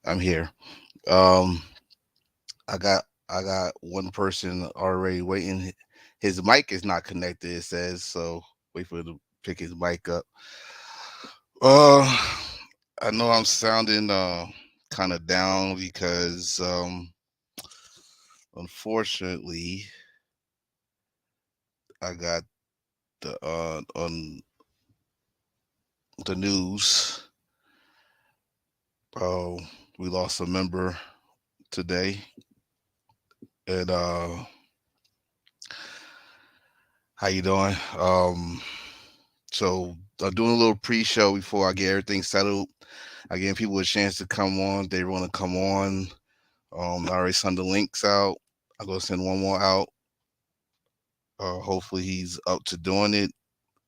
I'm here. Um, I got one person already waiting. His mic is not connected. It says so. Wait for him to pick his mic up. Uh, I know I'm sounding kind of down because unfortunately I got the on the news. Uh, we lost a member today, and how you doing? So I'm doing a little pre-show before I get everything settled. I give people a chance to come on. They want to come on. I already sent the links out. I'm gonna send one more out. Hopefully he's up to doing it.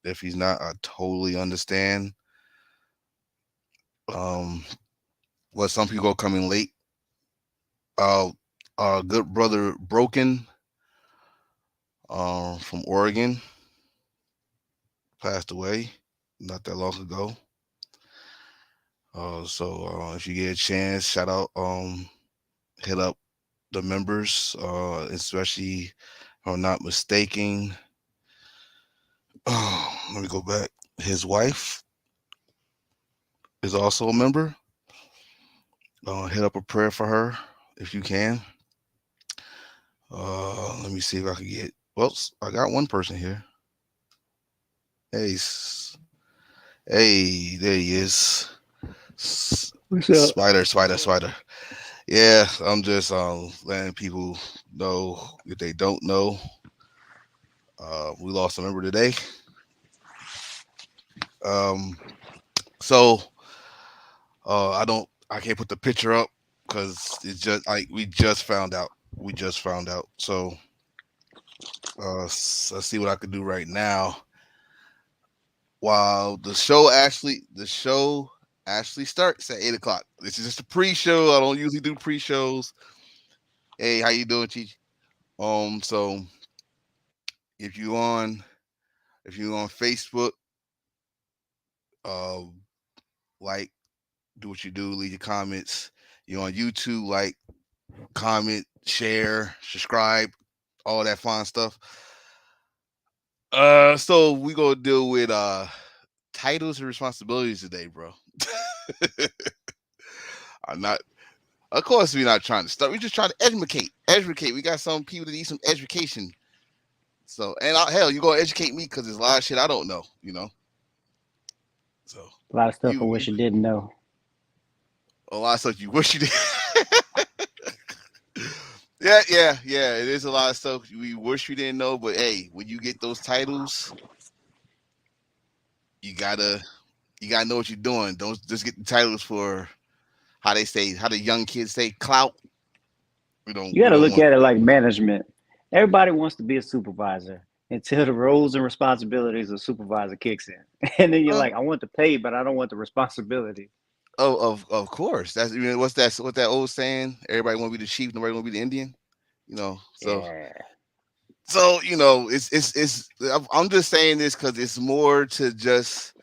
If he's not, I totally understand. Um, well, some people are coming late. Uh, our good brother Broken, from Oregon, passed away not that long ago. So if you get a chance, shout out, hit up the members, especially, if I'm not mistaken. Let me go back. His wife is also a member. Hit up a prayer for her if you can. Let me see if I can get. Well, I got one person here. Hey, hey, there he is. What's up? Spider. Yeah, I'm just letting people know if they don't know. We lost a member today. Um, so I can't put the picture up because it's just like we just found out. We just found out. So let's see what I can do right now. While the show actually starts at 8 o'clock. This is just a pre-show. I don't usually do pre-shows. Hey, how you doing, Chi? So if you on if you on Facebook, uh, like, do what you do, leave your comments. You on YouTube, like, comment, share, subscribe, all that fun stuff. So we gonna deal with titles and responsibilities today, bro. I'm not. Of course, we're not trying to start. We just trying to educate. Educate. We got some people that need some education. So, and hell, you gonna educate me because there's a lot of shit I don't know. So A lot of stuff I you wish I didn't know. a lot of stuff you wish you did. Yeah. It is a lot of stuff we wish we didn't know. But hey, when you get those titles, you gotta you gotta know what you're doing. Don't just get the titles for how the young kids say clout. You We got to don't look want at it that. like management. Everybody wants to be a supervisor until the roles and responsibilities of supervisor kicks in, and then you're Uh, like, I want the pay, but I don't want the responsibility. oh, of course. That's what that old saying. Everybody want to be the chief. Nobody want to be the Indian. You know. So Yeah, it's. I'm just saying this because it's more to just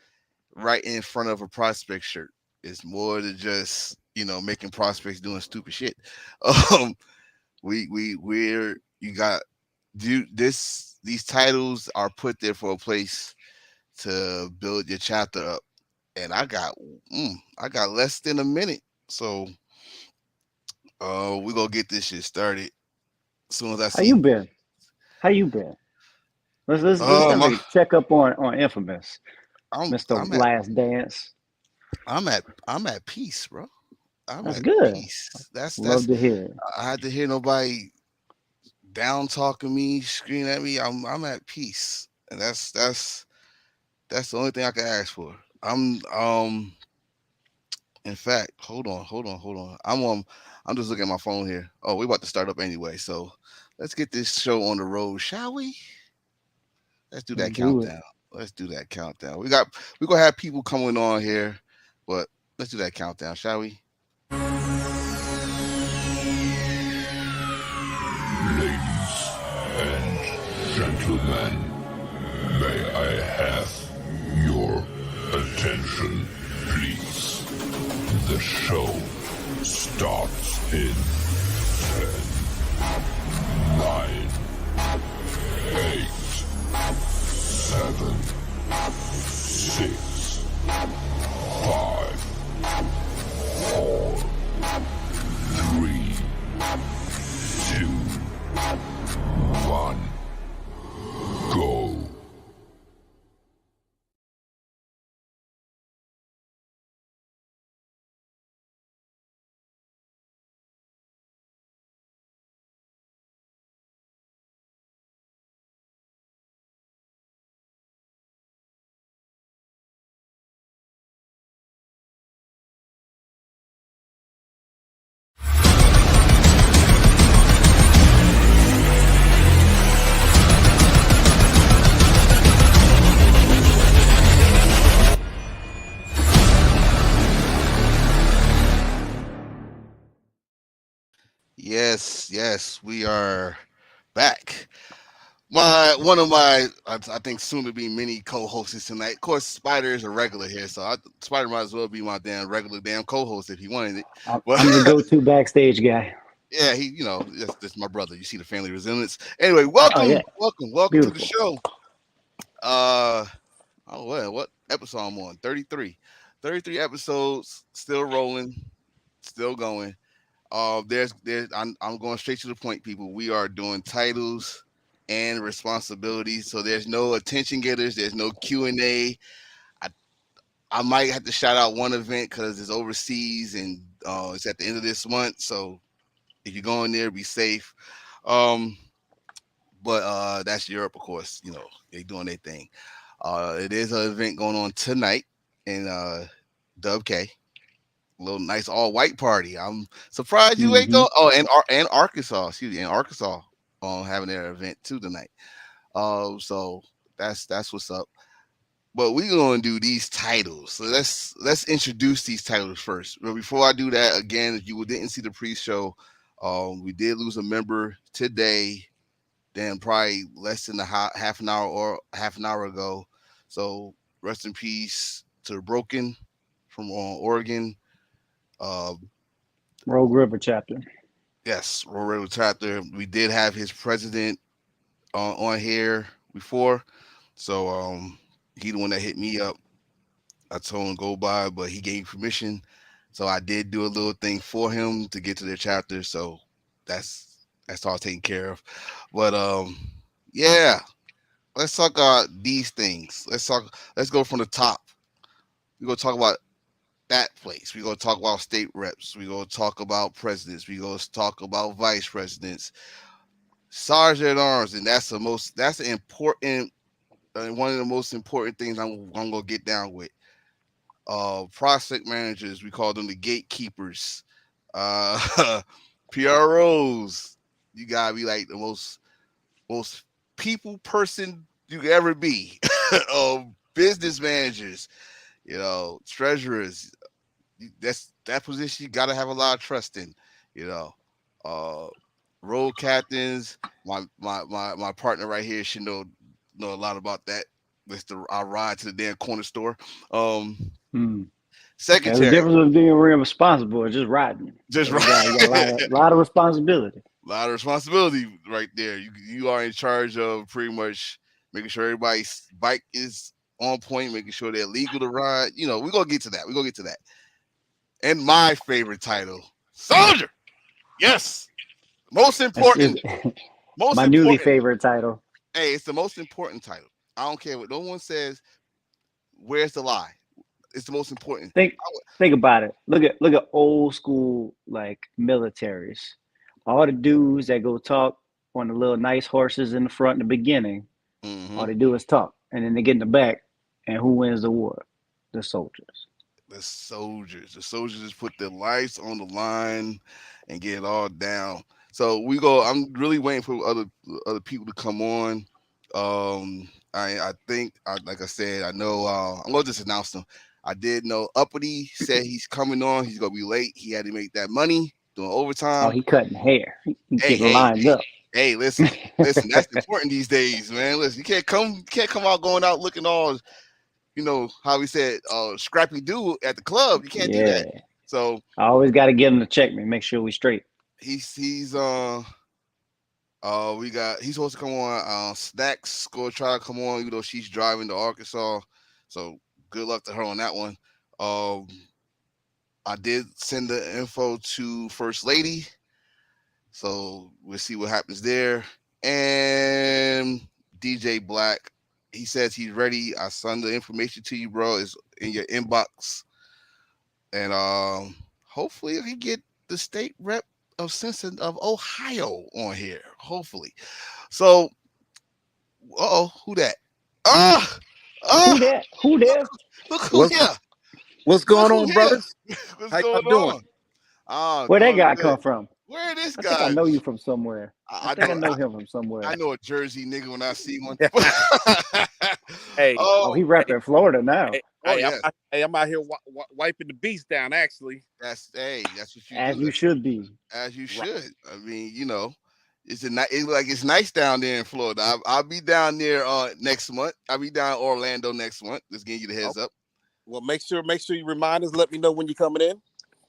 right in front of a prospect shirt. It's more to just making prospects doing stupid shit. Um, we're you got do this. These titles are put there for a place to build your chapter up, and I got less than a minute, so we gonna get this shit started as soon as I how you see. been? How you been? Let's Um, have I- a check up on Infamous, I'm Mister I'm at Last Dance. I'm at peace, bro. I'm That's at good. peace. That's Love to hear it. I had to hear nobody down talking me, screaming at me. I'm at peace, and that's the only thing I can ask for. In fact, hold on. I'm just looking at my phone here. Oh, we about to start up anyway, so let's get this show on the road, shall we? Let's do Let's that do it. countdown. Let's do that countdown. We're gonna have people coming on here, but let's do that countdown, shall we? Ladies and gentlemen, may I have your attention, please? The show starts in 10, 9, 8, 7, 6, 5, 4, 3, 2, 1, go. Yes, we are back. One of my I think soon to be many co-hosts tonight. Of course, Spider is a regular here, so Spider might as well be my regular co-host if he wanted it. But I'm the go-to backstage guy. yeah, that's my brother. You see the family resemblance. Anyway, Oh yeah, welcome to the beautiful. show. Oh well, what episode I'm on? 33. 33 episodes, still rolling, still going. I'm going straight to the point, people. We are doing titles and responsibilities, so there's no attention getters, there's no Q&A. I might have to shout out one event because it's overseas and it's at the end of this month. So if you're going there, be safe. Um, but that's Europe, of course. They're doing their thing. It is an event going on tonight in Dub K. A little nice all white party. I'm surprised you ain't go. Oh, and Arkansas, in Arkansas, having their event too tonight. So that's what's up. But we're gonna do these titles. So let's introduce these titles first. But before I do that, again, if you didn't see the pre-show, we did lose a member today. Then probably less than half an hour ago. So rest in peace to Broken from Oregon. Rogue River chapter. Yes, Rogue River chapter. We did have his president on here before, so he the one that hit me up. I told him go by, but he gave permission, so I did do a little thing for him to get to their chapter. So that's all taken care of. But yeah, let's talk about these things. Let's go from the top. We're gonna talk about that place. We're gonna talk about state reps. We're gonna talk about presidents. We're gonna talk about vice presidents, sergeant at arms, and that's an important one of the most important things I'm gonna get down with. Prospect managers, we call them the gatekeepers. PROs, you gotta be like the most people person you could ever be. Business managers, treasurers. That position you gotta have a lot of trust in. Road captains. My partner right here should know a lot about that. I ride to the damn corner store. Secretary. There's a difference between being real responsible or just riding. Just You got a lot of responsibility. A lot of responsibility right there. You are in charge of pretty much making sure everybody's bike is on point, making sure they're legal to ride. We're gonna get to that. And my favorite title, soldier. Yes. Most important. My newly favorite title. Hey, it's the most important title. I don't care what no one says. Where's the lie? It's the most important. Think about it. Look at old school like militaries. All the dudes that go talk on the little nice horses in the front in the beginning, all they do is talk, and then they get in the back, and who wins the war? The soldiers. The soldiers just put their lives on the line and get it all down. So I'm really waiting for other people to come on. I think, like I said, I know. I'm gonna just announce them. I did know Uppity said he's coming on. He's gonna be late. He had to make that money doing overtime. Oh, he cutting hair. He getting lined up. Hey, listen. That's important these days, man. Listen, you can't come out going out looking all, how we said, scrappy dude at the club. You can't do that. So I always got to get him to check me, make sure we straight. he's he's supposed to come on. Snacks gonna try to come on, even though she's driving to Arkansas. So good luck to her on that one. Um, I did send the info to First Lady, so we'll see what happens there. And DJ Black, he says he's ready. I send the information to you, bro. It's in your inbox, and hopefully we get the state rep of Cincinnati of Ohio on here. Hopefully. So, who that? Who that? Who there? Look who What's, here. what's going Look on, who brothers? What's How y'all going doing? on? Oh, Where that doing guy good. come from? Where this I think guy? I know you from somewhere. I think I know I, him from somewhere. I know a Jersey nigga when I see one. Hey, Oh, he repping Florida now. I'm out here wiping the beast down. Actually, that's what you As do. you should be. As you should. I mean, it's it's nice down there in Florida. I'll be down there next month. I'll be down in Orlando next month. Just giving you the heads up. Well, make sure you remind us. Let me know when you're coming in.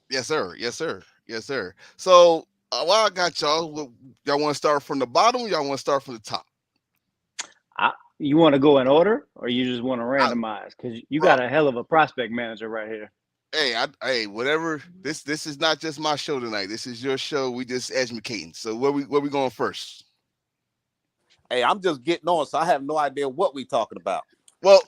Yes, sir. Yes, sir. Yes, sir. So while I got y'all, y'all want to start from the bottom? Or y'all want to start from the top? You want to go in order, or you just want to randomize? Because you got a hell of a prospect manager right here. Hey, whatever. This is not just my show tonight. This is your show. We just educating. So where we going first? Hey, I'm just getting on, so I have no idea what we talking about. Well,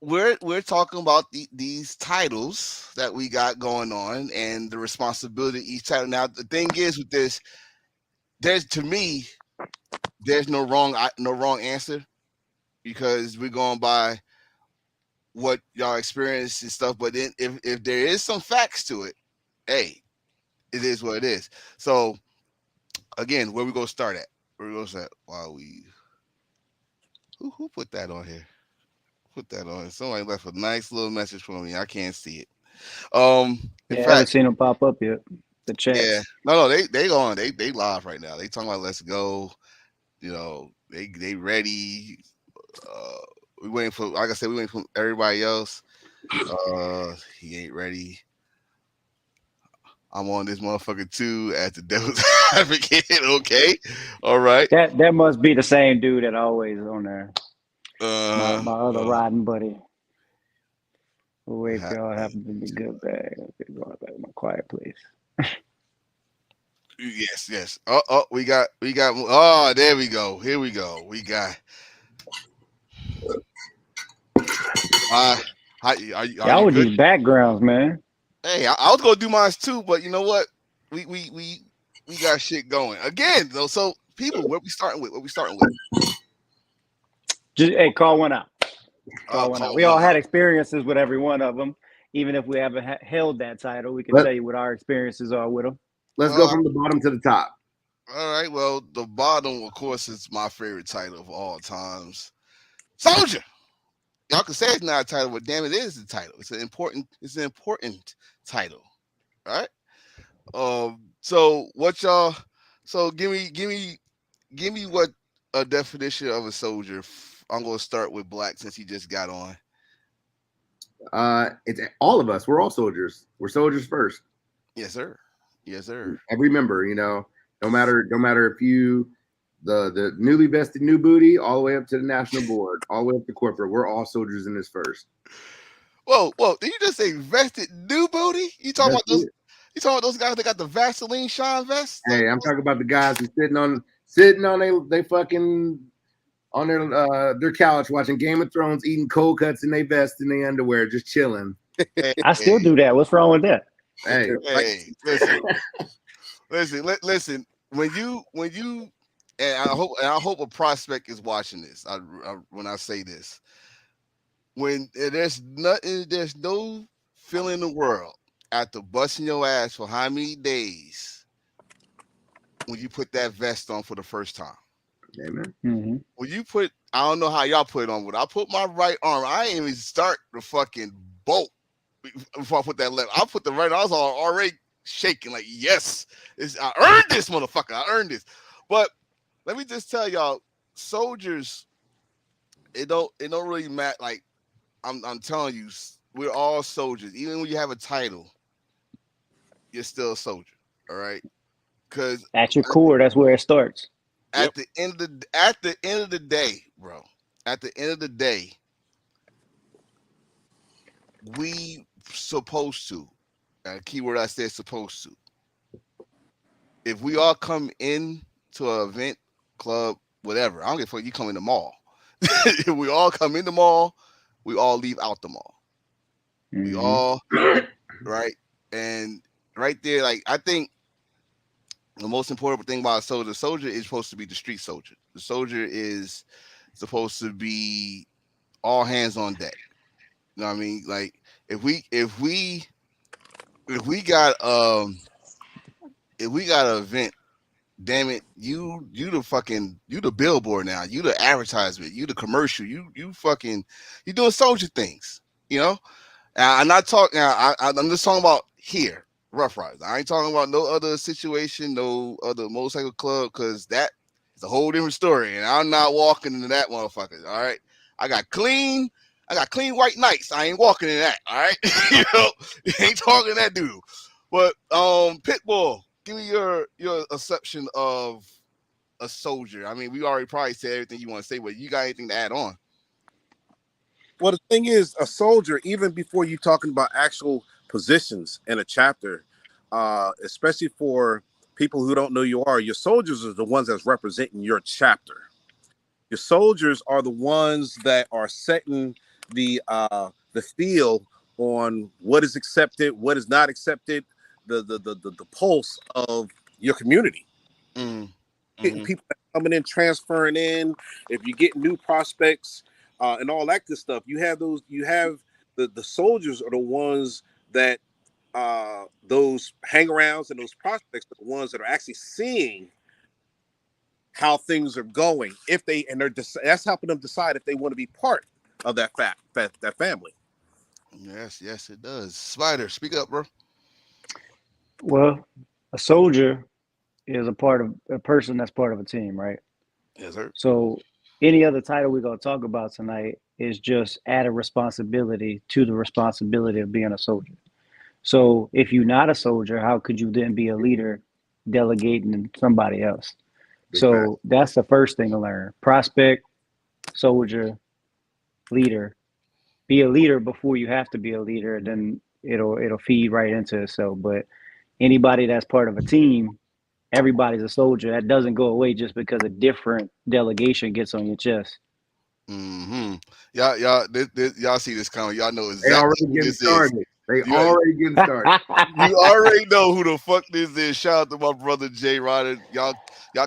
we're talking about these titles that we got going on and the responsibility of each title. Now, the thing is with this, there's no wrong answer, because we're going by what y'all experienced and stuff. But then if there is some facts to it, hey, it is what it is. So again, where we gonna start at? Where we gonna start? Who put that on here? Put that on. Somebody left a nice little message for me. I can't see it. I haven't seen them pop up yet. The chat. Yeah. No, they on. They live right now. They talking about let's go. They ready. We waiting for, like I said, we waiting for everybody else. He ain't ready. I'm on this motherfucker too at the Devil's Advocate. Okay. All right. That must be the same dude that always on there. My other riding buddy. We'll wait for y'all happen to be good bag. Okay, going back to my quiet place. Yes. We got. Oh, there we go. Here we go. We got. Y'all with these backgrounds, man. Hey, I was gonna do mine too, but you know what? We got shit going again though. So people, what we starting with? Just call one out. Call one out. We all had experiences with every one of them. Even if we haven't held that title, we can tell you what our experiences are with them. Let's go from the bottom to the top. All right. Well, the bottom, of course, is my favorite title of all times. Soldier. Y'all can say it's not a title, but damn, it is the title. It's an important title. All right. So what y'all? So give me what a definition of a soldier. I'm gonna start with Black since he just got on. It's all of us. We're all soldiers. We're soldiers first. Yes, sir. Yes, sir. Every member, no matter if you the newly vested new booty, all the way up to the national board, all the way up to corporate. We're all soldiers in this first. Whoa! Did you just say vested new booty? You talking about those? You talking about those guys that got the Vaseline shine vest? Hey, I'm talking about the guys who sitting on they fucking on their couch watching Game of Thrones, eating cold cuts in their vest and their underwear, just chilling. I still do that. What's wrong with that? Hey, listen. When you and I hope a prospect is watching this. When I say this, when there's no feeling in the world after busting your ass for how many days when you put that vest on for the first time. Amen. Mm-hmm. When you put, I don't know how y'all put it on, but I put my right arm. I didn't even start the fucking bolt before I put that left. I put the right. I was already shaking like, yes, I earned this, motherfucker. I earned this. But let me just tell y'all, soldiers, it don't really matter. Like I'm telling you, we're all soldiers. Even when you have a title, you're still a soldier. All right, because At your core, that's where it starts. at the end of the day, bro. At the end of the day, we supposed to. Keyword I said supposed to. If we all come in to an event, club, whatever, I don't give a fuck. You come in the mall. If we all come in the mall, we all leave out the mall. We Mhm. all right, and right there, like I think the most important thing about a soldier is supposed to be the street soldier. The soldier is supposed to be all hands on deck. You know what I mean? Like if we got an event, damn it, you the billboard now, you the advertisement, you the commercial, you doing soldier things, you know. I'm not talking. I'm just talking about here, Rough Riders. I ain't talking about no other situation, no other motorcycle club, because that is a whole different story. And I'm not walking into that motherfucker. All right, I got clean white nights. I ain't walking in that. All right, you know, ain't talking to that dude. But Pitbull, give me your assumption of a soldier. I mean, we already probably said everything you want to say, but you got anything to add on? Well, the thing is, a soldier, even before you talking about actual positions in a chapter, especially for people who don't know your soldiers are the ones that's representing your chapter. Your soldiers are the ones that are setting the field on what is accepted, what is not accepted, the pulse of your community. Getting people coming in, transferring in. If you get new prospects and all that good stuff, you have those. You have the soldiers are the ones that those hang-arounds and those prospects are the ones that are actually seeing how things are going. If they that's helping them decide if they want to be part of that family. Yes, it does. Spider, speak up, bro. Well, a soldier is a person that's part of a team, right? Yes, sir. So any other title we're gonna talk about tonight is just added responsibility to the responsibility of being a soldier. So if you're not a soldier, how could you then be a leader delegating to somebody else? So that's the first thing to learn. Prospect, soldier, leader. Be a leader before you have to be a leader, then it'll feed right into itself. But anybody that's part of a team, everybody's a soldier. That doesn't go away just because a different delegation gets on your chest. Y'all see this coming. Y'all know They exactly already who getting this started. is. They already getting started. You already know who the fuck this is. Shout out to my brother Jay Ryder. Y'all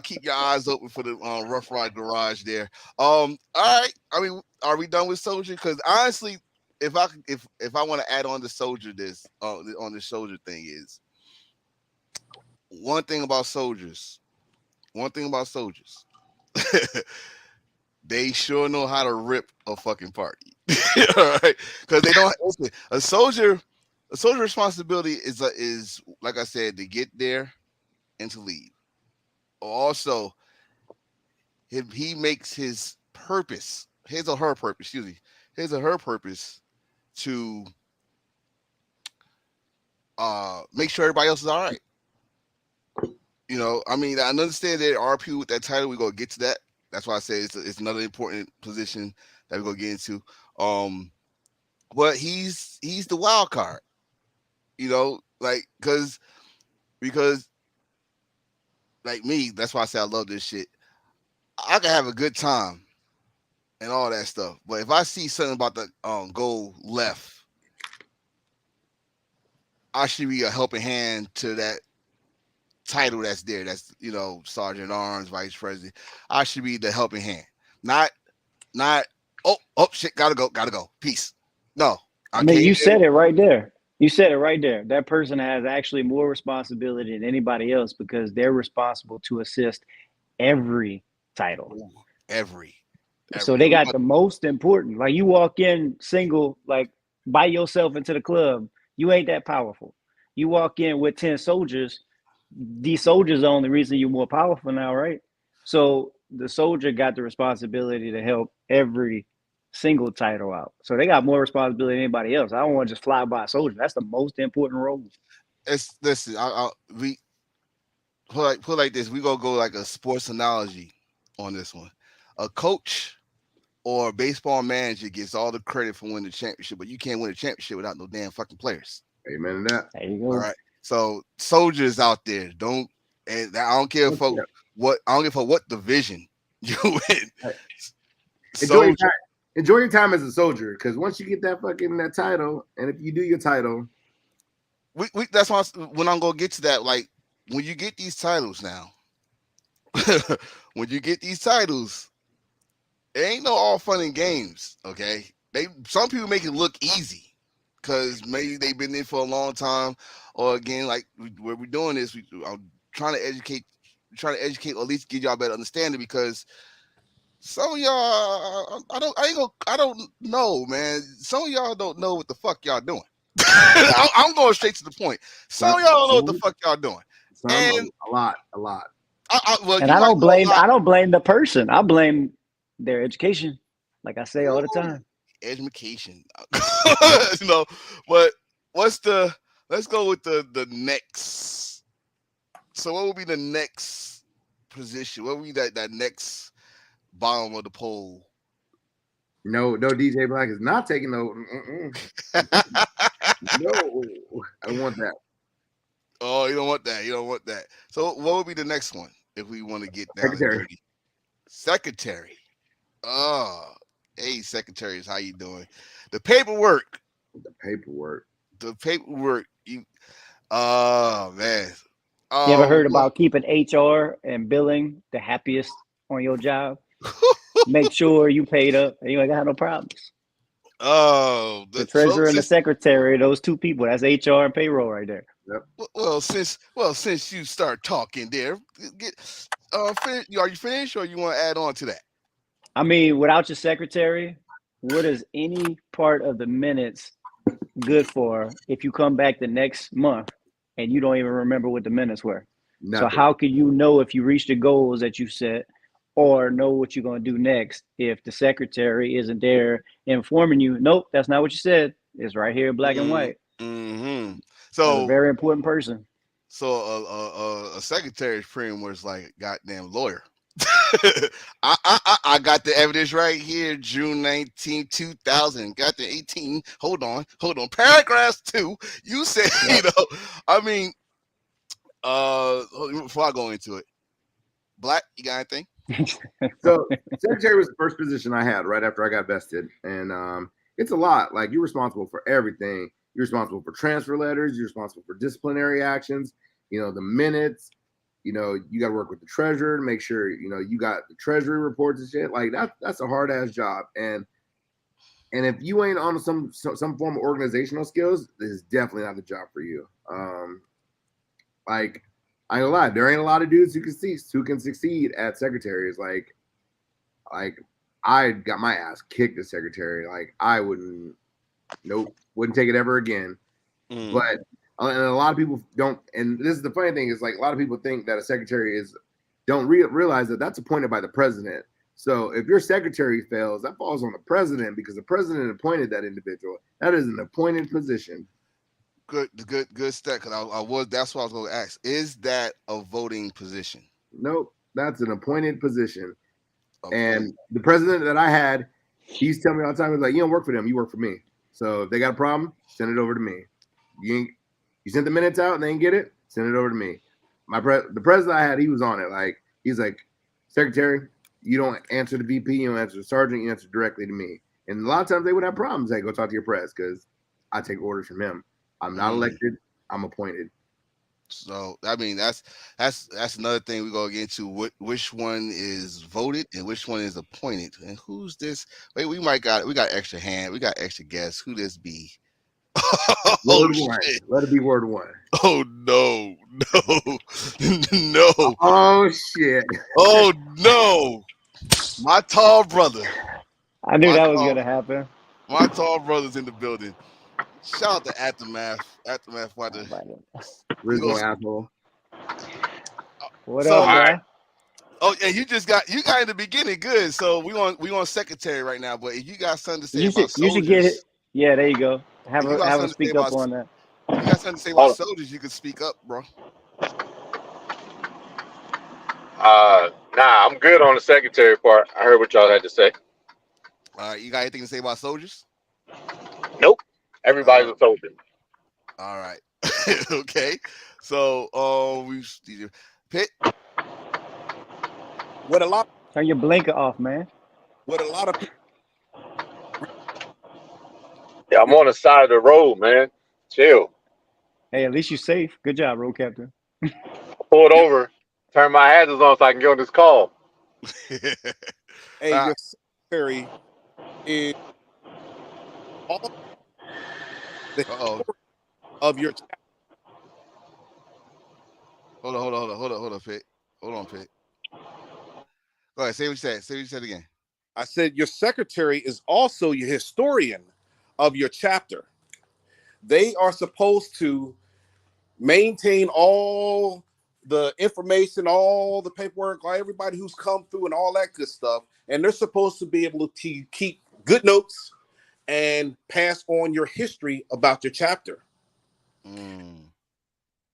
keep your eyes open for the Rough Ride Garage there. All right. I mean, are we done with soldier? Because honestly, if I want to add on the soldier on the soldier thing is one thing about soldiers. They sure know how to rip a fucking party. All right. Because they don't a soldier responsibility is like I said, to get there and to leave. Also, he makes his purpose, his or her purpose to make sure everybody else is all right. You know, I mean, I understand there are people with that title. We're gonna get to that. That's why I say it's another important position that we're gonna get into. But he's the wild card. You know, like because like me, that's why I say I love this shit. I can have a good time and all that stuff, but if I see something about to go left, I should be a helping hand to that title that's there. That's, you know, Sergeant Arms, Vice President. I should be the helping hand, not oh shit, gotta go, peace. No, I mean, you said it right there. That person has actually more responsibility than anybody else because they're responsible to assist every title. Every. So they got the most important. Like you walk in single, like by yourself into the club, you ain't that powerful. You walk in with 10 soldiers, these soldiers are the only reason you're more powerful now, right? So the soldier got the responsibility to help every single title out. So they got more responsibility than anybody else. I don't want to just fly by a soldier. That's the most important role. listen. We put like this. We gonna go like a sports analogy on this one. A coach or a baseball manager gets all the credit for winning the championship, but you can't win a championship without no damn fucking players. Amen to that. There you All go. right. So soldiers out there, and I don't care for what I don't give for what division you win. Enjoy your time as a soldier, because once you get that title, and if you do your title, that's why when I'm gonna get to that. Like when you get these titles now, when you get these titles, it ain't no all fun and games. Okay, some people make it look easy because maybe they've been there for a long time, or again, like where we're doing this, I'm trying to educate, or at least give y'all better understanding, because some of y'all, I don't know, man. Some of y'all don't know what the fuck y'all doing. I'm going straight to the point. Some of y'all don't know what the fuck y'all doing. And a lot. And I don't blame the person. I blame their education. Like I say all the time. Education. But let's go with the next. So what would be the next position? What would be that next bottom of the pole? No, DJ Black is not taking no. No, I don't want that. Oh, you don't want that. So what would be the next one if we want to get down? Secretary. Oh, hey, secretaries, how you doing? The paperwork. You. Oh man. You ever heard about keeping HR and billing the happiest on your job? Make sure you paid up and you ain't got no problems. Oh, the treasurer and the secretary, those two people, that's HR and payroll right there. Yep. Well, since you start talking there, are you finished, or you want to add on to that? I mean, without your secretary, what is any part of the minutes good for if you come back the next month and you don't even remember what the minutes were? Nothing. So how can you know if you reach the goals that you set, or know what you're going to do next if the secretary isn't there informing you? Nope, that's not what you said. It's right here, black and white. Mm-hmm. So a very important person. So a secretary is pretty much like a goddamn lawyer. I got the evidence right here, June 19, 2000. Got the 18. Hold on. Paragraph 2. You said, I mean, before I go into it, Black, you got anything? So secretary was the first position I had right after I got vested, and it's a lot. Like, you're responsible for everything. You're responsible for transfer letters. You're responsible for disciplinary actions. The minutes. You got to work with the treasurer to make sure you got the treasury reports and shit. Like that's a hard ass job. And if you ain't on some form of organizational skills, this is definitely not the job for you. Like, I ain't gonna lie, there ain't a lot of dudes who can succeed at secretaries. Like I got my ass kicked as secretary. Like, I wouldn't take it ever again. But and a lot of people don't. And this is the funny thing, is like a lot of people think that a secretary don't realize that that's appointed by the president. So if your secretary fails, that falls on the president, because the president appointed that individual. That is an appointed position. Good stat. Because that's what I was going to ask. Is that a voting position? Nope, that's an appointed position. Okay. And the president that I had, he's telling me all the time, he's like, "You don't work for them, you work for me. So if they got a problem, send it over to me. You sent the minutes out and they didn't get it, send it over to me." The president I had, he was on it. Like, he's like, "Secretary, you don't answer the VP, you don't answer the sergeant, you answer directly to me." And a lot of times they would have problems. Hey, go talk to your press, because I take orders from him. I'm not elected, I'm appointed. So I mean, that's another thing we're gonna get into. Which one is voted and which one is appointed? And who's this? Wait, we got extra hand, we got extra guests. Who this be? Word one. Let it be word one. Oh no. Oh shit. Oh no. My tall brother. I knew that was gonna happen. My tall brother's in the building. Shout out to Aftermath. Rizzo asshole. What up, man? Oh, and you got in the beginning, good. So we on secretary right now. But if you got something to say about soldiers, you should get it. Yeah, there you go. Have a speak up on that. If you got something to say about soldiers, you can speak up, bro. Nah, I'm good on the secretary part. I heard what y'all had to say. All right, you got anything to say about soldiers? Nope. Everybody's a soldier. All right. Okay. So, we Pitt. What a lot. Turn your blinker off, man. What a lot of people. Yeah, I'm on the side of the road, man. Chill. Hey, at least you're safe. Good job, road captain. Pulled over, turn my hazards on so I can get on this call. Hey, your secretary is all the story of your chapter. Hold on, Pitt. Hold on, Pitt. Go ahead. Say what you said. Say what you said again. I said your secretary is also your historian of your chapter. They are supposed to maintain all the information, all the paperwork, everybody who's come through and all that good stuff. And they're supposed to be able to keep good notes and pass on your history about your chapter.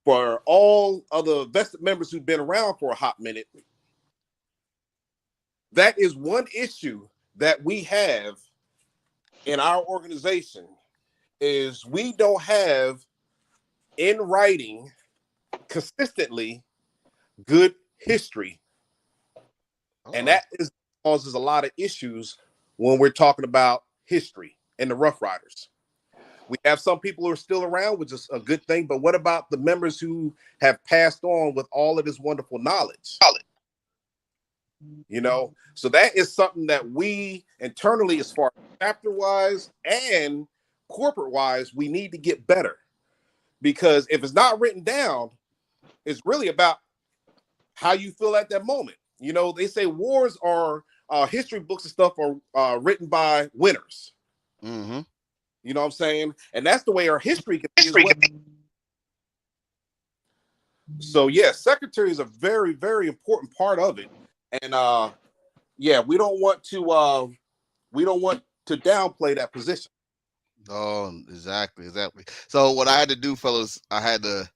For all other vested members who've been around for a hot minute, that is one issue that we have in our organization is we don't have in writing consistently good history. And that causes a lot of issues when we're talking about history and the Rough Riders. We have some people who are still around, which is a good thing, but what about the members who have passed on with all of this wonderful knowledge? You know, so that is something that we internally, as far as chapter wise and corporate wise, we need to get better, because if it's not written down, it's really about how you feel at that moment. You know, they say wars are history books and stuff are written by winners. Mm-hmm. You know what I'm saying? And that's the way our history can be as well. So yeah, secretary is a very, very important part of it. And yeah, we don't want to downplay that position. Oh, exactly. So what I had to do, fellas, I had to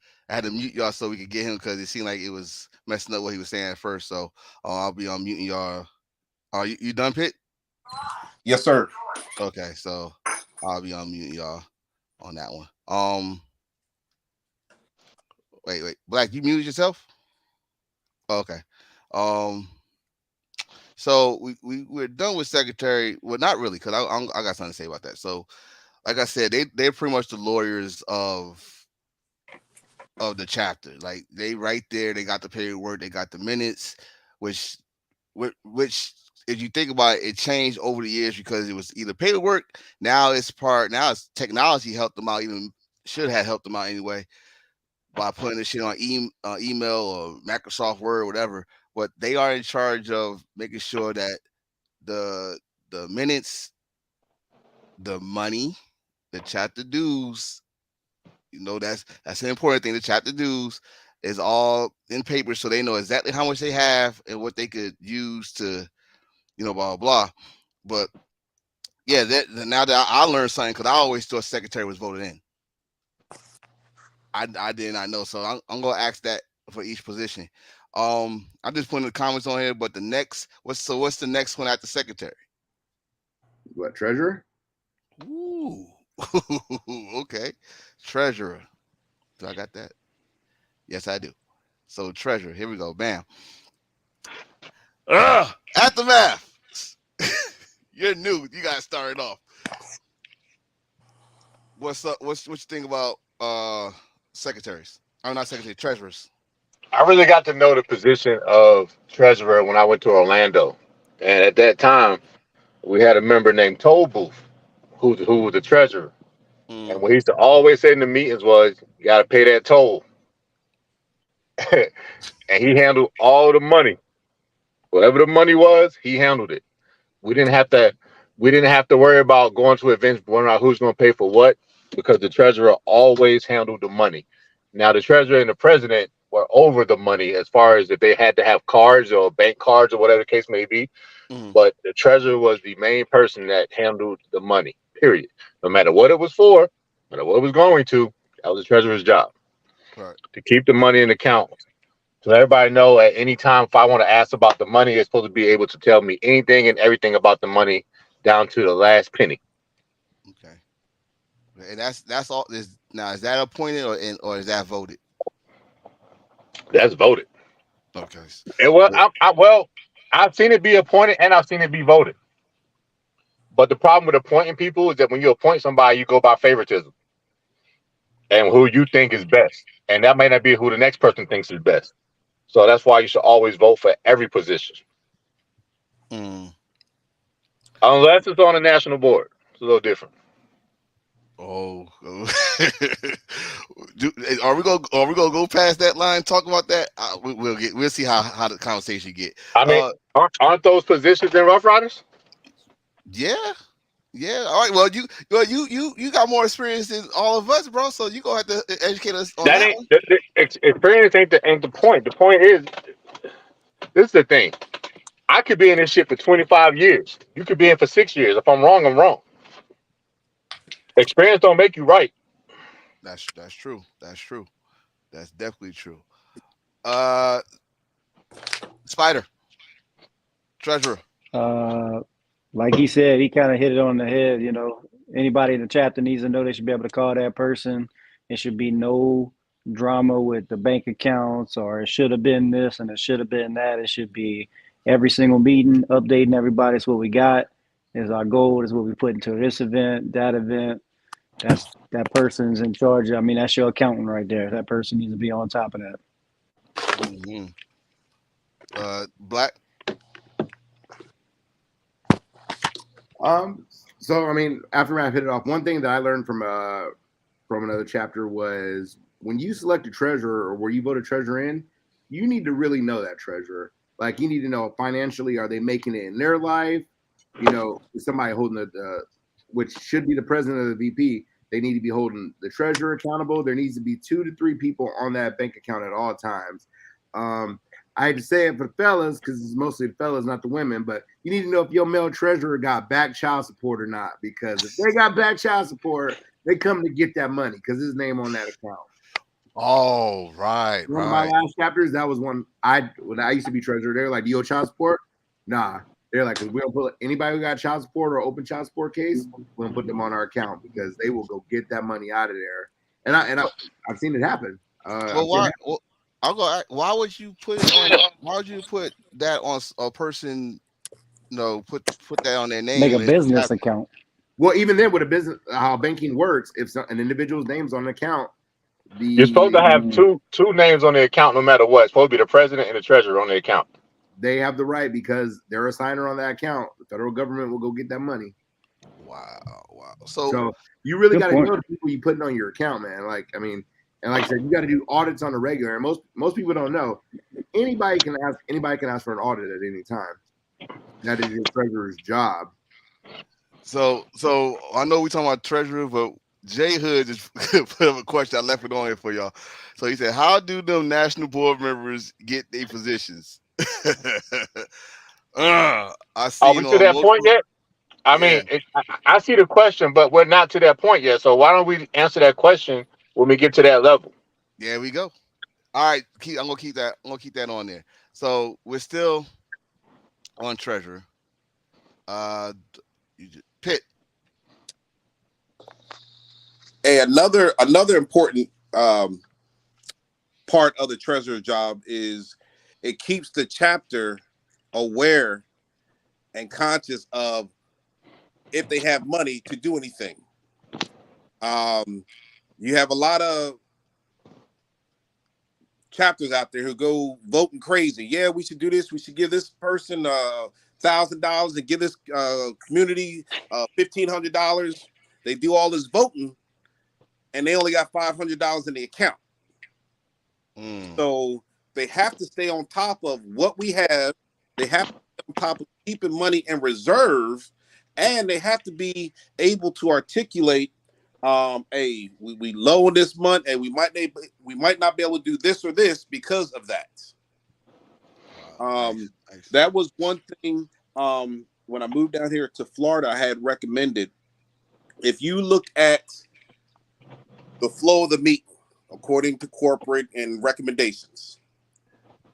mute y'all so we could get him, because it seemed like it was messing up what he was saying at first. So I'll be on muting y'all. Are you done, Pitt? Yes, sir. Okay, so I'll be on muting y'all on that one. Wait, Black, you muted yourself? Okay. So we're done with secretary. Well, not really, because I got something to say about that. So, like I said, they're pretty much the lawyers of the chapter. Like, they right there, they got the paperwork, they got the minutes, which if you think about it, it changed over the years because it was either paperwork. Now it's technology helped them out, even should have helped them out anyway, by putting this shit on email or Microsoft Word or whatever. But they are in charge of making sure that the minutes, the money, the chapter dues, you know, that's an important thing. The chapter dues is all in paper, so they know exactly how much they have and what they could use to, you know, blah blah. But yeah, now that I learned something, because I always thought secretary was voted in. I did not know, so I'm gonna ask that for each position. I'm just putting the comments on here, but what's the next one after secretary? What, treasurer? Ooh, okay, treasurer. Do I got that? Yes, I do. So treasurer, here we go. Bam. Aftermath. You're new. You got started off. What's up? What you think about secretaries? I'm not secretary, treasurers. I really got to know the position of treasurer when I went to Orlando, and at that time, we had a member named Toll Booth, who was the treasurer. And what he used to always say in the meetings was, "You got to pay that toll," and he handled all the money. Whatever the money was, he handled it. We didn't have to worry about going to events, wondering out who's going to pay for what, because the treasurer always handled the money. Now, the treasurer and the president were over the money as far as if they had to have cards or bank cards or whatever the case may be. But the treasurer was the main person that handled the money, period. No matter what it was for, no matter what it was going to, That was the treasurer's job, Right. to keep the money in the account. So everybody know at any time if I want to ask about the money, they're supposed to be able to tell me anything and everything about the money down to the last penny. Okay. And that's all. Is that appointed or is that voted? That's voted. Okay. And I've seen it be appointed and I've seen it be voted. But the problem with appointing people is that when you appoint somebody, you go by favoritism and who you think is best, and that may not be who the next person thinks is best. So that's why you should always vote for every position, unless it's on a national board. It's a little different. Oh, are we gonna go past that line? Talk about that. We'll see how the conversation get. I mean, aren't those positions in Rough Riders? Yeah. All right. Well, you got more experience than all of us, bro. So you gonna have to educate us on that. Experience ain't the point. The point is, this is the thing. I could be in this shit for 25 years. You could be in for 6 years. If I'm wrong, I'm wrong. Experience don't make you right. That's true. That's true. That's definitely true. Spider, treasurer. Like he said, he kind of hit it on the head. You know, anybody in the chapter needs to know they should be able to call that person. It should be no drama with the bank accounts, or it should have been this and it should have been that. It should be every single meeting, updating everybody. It's what we got. Is our goal. Is what we put into this event, that event. That person's in charge. I mean, that's your accountant right there. That person needs to be on top of that. Black. So I mean, after I hit it off, one thing that I learned from another chapter was when you select a treasurer or where you vote a treasurer in, you need to really know that treasurer. Like, you need to know financially, are they making it in their life? You know, is somebody holding the which should be the president of the VP, they need to be holding the treasurer accountable. There needs to be 2 to 3 people on that bank account at all times. I hate to say it for the fellas, because it's mostly the fellas, not the women, but you need to know if your male treasurer got back child support or not, because if they got back child support, they come to get that money because his name on that account. Oh, right. One of my last chapters, that was when I used to be treasurer, they were like, do you owe child support? Nah. They're like, we don't put anybody who got child support or open child support case, we don't put them on our account because they will go get that money out of there. And I've seen it happen. Why would you put it on? Why would you put that on a person? No, put that on their name. Make a business account. Well, even then, with a business, how banking works, if an individual's name's on an account, you're supposed to have two names on the account no matter what. It's supposed to be the president and the treasurer on the account. They have the right because they're a signer on that account. The federal government will go get that money. Wow. So you really got to know the people you putting on your account, man. Like, I mean, and like I said, you got to do audits on a regular. And most people don't know. Anybody can ask for an audit at any time. That is your treasurer's job. So I know we're talking about treasurer, but Jay Hood just put up a question. I left it on here for y'all. So he said, how do them national board members get their positions? I see. Are we to that point yet? I mean, I see the question, but we're not to that point yet. So why don't we answer that question when we get to that level? There we go. All right, I'm gonna keep that on there. So we're still on treasurer. Pitt. Hey, another important part of the treasurer job is it keeps the chapter aware and conscious of if they have money to do anything. You have a lot of chapters out there who go voting crazy. Yeah, we should do this. We should give this person $1,000 and give this community $1,500. They do all this voting, and they only got $500 in the account. So they have to stay on top of what we have. They have to stay on top of keeping money in reserve, and they have to be able to articulate, we low in this month, and we might not be able to do this or this because of that. Nice. That was one thing. When I moved down here to Florida, I had recommended, if you look at the flow of the meeting, according to corporate and recommendations.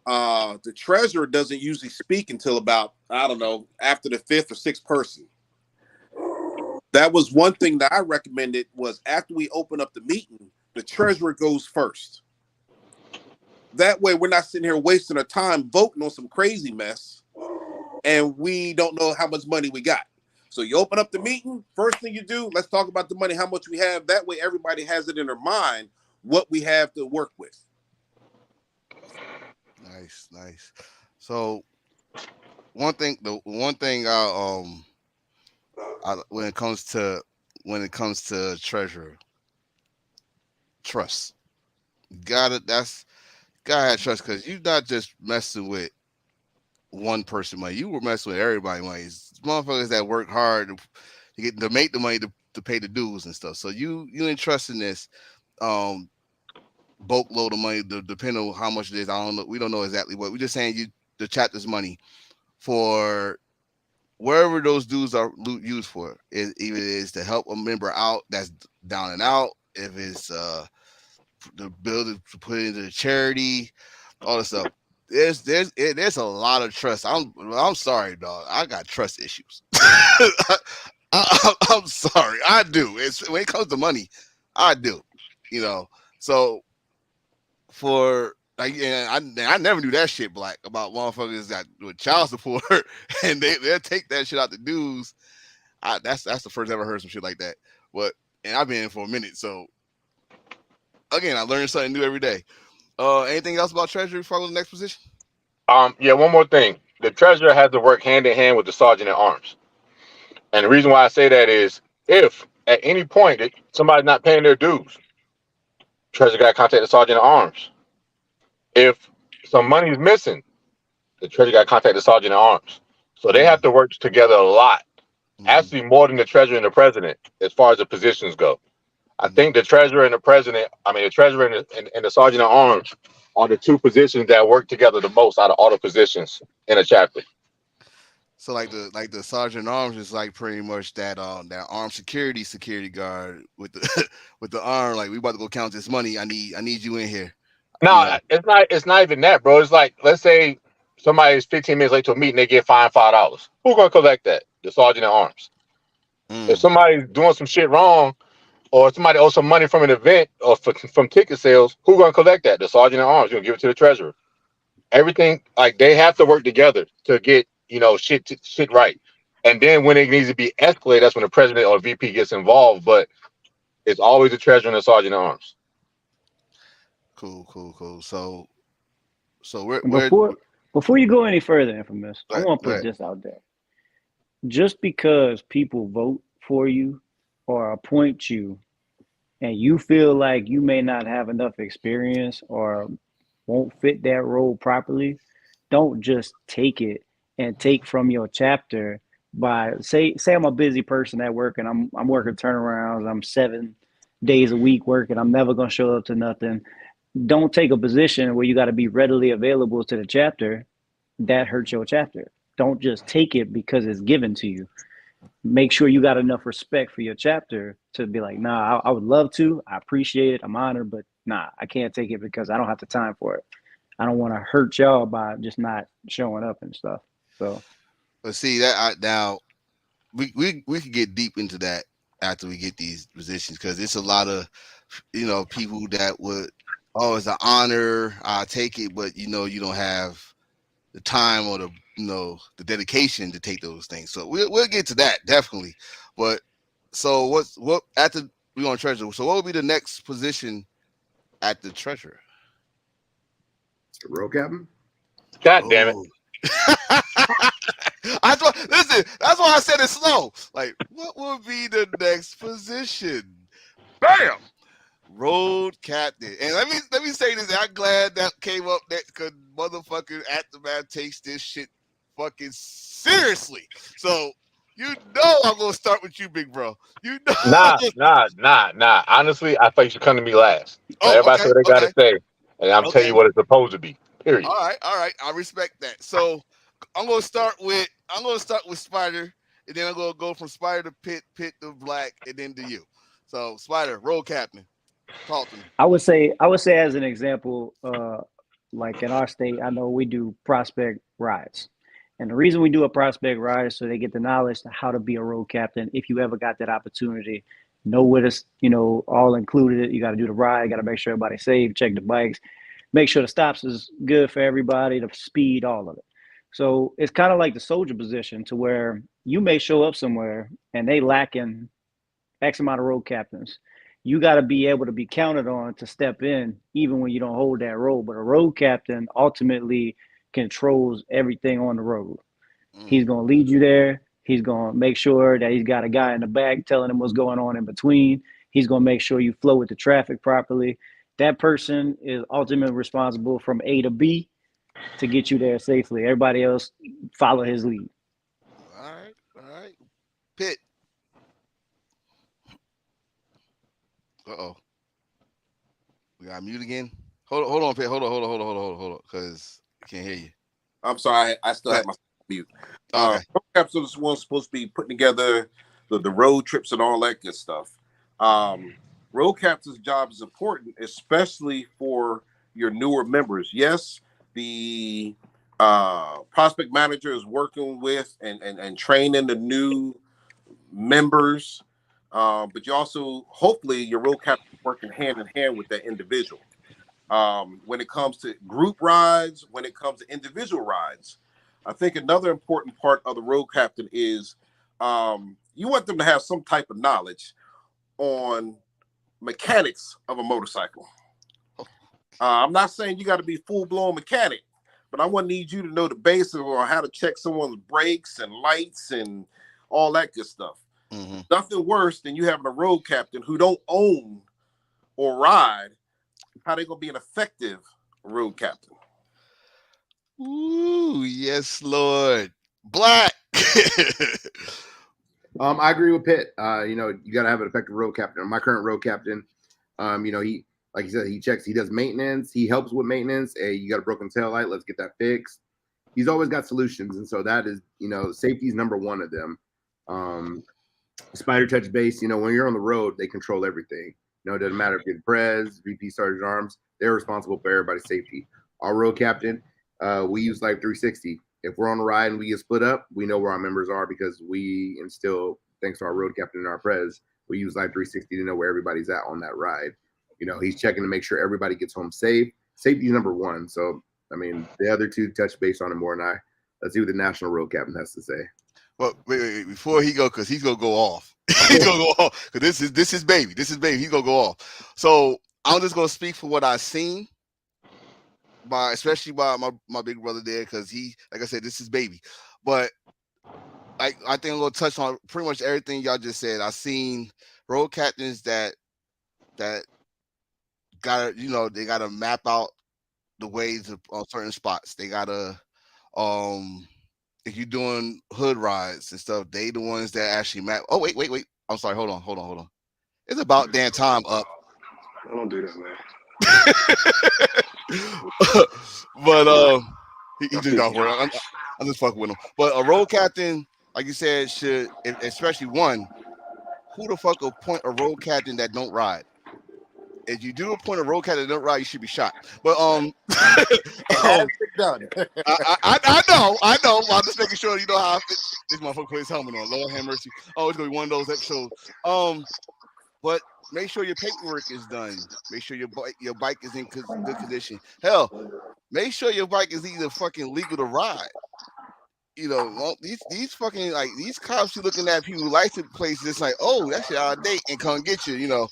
The treasurer doesn't usually speak until about, I don't know, after the fifth or sixth person. That was one thing that I recommended was after we open up the meeting, the treasurer goes first. That way we're not sitting here wasting our time voting on some crazy mess and we don't know how much money we got. So you open up the meeting, first thing you do, let's talk about the money, how much we have. That way everybody has it in their mind what we have to work with. Nice. So one thing when it comes to treasurer, trust. Gotta have trust, because you're not just messing with one person money. You were messing with everybody money. It's motherfuckers that work hard to make the money to pay the dues and stuff. So you entrusting this boatload of money, depending on how much it is. I don't know. We don't know exactly what. We're just saying the chapter's money for wherever those dues are used for. Either it is to help a member out that's down and out, if it's the building to put into the charity, all this stuff. There's a lot of trust. I'm sorry, dog. I got trust issues. I'm sorry. I do. It's when it comes to money, I do. So for like, I never knew that shit, Black, about motherfuckers that with child support and they'll take that shit out the dues. That's the first I ever heard some shit like that. And I've been in for a minute, so again, I learn something new every day. Anything else about treasury before I go to the next position? Yeah, one more thing. The treasurer has to work hand in hand with the sergeant at arms. And the reason why I say that is if at any point somebody's not paying their dues, treasurer got to contact the sergeant at arms. If some money is missing, the treasurer got to contact the sergeant at arms. So they have to work together a lot. Actually, more than the treasurer and the president, as far as the positions go. I think the treasurer and the president, the treasurer and the sergeant at arms are the two positions that work together the most out of all the positions in a chapter. So like the sergeant at arms is like pretty much that armed security guard with the arm, like, we about to go count this money. I need you in here. No, it's not even that, bro. It's like, let's say somebody's 15 minutes late to a meeting, they get fined $5. Who's gonna collect that? The sergeant at arms. If somebody's doing some shit wrong, or somebody owes some money from an event or from ticket sales, who's gonna collect that? The sergeant at arms. You're gonna give it to the treasurer. Everything, like, they have to work together to get shit right. And then when it needs to be escalated, that's when the president or VP gets involved. But it's always the treasurer and the sergeant at arms. Cool. So we're before you go any further, Infamous, I want to put right. this out there. Just because people vote for you or appoint you, and you feel like you may not have enough experience or won't fit that role properly, don't just take it and take from your chapter by say I'm a busy person at work and I'm working turnarounds, I'm 7 days a week working, I'm never gonna show up to nothing. Don't take a position where you got to be readily available to the chapter. That hurts your chapter. Don't just take it because it's given to you. Make sure you got enough respect for your chapter to be like, nah, I would love to. I appreciate it. I'm honored, but nah, I can't take it because I don't have the time for it. I don't want to hurt y'all by just not showing up and stuff. So, but see that now we could get deep into that after we get these positions, because it's a lot of people that would, oh, it's an honor, I'll take it, but you don't have the time or the dedication to take those things. So we'll get to that definitely. But so what after we on treasurer? So what would be the next position at the treasurer? Row captain. God damn it! That's why I said it slow. Like, what would be the next position? Bam! Road captain. And let me say this. I'm glad that came up next, because motherfucker Aftermath takes this shit fucking seriously. So I'm gonna start with you, big bro. Nah. Honestly, I think you should come to me last. Oh, everybody okay, say what they gotta say, and I'm telling you what it's supposed to be. Period. All right. I respect that. So I'm gonna start with Spider, and then I'm gonna go from Spider to Pit to Black, and then to you. So Spider, road captain. Talk to me. I would say as an example, like in our state, I know we do prospect rides. And the reason we do a prospect ride is so they get the knowledge to how to be a road captain if you ever got that opportunity. Know what is, all included. You got to do the ride, got to make sure everybody's safe, check the bikes, make sure the stops is good for everybody, the speed, all of it. So it's kind of like the soldier position to where you may show up somewhere and they lacking X amount of road captains. You got to be able to be counted on to step in, even when you don't hold that role. But a road captain ultimately controls everything on the road. He's going to lead you there. He's going to make sure that he's got a guy in the back telling him what's going on in between. He's going to make sure you flow with the traffic properly. That person is ultimately responsible from A to B to get you there safely. Everybody else follow his lead. All right. Pitt. Uh-oh. We got mute again. Hold on, Pitt. Hold on, because I can't hear you. I'm sorry, I still have my mute. Okay. Road captains was supposed to be putting together the road trips and all that good stuff. Road captain's job is important, especially for your newer members. Yes, the prospect manager is working with and training the new members, but you also, hopefully, your road captain is working hand in hand with that individual. When it comes to group rides, when it comes to individual rides, I think another important part of the road captain is you want them to have some type of knowledge on mechanics of a motorcycle. I'm not saying you got to be full-blown mechanic, but I want to need you to know the basics on how to check someone's brakes and lights and all that good stuff. Mm-hmm. Nothing worse than you having a road captain who don't own or ride. How they gonna be an effective road captain? Ooh, yes, Lord. Black. I agree with Pitt. You got to have an effective road captain. My current road captain, he, like you said, he checks, he does maintenance, he helps with maintenance. Hey, you got a broken tail light, let's get that fixed. He's always got solutions, and so that is, safety is number one of them. Spider touch base, when you're on the road, they control everything. It doesn't matter if you're the Prez, VP Sergeant Arms, they're responsible for everybody's safety. Our road captain, we use Life 360. If we're on a ride and we get split up, we know where our members are because we instill, thanks to our road captain and our Prez, we use Life 360 to know where everybody's at on that ride. He's checking to make sure everybody gets home safe. Safety is number one. So, the other two touch base on it more than I. Let's see what the national road captain has to say. Well, wait, before he go, because he's gonna go off. He's gonna go off because this is baby. This is baby. He's gonna go off. So I'm just gonna speak for what I've seen, especially by my big brother there, because he, like I said, this is baby. But I think I'm gonna touch on pretty much everything y'all just said. I've seen road captains that gotta, they gotta map out the ways on certain spots. They gotta, if you're doing hood rides and stuff, they the ones that actually map. Oh, wait. I'm sorry. Hold on. It's about damn time up. I don't do that, man. But he just got work. I'm just fucking with him. But a road captain, like you said, should, especially one, who the fuck will appoint a road captain that don't ride? If you do appoint a road captain that don't ride, you should be shot. But done. I know. I'm just making sure you know how I fit. This motherfucker put his helmet on. Lord have mercy. Oh, it's gonna be one of those episodes. But make sure your paperwork is done. Make sure your bike is in good condition. Hell, make sure your bike is either fucking legal to ride. These fucking, like, these cops, you looking at people license plates, it's like, oh, that shit out of date and come get you.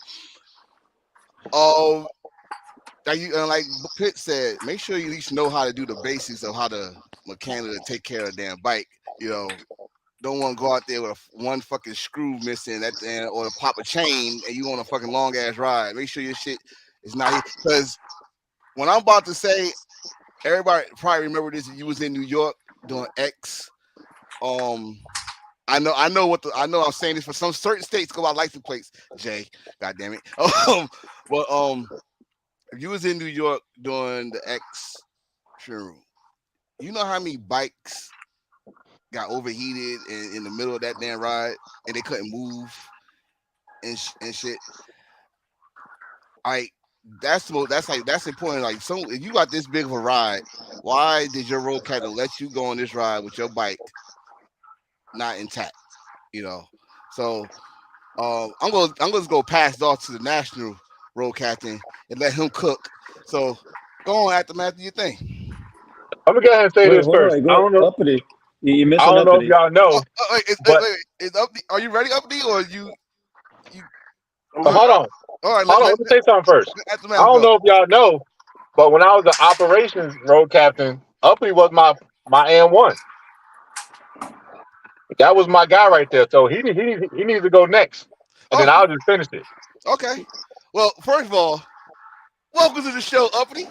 Like Pitt said, make sure you at least know how to do the basics of how to mechanically take care of a damn bike. Don't want to go out there with one fucking screw missing at the end, or pop a chain and you on a fucking long ass ride. Make sure your shit is not, because when I'm about to say, everybody probably remember this. You was in New York doing X. I know I'm saying this for some certain states go out license plates. Jay, god damn it. If you was in New York doing the X showroom, you know how many bikes got overheated in the middle of that damn ride and they couldn't move and shit. that's important. Like, so if you got this big of a ride, why did your road captain let you go on this ride with your bike not intact? You know, so I'm gonna go pass it off to the national road captain and let him cook. So go on, Aftermath, do your thing. I'm gonna go ahead and say Wait, this hold first. on. I don't know. Uppity. You I missing don't know if Uppity. y'all know, but Is Uppity, are you ready, Uppity, or you? hold on. All right, Hold on. Let me say something first. let I Aftermath don't go. know if y'all know, but when I was the operations road captain, Uppy was my N1. That was my guy right there. So he needs to go next, and then Oh, I'll just finish it. okay. Well, first of all, welcome to the show, Uppity.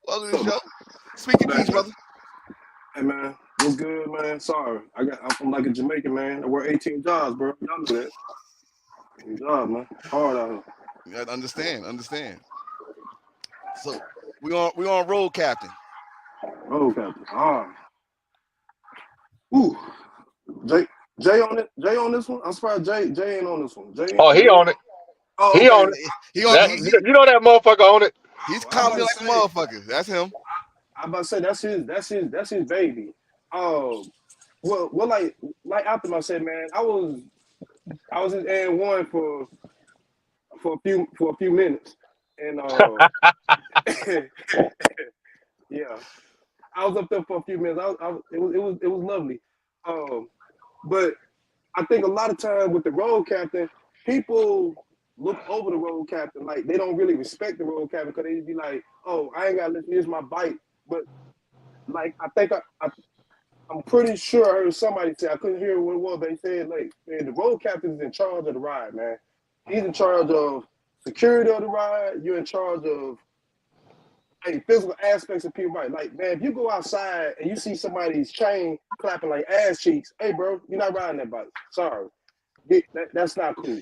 Welcome to the show. Speak your piece, brother. Hey man, what's good, man? Sorry, I'm like a Jamaican man. I work 18 jobs, bro. Y'all know that. 18 jobs, man. Hard out here. You gotta understand. So we on road captain. Road captain. Hard. Ooh, Jay on it. Jay on this one. I'm surprised Jay ain't on this one. Oh, he on it. Oh, He okay. on it. You know that motherfucker on it. He's I'm coming about like to a say- motherfucker. That's him. I'm about to say that's his baby. Well, like Optima said, man, I was in N1 for a few minutes, and yeah, I was up there for a few minutes. It was lovely, but I think a lot of times with the road captain, people look over the road captain like they don't really respect the road captain because they be like, oh, I ain't got to listen, here's my bike, but like I think I'm pretty sure I heard somebody say, I couldn't hear what it was, but they said, like, man, the road captain is in charge of the ride, man. He's in charge of security of the ride. You're in charge of physical aspects of people, right? Like, man, if you go outside and you see somebody's chain clapping like ass cheeks, hey, bro, you're not riding that bike. Sorry. That's not cool.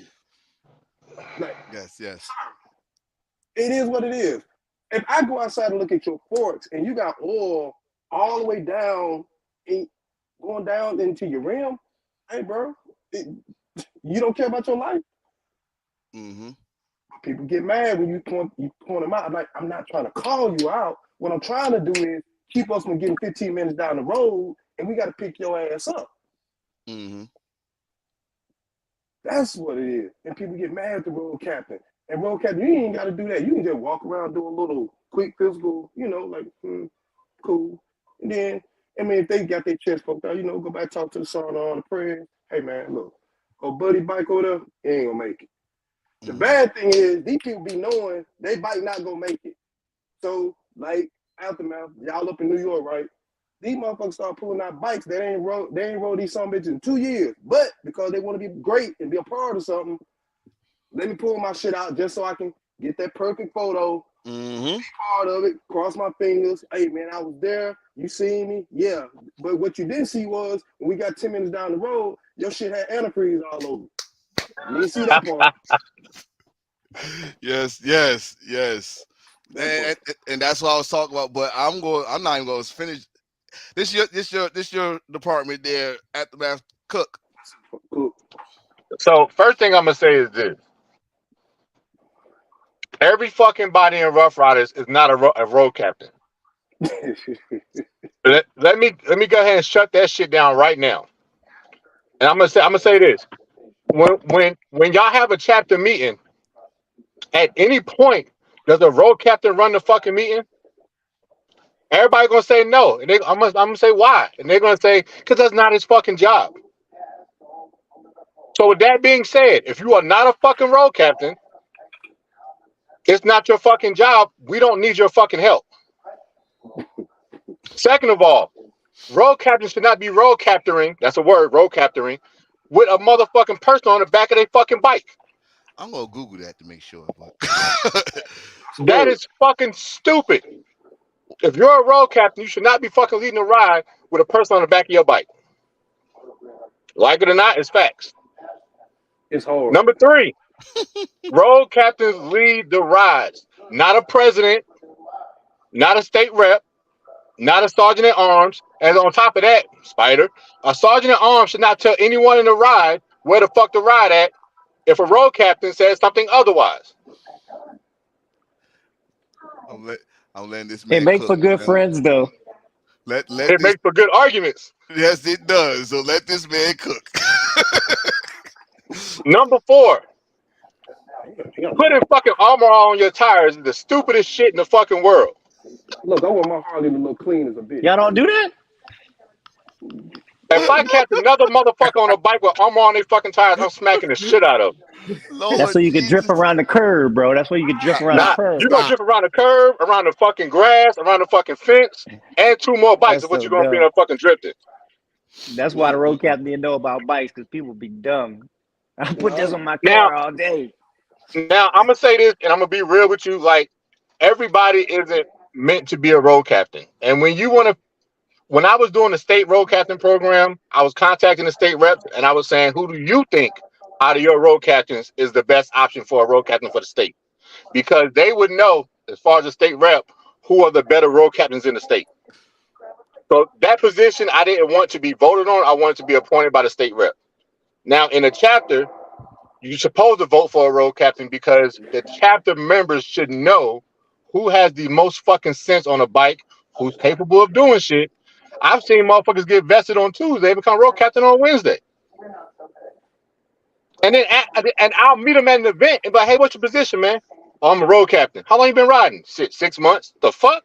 Like, Yes. it is what it is. If I go outside and look at your forks and you got oil all the way down, going down into your rim, hey, bro, you don't care about your life. Mm-hmm. People get mad when you point them out. I'm not trying to call you out. What I'm trying to do is keep us from getting 15 minutes down the road, and we got to pick your ass up. Mm-hmm. That's what it is. And people get mad at the road captain. And road captain, you ain't got to do that. You can just walk around, do a little quick physical, like, cool. And then, if they got their chest poked out, go back talk to the sergeant on the prayer. Hey, man, look, buddy bike over there, he ain't going to make it. The bad thing is these people be knowing they bike not gonna make it. So like Aftermath, y'all up in New York, right? These motherfuckers start pulling out bikes that ain't rode these some bitches in 2 years. But because they want to be great and be a part of something, let me pull my shit out just so I can get that perfect photo. Mm-hmm. Be part of it, cross my fingers. Hey man, I was there. You seen me? Yeah. But what you didn't see was when we got 10 minutes down the road, your shit had antifreeze all over. You didn't see that part. Yes. And that's what I was talking about. But I'm not even going to finish. This your department there at the Math Cook. So first thing I'm gonna say is this: every fucking body in Rough Riders is not a road captain. Let me go ahead and shut that shit down right now. And I'm gonna say this: when y'all have a chapter meeting, at any point does the road captain run the fucking meeting? Everybody gonna say no, and I'm gonna say why, and they're gonna say because that's not his fucking job. So with that being said, if you are not a fucking road captain, it's not your fucking job. We don't need your fucking help. Second of all, road captains should not be road capturing. That's a word, road capturing, with a motherfucking person on the back of their fucking bike. I'm gonna Google that to make sure. But that is fucking stupid. If you're a road captain, you should not be fucking leading a ride with a person on the back of your bike. Like it or not, it's facts. It's hard. Number 3, road captains lead the rides. Not a president, not a state rep, not a sergeant at arms. And on top of that, Spider, a sergeant at arms should not tell anyone in the ride where the fuck to ride at if a road captain says something otherwise. I'm letting this man It makes cook. for good friends, though. Let It this. makes for good arguments. Yes, it does. So let this man cook. Number 4, putting fucking armor on your tires is the stupidest shit in the fucking world. Look, I want my Harley to look clean as a bitch. Y'all don't do that? If I catch another motherfucker on a bike with armor on their fucking tires, I'm smacking the shit out of them. Lord That's so you can drip Jesus. around the curb, bro. That's why you can drip around Nah, the curb. you're gonna drift around the curb, around the fucking grass, around the fucking fence, and 2 more bikes That's of what so you're gonna be in dumb. a fucking drifting. That's why the road captain didn't know about bikes, because people be dumb. I put this on my Now- car all day. Now I'm gonna say this, and I'm gonna be real with you. Like, everybody isn't meant to be a road captain, and when I was doing the state road captain program, I was contacting the state reps, and I was saying, who do you think out of your road captains is the best option for a road captain for the state? Because they would know, as far as the state rep, who are the better road captains in the state. So that position I didn't want to be voted on. I wanted to be appointed by the state rep. Now, in a chapter, you're supposed to vote for a road captain because the chapter members should know who has the most fucking sense on a bike, who's capable of doing shit. I've seen motherfuckers get vested on Tuesday, become road captain on Wednesday. And then and I'll meet them at an event and be like, hey, what's your position, man? Oh, I'm a road captain. How long you been riding? 6 months. The fuck?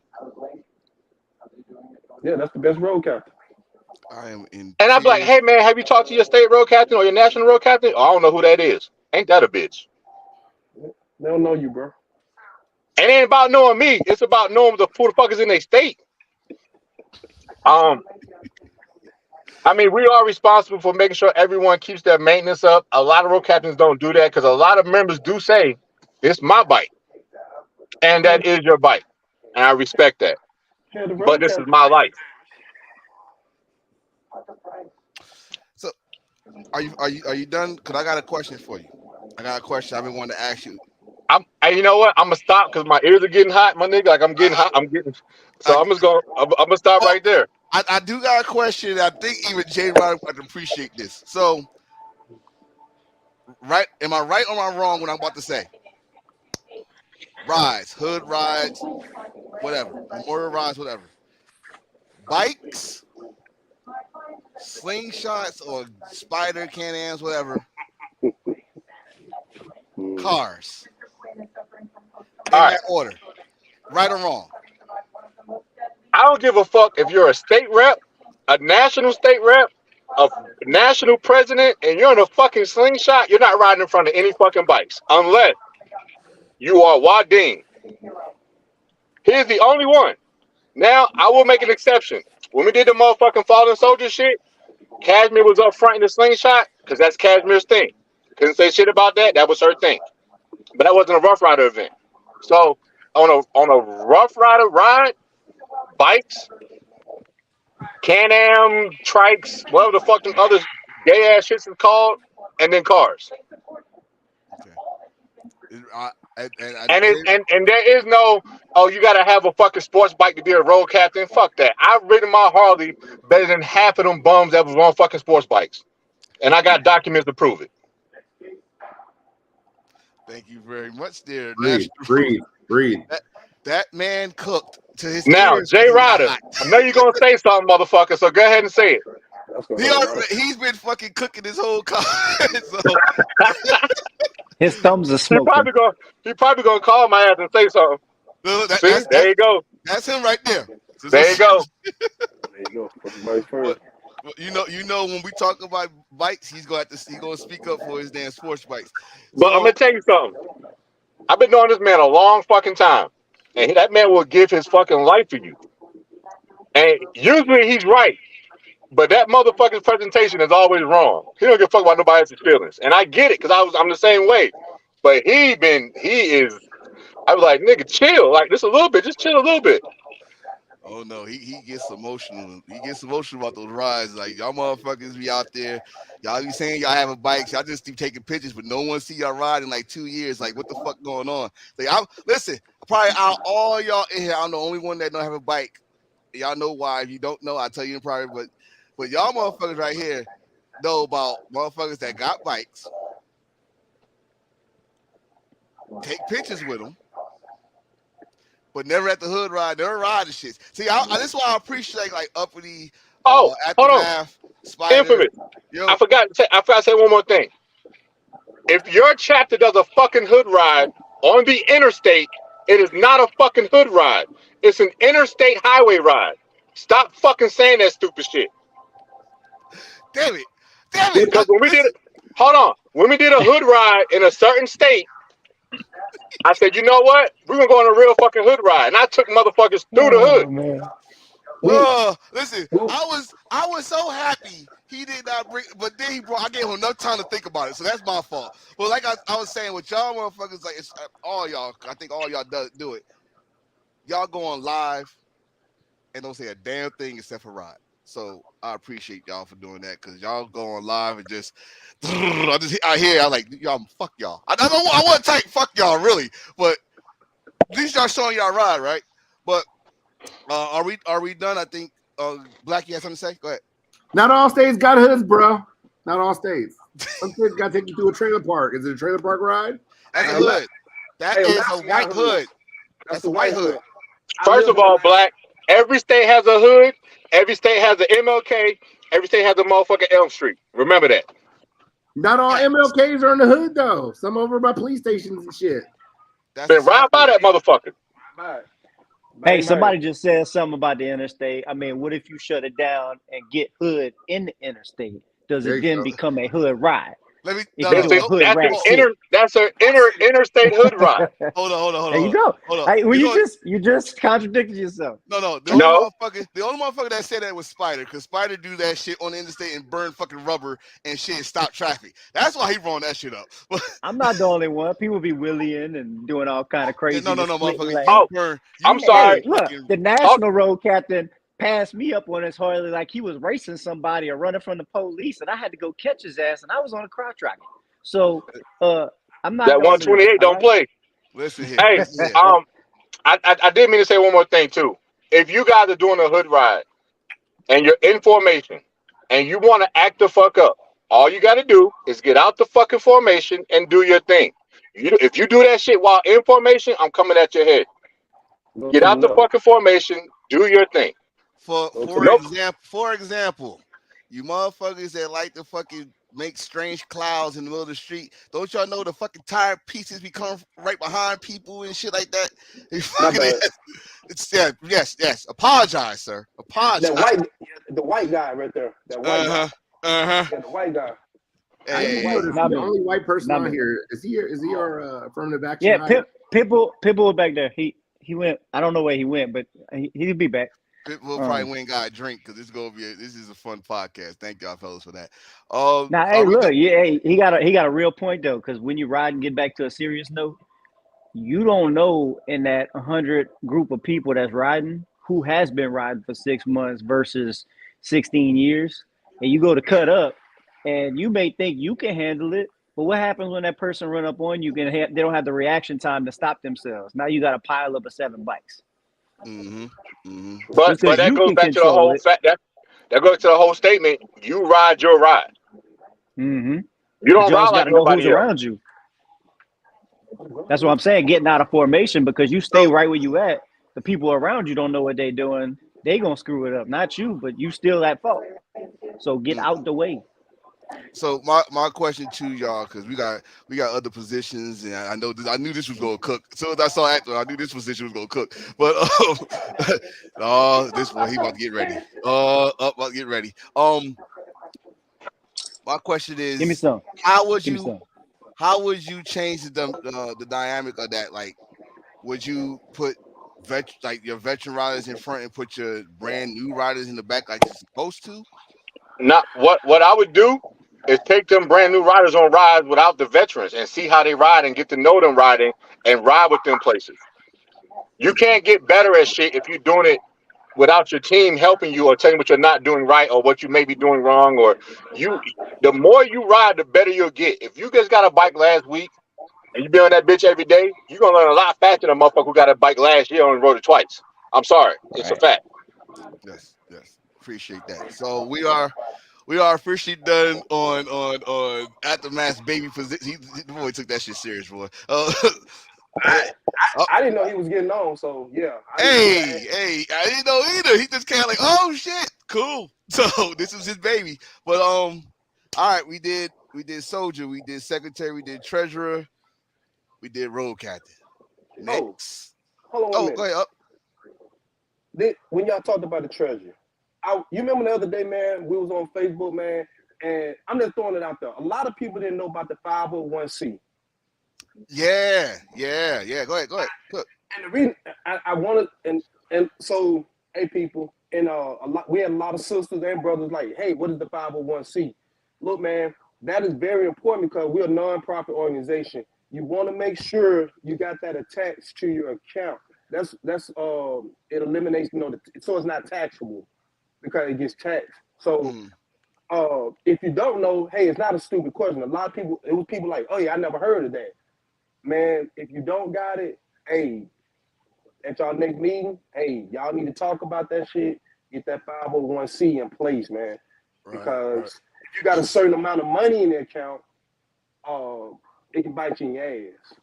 Yeah, that's the best road captain. I am in. And I'd be like, hey, man, have you talked to your state road captain or your national road captain? Oh, I don't know who that is. Ain't that a bitch? They don't know you, bro. It ain't about knowing me. It's about knowing who the fuck is in their state. I mean, we are responsible for making sure everyone keeps their maintenance up. A lot of road captains don't do that because a lot of members do say, it's my bike. And that is your bike. And I respect that. Yeah, the road But this is captain. my life. So, are you done? Because I got a question for you. I got a question I've been wanting to ask you. You know what? I'm gonna stop because my ears are getting hot, my nigga. Like I'm getting hot. So I'm gonna stop right there. I do got a question. I think even Jay Ryder would appreciate this. So, right? Am I right or am I wrong when I'm about to say? Rides, hood rides, whatever, memorial rides, whatever. Bikes, slingshots, or spider Can-Ams, whatever. Cars. In that order. Right or wrong? I don't give a fuck if you're a state rep, a national state rep, a national president, and you're in a fucking slingshot. You're not riding in front of any fucking bikes unless you are Wading. He's the only one. Now, I will make an exception. When we did the motherfucking fallen soldier shit, Cashmere was up front in the slingshot because that's Cashmere's thing. Couldn't say shit about that. That was her thing. But that wasn't a Rough Rider event. So on a Rough Rider ride, bikes, Can-Am, trikes, whatever the fucking other gay ass shits is called, and then cars. Okay. And there is no, oh, you gotta have a fucking sports bike to be a road captain. Fuck that. I've ridden my Harley better than half of them bums that was on fucking sports bikes, and I got documents to prove it. Thank you very much, dear. Breathe. That man cooked to his Now, ears. Jay Ryder, I know you're gonna say something, motherfucker. So go ahead and say it. He's been fucking cooking his whole car. So. His thumbs are smoking. He probably gonna call my ass and say something. See, there you go. That's him right there. There you go. There you go. You know when we talk about bikes, he's gonna speak up for his damn sports bikes. But I'm gonna tell you something. I've been knowing this man a long fucking time, and that man will give his fucking life for you. And usually he's right, but that motherfucking presentation is always wrong. He don't give a fuck about nobody else's feelings, and I get it because I'm the same way. But I was like, nigga, chill, like just a little bit, just chill a little bit. Oh no, he gets emotional. He gets emotional about those rides. Like y'all motherfuckers be out there, y'all be saying y'all have a bike. Y'all just keep taking pictures, but no one see y'all ride in like 2 years. Like what the fuck going on? Like listen, probably out all y'all in here, I'm the only one that don't have a bike. Y'all know why. If you don't know, I'll tell you in private. But y'all motherfuckers right here know about motherfuckers that got bikes, take pictures with them, but never at the hood ride, never ride the shits. See, this is why I appreciate like Uppity, Oh, hold on. Aftermath, Spider. Infamous. Yo, I forgot to say one more thing. If your chapter does a fucking hood ride on the interstate, it is not a fucking hood ride. It's an interstate highway ride. Stop fucking saying that stupid shit. damn it. Damn it. Because when we did it, hold on. When we did a hood ride in a certain state, I said, you know what? We're gonna go on a real fucking hood ride. And I took motherfuckers through the hood. Man. Listen, I was so happy he did not bring, but then I gave him enough time to think about it, so that's my fault. But like I was saying, with y'all motherfuckers, like it's all y'all, I think all y'all do it. Y'all go on live and don't say a damn thing except for Rod. So I appreciate y'all for doing that, because y'all go on live and just I like y'all, fuck y'all. I want to type fuck y'all really, but at least y'all showing y'all Rod, right? But are we done? I think Black, you have something to say? Go ahead. Not all states got hoods, bro. Not all states. Some states got to take you to a trailer park. Is it a trailer park ride? That's a hood. That is a white hood. That's a white hood. First of all, Black, every state has a hood. Every state has an MLK. Every state has a motherfucking Elm Street. Remember that. Not all MLKs are in the hood, though. Some over by police stations and shit. Been right by that motherfucker. Hey, somebody just said something about the interstate. I mean, what if you shut it down and get hood in the interstate? Does it then become a hood ride? Let me. That's an interstate hood ride. Hold on. There you go. Hold on. Hey, well, you just contradicted yourself. No. The only motherfucker that said that was Spider, because Spider do that shit on the interstate and burn fucking rubber and shit and stop traffic. That's why he wrong that shit up. I'm not the only one. People be wheeling and doing all kind of crazy. No, motherfucker. I'm sorry. Hey, look, the national road captain passed me up on his Harley like he was racing somebody or running from the police, and I had to go catch his ass, and I was on a crowd track. So I'm not. That 128 don't play. Listen here. Hey, I did mean to say one more thing too. If you guys are doing a hood ride and you're in formation and you want to act the fuck up, all you got to do is get out the fucking formation and do your thing. If you do that shit while in formation, I'm coming at your head. Get out the fucking formation, do your thing. For example, you motherfuckers that like to fucking make strange clouds in the middle of the street, don't y'all know the fucking tire pieces become right behind people and shit like that? Yes. Apologize, sir. Apologize. The white guy right there. That white guy. Yeah, the white guy. Hey, the only white person on here. Is he our affirmative action? Yeah, Pitbull back there. He went. I don't know where he went, but he'll be back. Pitbull probably went and got a drink, because this is a fun podcast. Thank y'all fellas for that. Now, hey, look, he got a real point though, because when you ride and get back to a serious note, you don't know in that 100 group of people that's riding who has been riding for 6 months versus 16 years, and you go to cut up, and you may think you can handle it, but what happens when that person run up on you? They don't have the reaction time to stop themselves. Now you got a pile up of 7 bikes. But that goes back to the whole fact that goes to the whole statement. You ride your ride. You don't ride like nobody else around you. That's what I'm saying. Getting out of formation, because you stay right where you at. The people around you don't know what they're doing. They gonna screw it up. Not you, but you still at fault. So get out the way. So my question to y'all, because we got other positions, and I knew this was gonna cook. So as I saw Actor, I knew this position was gonna cook. But this boy, he about to get ready. About to get ready. My question is, give me some. How would you change the dynamic of that? Like, would you put your veteran riders in front and put your brand new riders in the back like you're supposed to? Not what I would do is take them brand new riders on rides without the veterans and see how they ride and get to know them riding and ride with them places. You can't get better at shit if you're doing it without your team helping you or telling you what you're not doing right or what you may be doing wrong. Or the more you ride, the better you'll get. If you just got a bike last week and you be on that bitch every day, you're gonna learn a lot faster than a motherfucker who got a bike last year and rode it twice. I'm sorry, it's a fact. Yes. Appreciate that. So we are officially done on Aftermath's baby position. The boy took that shit serious, boy. I didn't know he was getting on, so yeah. Hey, I didn't know either. He just kind of like, oh shit, cool. So this was his baby. But all right, we did soldier, we did secretary, we did treasurer, we did road captain. Next, hold on a minute. Go ahead. When y'all talked about the treasurer, you remember the other day, man? We was on Facebook, man, and I'm just throwing it out there. A lot of people didn't know about the 501c. Yeah. Go ahead. Good. And the reason I wanted, and so, hey, people, and we had a lot of sisters and brothers like, hey, what is the 501c? Look, man, that is very important because we're a nonprofit organization. You want to make sure you got that attached to your account. That's it eliminates, so it's not taxable because it gets taxed. So if you don't know, hey, it's not a stupid question. A lot of people, it was people like, oh yeah, I never heard of that. Man, if you don't got it, hey, at y'all next meeting, hey, y'all need to talk about that shit. Get that 501c in place, man. Because if you got a certain amount of money in the account, it can bite you in your ass.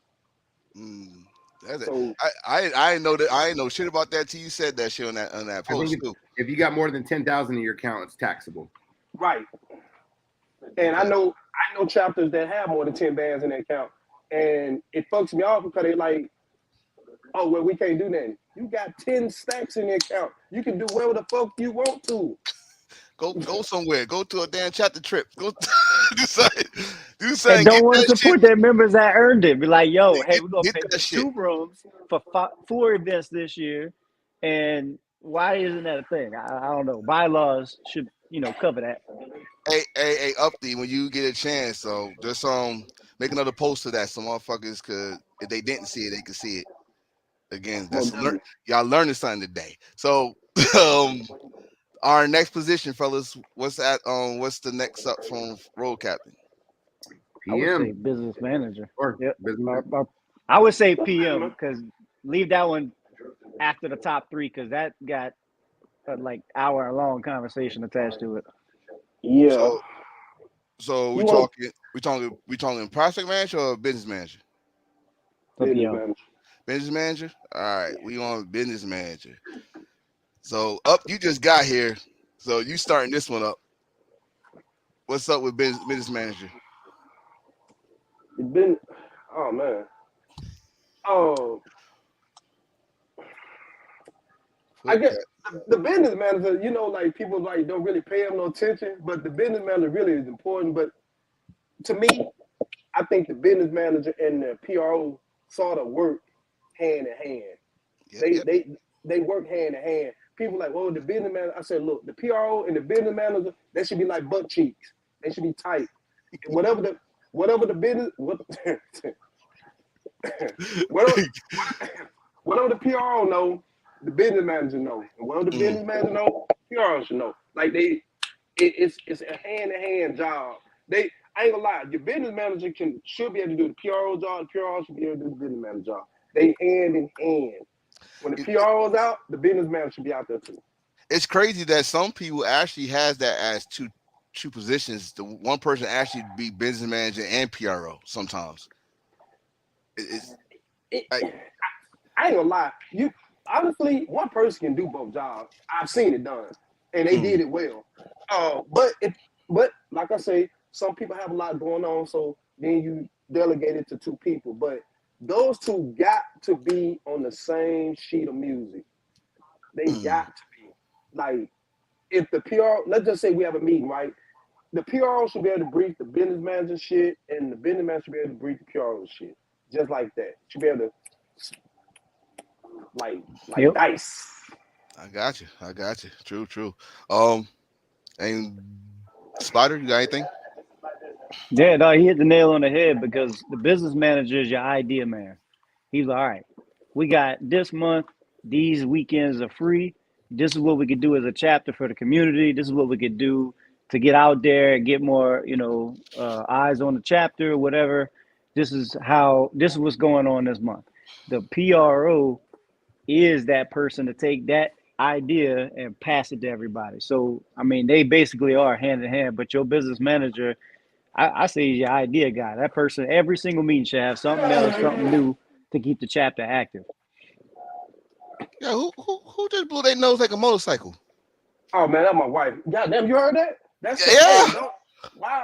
So, I didn't know that. I didn't know shit about that till you said that shit on that post. If you got more than 10,000 in your account, it's taxable. Right. And I know chapters that have more than 10 bands in their account, and it fucks me off because they like, oh well, we can't do nothing. You got 10 stacks in your account. You can do whatever the fuck you want to. Go somewhere. Go to a damn chapter trip. Go do something. And don't want to support their members that earned it. Be like, yo, hey, we're gonna pay for 2 rooms for 4 events this year, and why isn't that a thing? I don't know. Bylaws should cover that. Hey, Upty, when you get a chance, so just make another post of that, so motherfuckers could, if they didn't see it, they could see it. Again, y'all learning something today. So our next position, fellas, what's the next up from road captain? PM. I would say business manager. Or I would say PM because leave that one after the top 3 because that got like hour-long conversation attached to it. Yeah. So we talking prospect manager or business manager? Business manager. All right, we on business manager. So you just got here, so you starting this one up. What's up with business manager? Oh man. Oh, I guess the business manager, like people like don't really pay him no attention, but the business manager really is important. But to me, I think the business manager and the PRO sort of work hand in hand. They work hand in hand. People like, well, the business manager. I said, look, the PRO and the business manager, they should be like butt cheeks. They should be tight. Whatever the business, whatever the PRO know, the business manager know. And whatever the business manager know, PRO should know. Like it's a hand-to-hand job. I ain't gonna lie, your business manager should be able to do the PRO job, the PRO should be able to do the business manager job. They hand in hand. When the PRO is out, the business manager should be out there too. It's crazy that some people actually has that as two positions. The one person actually be business manager and PRO sometimes. I ain't gonna lie. Honestly, one person can do both jobs. I've seen it done, and they did it well. But like I say, some people have a lot going on, so then you delegate it to 2 people. But those 2 got to be on the same sheet of music. They got to be. Like, if the PRO, let's just say we have a meeting, right? The PRO should be able to brief the business manager shit, and the business manager should be able to brief the PRO shit. Just like that. Should be able to like dice. I got you. True. And Spider, you got anything? Yeah, no, he hit the nail on the head because the business manager is your idea man. He's like, all right, we got this month, these weekends are free. This is what we could do as a chapter for the community. This is what we could do to get out there and get more, eyes on the chapter or whatever. This is what's going on this month. The PRO is that person to take that idea and pass it to everybody. So, I mean, they basically are hand in hand, but your business manager, I say is your idea guy. That person, every single meeting should have something else, something new to keep the chapter active. Yeah, who just blew their nose like a motorcycle? Oh man, that's my wife. God damn, you heard that? That's Yeah. Hey, wow.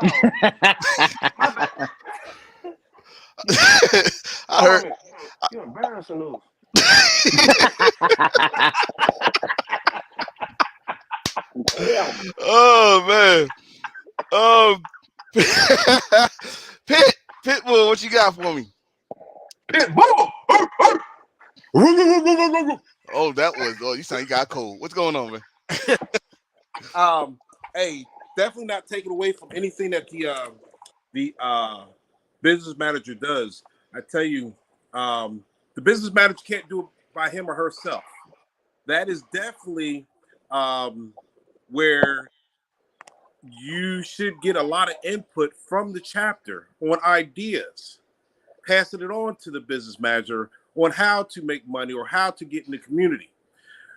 I heard. Man, you're embarrassing us. Oh man. Pitbull, what you got for me? Pitbull. Oh, that was. Oh, you sound you got cold. What's going on, man? Hey, definitely not taking away from anything that the business manager does. I tell you, the business manager can't do it by him or herself. That is definitely where you should get a lot of input from the chapter on ideas, passing it on to the business manager on how to make money or how to get in the community.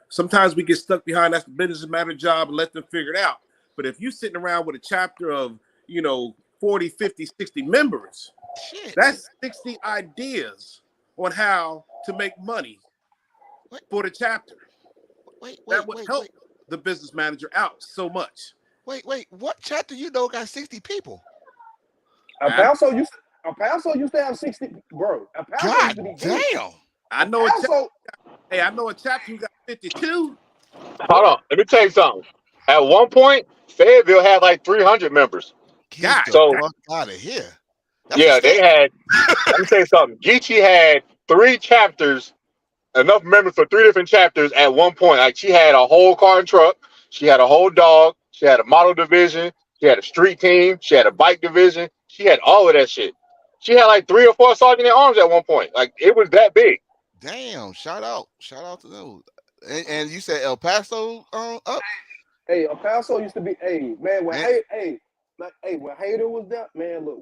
Sometimes we get stuck behind that's the business manager job and let them figure it out. But if you're sitting around with a chapter of, 40, 50, 60 members, that's 60 ideas on how to make money for the chapter. That would help the business manager out so much. Wait. What chapter got 60 people? El Paso used to have 60, bro. El Paso God used to be big. damn. I know I know a chapter who got 52. Hold on. Let me tell you something. At one point, Fayetteville had like 300 members. Get So- the fuck out of here. That's Yeah, a they state. had. Let me tell you something. Geechee had 3 chapters, enough members for 3 different chapters at one point. Like she had a whole car and truck. She had a whole dog. She had a model division. She had a street team. She had a bike division. She had all of that shit. She had like 3 or 4 sergeant at arms at one point. Like it was that big. Damn, shout out to those. And you said El Paso up? Hey, El Paso used to be, when Hater was there, man, look,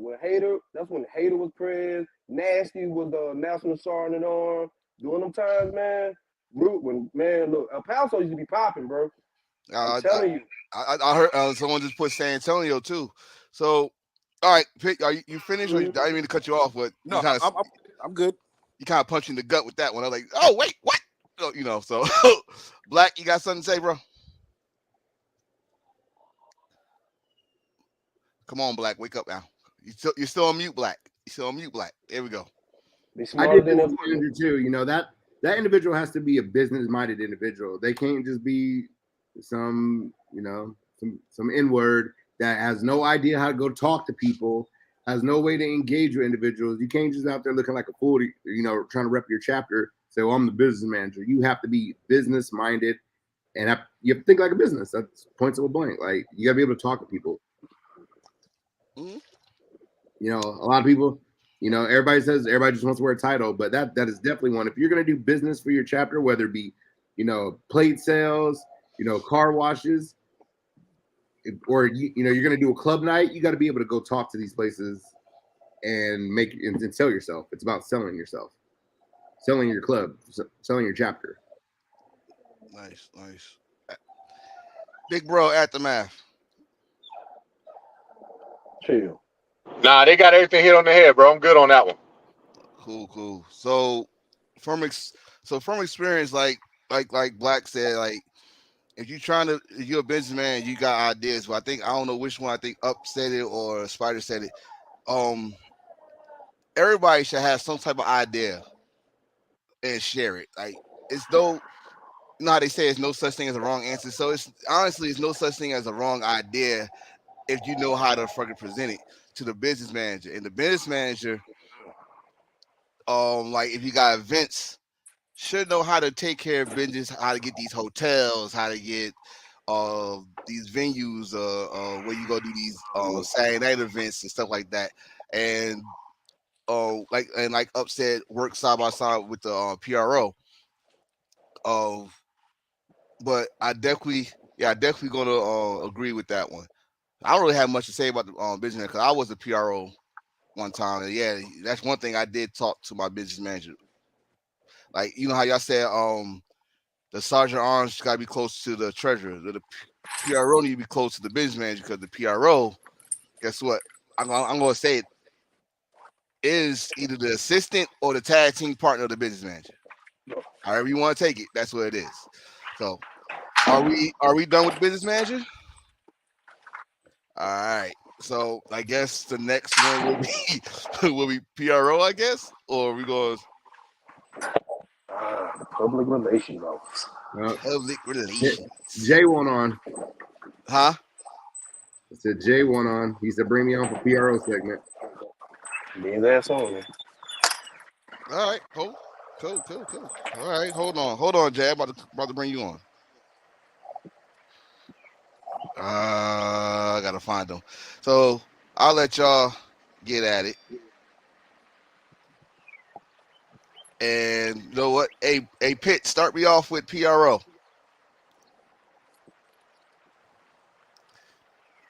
that's when Hater was prez, Nasty was the National Sergeant at Arms, during them times, man, El Paso used to be popping, bro. I'm telling you. I heard someone just put San Antonio too. So, all right, Pitt, are you finished? Or I didn't mean to cut you off, but No, I'm good. You kind of punched in the gut with that one. I was like, oh wait, what? So Black, you got something to say, bro? Come on, Black, wake up now. You're still on mute, Black. You're still on mute, Black. There we go. Be I smarter did than this them. manager too. That individual has to be a business-minded individual. They can't just be some N-word that has no idea how to go talk to people, has no way to engage with individuals. You can't just out there looking like a fool, trying to rep your chapter. Say, well, I'm the business manager. You have to be business-minded, and you have to think like a business. That's points of a blank. Like you gotta be able to talk to people. Mm-hmm. A lot of people, everybody says everybody just wants to wear a title, but that is definitely one. If you're gonna do business for your chapter, whether it be, plate sales, car washes, or you're gonna do a club night, you got to be able to go talk to these places and sell yourself. It's about selling yourself, selling your club, selling your chapter. Nice. Big bro, Aftermath. Chill. Nah, they got everything hit on the head, bro. I'm good on that one. Cool. So from experience, like Black said, like if you're a businessman, you got ideas. But I don't know which one. I think Up said it or Spider said it. Everybody should have some type of idea and share it. Like it's though. You know how they say there's no such thing as a wrong answer. So it's no such thing as a wrong idea if you know how to fucking present it to the business manager. And the business manager, like if you got events, should know how to take care of business, how to get these hotels, how to get these venues where you go do these Saturday night events and stuff like that. And like Upset work side by side with the PRO. But I definitely gonna agree with that one. I don't really have much to say about the business because I was a PRO one time. And yeah, that's one thing I did talk to my business manager. Like, you know how y'all said the sergeant arms got to be close to the treasurer. The PRO need to be close to the business manager because the PRO, guess what? I'm gonna say it. is either the assistant or the tag team partner of the business manager. However you want to take it, that's what it is. So, are we done with the business manager? All right. So I guess the next one will be will be PRO, I guess, or we go Public relations office. public relations. Jay went on. Huh? I said Jay went on. He said bring me on for PRO segment. Being that on there. All right, cool. All right, hold on, Jay. I'm about to bring you on. I gotta find them. So I'll let y'all get at it. And you know what? Hey, Pitt, start me off with PRO.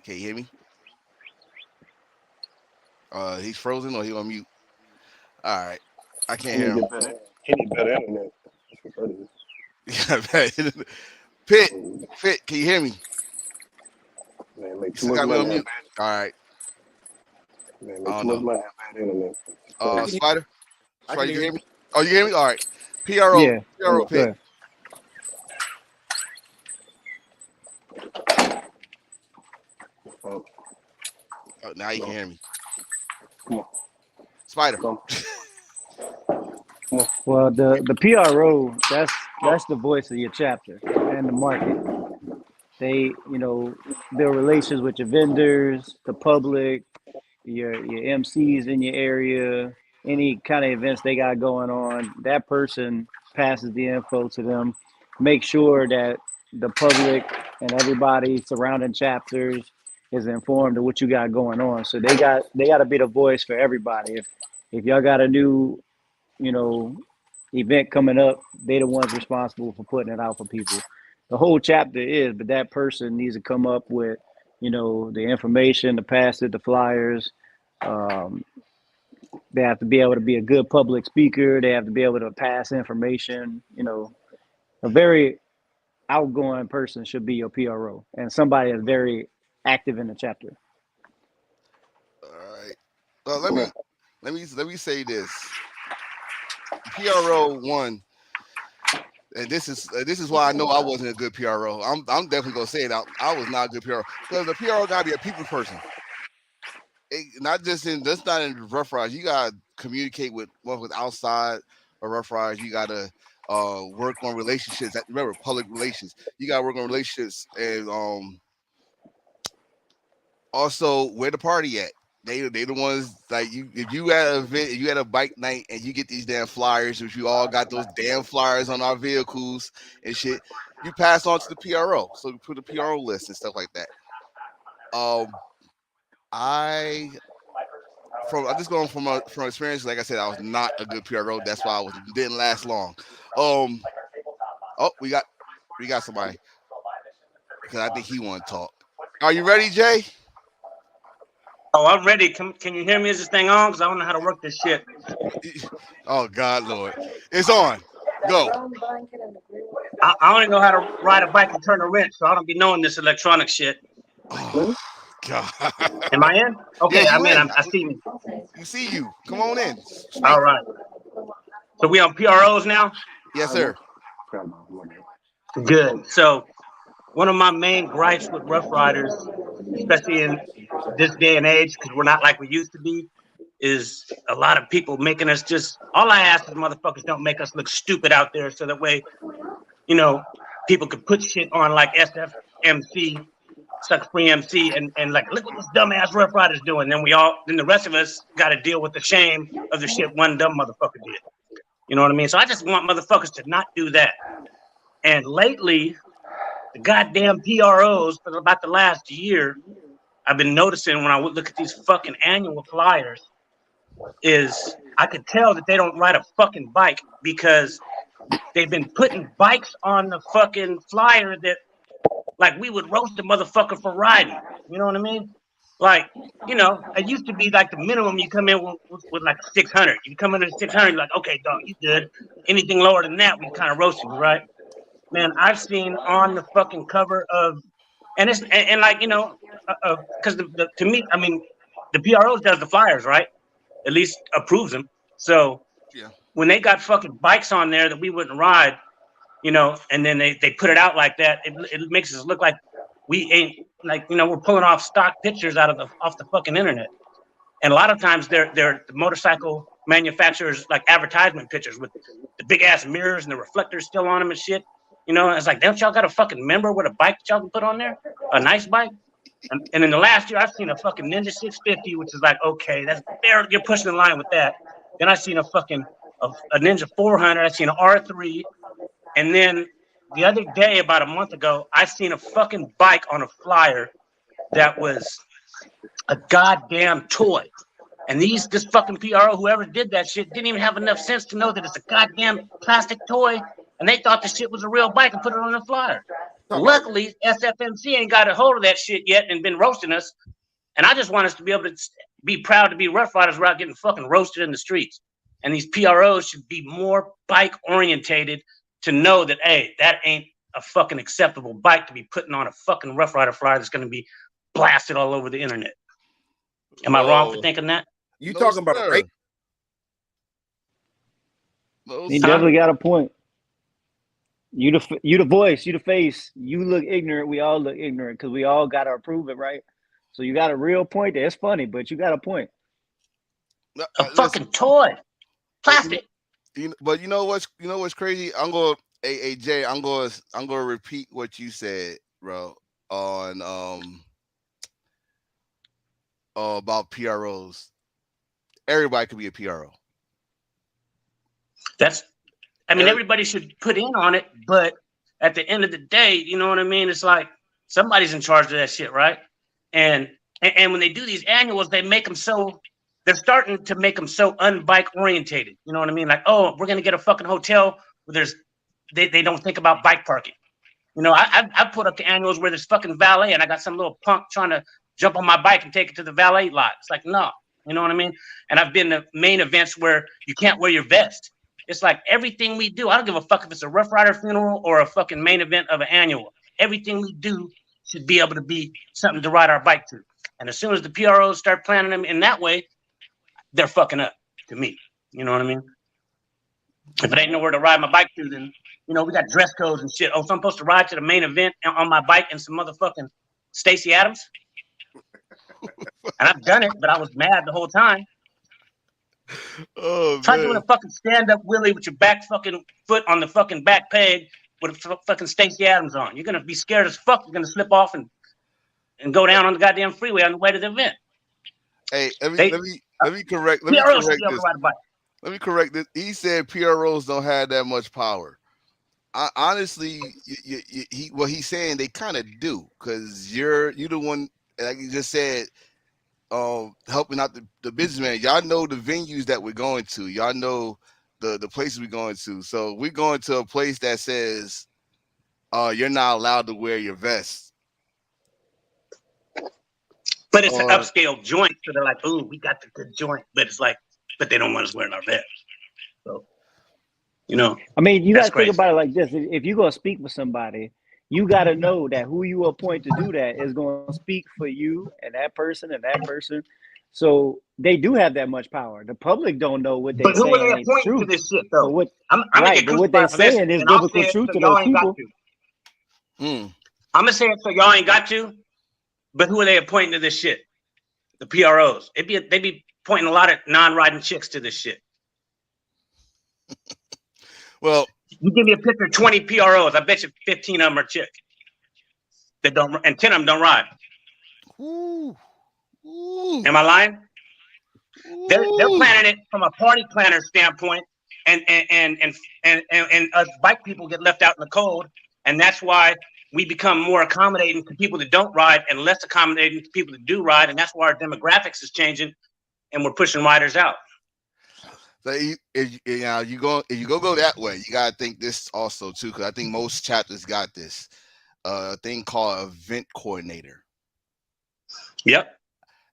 Can you hear me? He's frozen or he on mute? All right. I can't hear him. He need better internet. Pitt, can you hear me? Man, make You got me on mute. All right. Man, make too much money have bad internet. Spider, you hear me? Oh, you hear me? All right. PRO. Yeah. PRO Pitt. Oh, now you can hear me. Come on. Spider. Come. Well, the PRO, that's the voice of your chapter and the market. They, build relations with your vendors, the public, your MCs in your area, any kind of events they got going on. That person passes the info to them. Make sure that the public and everybody surrounding chapters is informed of what you got going on. So they got to be the voice for everybody. If y'all got a new event coming up, they the ones responsible for putting it out for people. The whole chapter is, but that person needs to come up with, the information, to pass it, the flyers. They have to be able to be a good public speaker. They have to be able to pass information. A very outgoing person should be your PRO, and somebody that's very active in the chapter. All right. Well, let me say this. PRO one, and this is why I know I wasn't a good PRO. I'm definitely gonna say it out. I was not a good PRO because the PRO gotta be a people person. That's not in Rough Riders. You gotta communicate with outside of Rough Riders. You gotta work on relationships. Remember, public relations. You gotta work on relationships and also where the party at. They the ones like you. If you had an event, if you had a bike night, and you get these damn flyers, if you all got those damn flyers on our vehicles and shit, you pass on to the PRO. So we put a PRO list and stuff like that. I'm just going from experience. Like I said, I was not a good PRO. That's why didn't last long. We got somebody because I think he want to talk. Are you ready, Jay? Oh, I'm ready. Can you hear me? Is this thing on? Because I don't know how to work this shit. Oh, God, Lord. It's on. Go. I only know how to ride a bike and turn a wrench, so I don't be knowing this electronic shit. Oh, God. Am I in? Okay, yeah, I'm in. I see you. You see you. Come on in. Speak. All right. So we on PROs now? Yes, sir. Good. So one of my main gripes with Rough Riders, especially in this day and age, because we're not like we used to be, is a lot of people making us all I ask is motherfuckers don't make us look stupid out there, so that way, people could put shit on like SFMC, Suck Free MC, and like, look what this dumbass Rough Rider's doing. Then the rest of us got to deal with the shame of the shit one dumb motherfucker did. You know what I mean? So I just want motherfuckers to not do that. And lately, the goddamn PROs for about the last year, I've been noticing when I would look at these fucking annual flyers, is I could tell that they don't ride a fucking bike because they've been putting bikes on the fucking flyer that, like, we would roast a motherfucker for riding. You know what I mean? Like, it used to be like the minimum you come in with like 600. You come in at 600, you're like, okay, dog, you good. Anything lower than that, we kind of roast you, right? Man, I've seen on the fucking cover of, because to me, I mean, the PROs does the flyers, right? at least approves them. So Yeah. when they got fucking bikes on there that we wouldn't ride, you know, and then they put it out like that, it makes us look like we ain't, like, you know, we're pulling off stock pictures off the fucking internet. And a lot of times they're the motorcycle manufacturers, like advertisement pictures with the big ass mirrors and the reflectors still on them and shit. You know, it's like, don't y'all got a fucking member with a bike that y'all can put on there? A nice bike? And in the last year, I've seen a fucking Ninja 650, which is like, okay, that's barely, you're pushing the line with that. Then I seen a fucking a Ninja 400. I seen an R3, and then the other day, about a month ago, I seen a fucking bike on a flyer that was a goddamn toy. And this fucking PRO, whoever did that shit, didn't even have enough sense to know that it's a goddamn plastic toy, and they thought the shit was a real bike and put it on the flyer. Luckily, SFMC ain't got a hold of that shit yet and been roasting us. And I just want us to be able to be proud to be Rough Riders without getting fucking roasted in the streets. And these PROs should be more bike orientated to know that, hey, that ain't a fucking acceptable bike to be putting on a fucking Rough Rider flyer that's going to be blasted all over the internet. Am I wrong for thinking that? You talking about a race? He definitely got a point. You the voice, you the face. You look ignorant. We all look ignorant because we all got to approve it, right? So you got a real point there. It's funny, but you got a point. A fucking toy, plastic. But you know what's crazy? I'm going, hey Jay, I'm going to repeat what you said, bro, on about PROs. Everybody could be a PRO. Everybody should put in on it, but at the end of the day, you know what I mean? It's like somebody's in charge of that shit, right? And when they do these annuals, they make them so, they're starting to make them so unbike orientated. You know what I mean? Like, oh, we're gonna get a fucking hotel where they don't think about bike parking. You know, I put up the annuals where there's fucking valet, and I got some little punk trying to jump on my bike and take it to the valet lot. It's like, no, you know what I mean? And I've been to main events where you can't wear your vest. It's like everything we do, I don't give a fuck if it's a Rough Rider funeral or a fucking main event of an annual. Everything we do should be able to be something to ride our bike to. And as soon as the PROs start planning them in that way, they're fucking up to me. You know what I mean? If it ain't nowhere to ride my bike to, then, you know, we got dress codes and shit. Oh, so I'm supposed to ride to the main event on my bike in some motherfucking Stacey Adams? And I've done it, but I was mad the whole time. Oh, try doing a fucking stand-up wheelie with your back fucking foot on the fucking back peg with a fucking Stacey Adams on. You're gonna be scared as fuck. You're gonna slip off and go down on the goddamn freeway on the way to the event. Hey, let me correct this. He said PROs don't have that much power. Honestly, what he's saying, they kind of do, because you're the one, like you just said, helping out the businessman. Y'all know the venues that we're going to. Y'all know the places we're going to. So we're going to a place that says you're not allowed to wear your vest. But it's an upscale joint, so they're like, "Ooh, we got the good joint." But it's like, but they don't want us wearing our vest. So, you know, I mean, you got to think about it like this: if you're gonna speak with somebody, you got to know that who you appoint to do that is going to speak for you and that person and that person. So they do have that much power. The public don't know what they're saying. But who are they appointing to this shit, though? But what they're saying is biblical truth to those people. I'm gonna say it so y'all ain't got to. But who are they appointing to this shit? The PROs. They be pointing a lot of non-riding chicks to this shit. Well, you give me a picture of 20 PROs. I bet you 15 of them are chicks that don't, and 10 of them don't ride. Ooh. Am I lying? They're planning it from a party planner standpoint, and us bike people get left out in the cold, and that's why we become more accommodating to people that don't ride and less accommodating to people that do ride, and that's why our demographics is changing, and we're pushing riders out. So if you go that way, you gotta think this also too, because I think most chapters got this thing called event coordinator. Yep.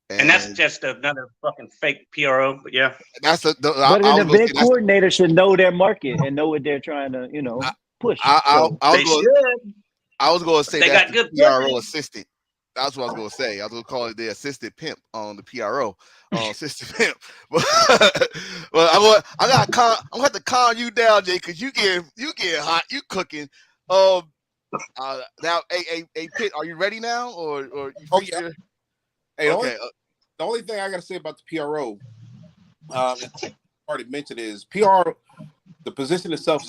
And that's just another fucking fake PRO, but yeah. But an event coordinator should know their market and know what they're trying to, push. I was going to say they that's got the good PRO assistant. That's what I was gonna say. I was gonna call it the assistant pimp on the PRO, assistant pimp. But I'm gonna have to calm you down, Jay, because you get hot, you cooking. Now, hey, Pitt, are you ready now, or you? Oh yeah. Hey, okay. The only thing I gotta say about the PRO, already mentioned, is PR. The position itself,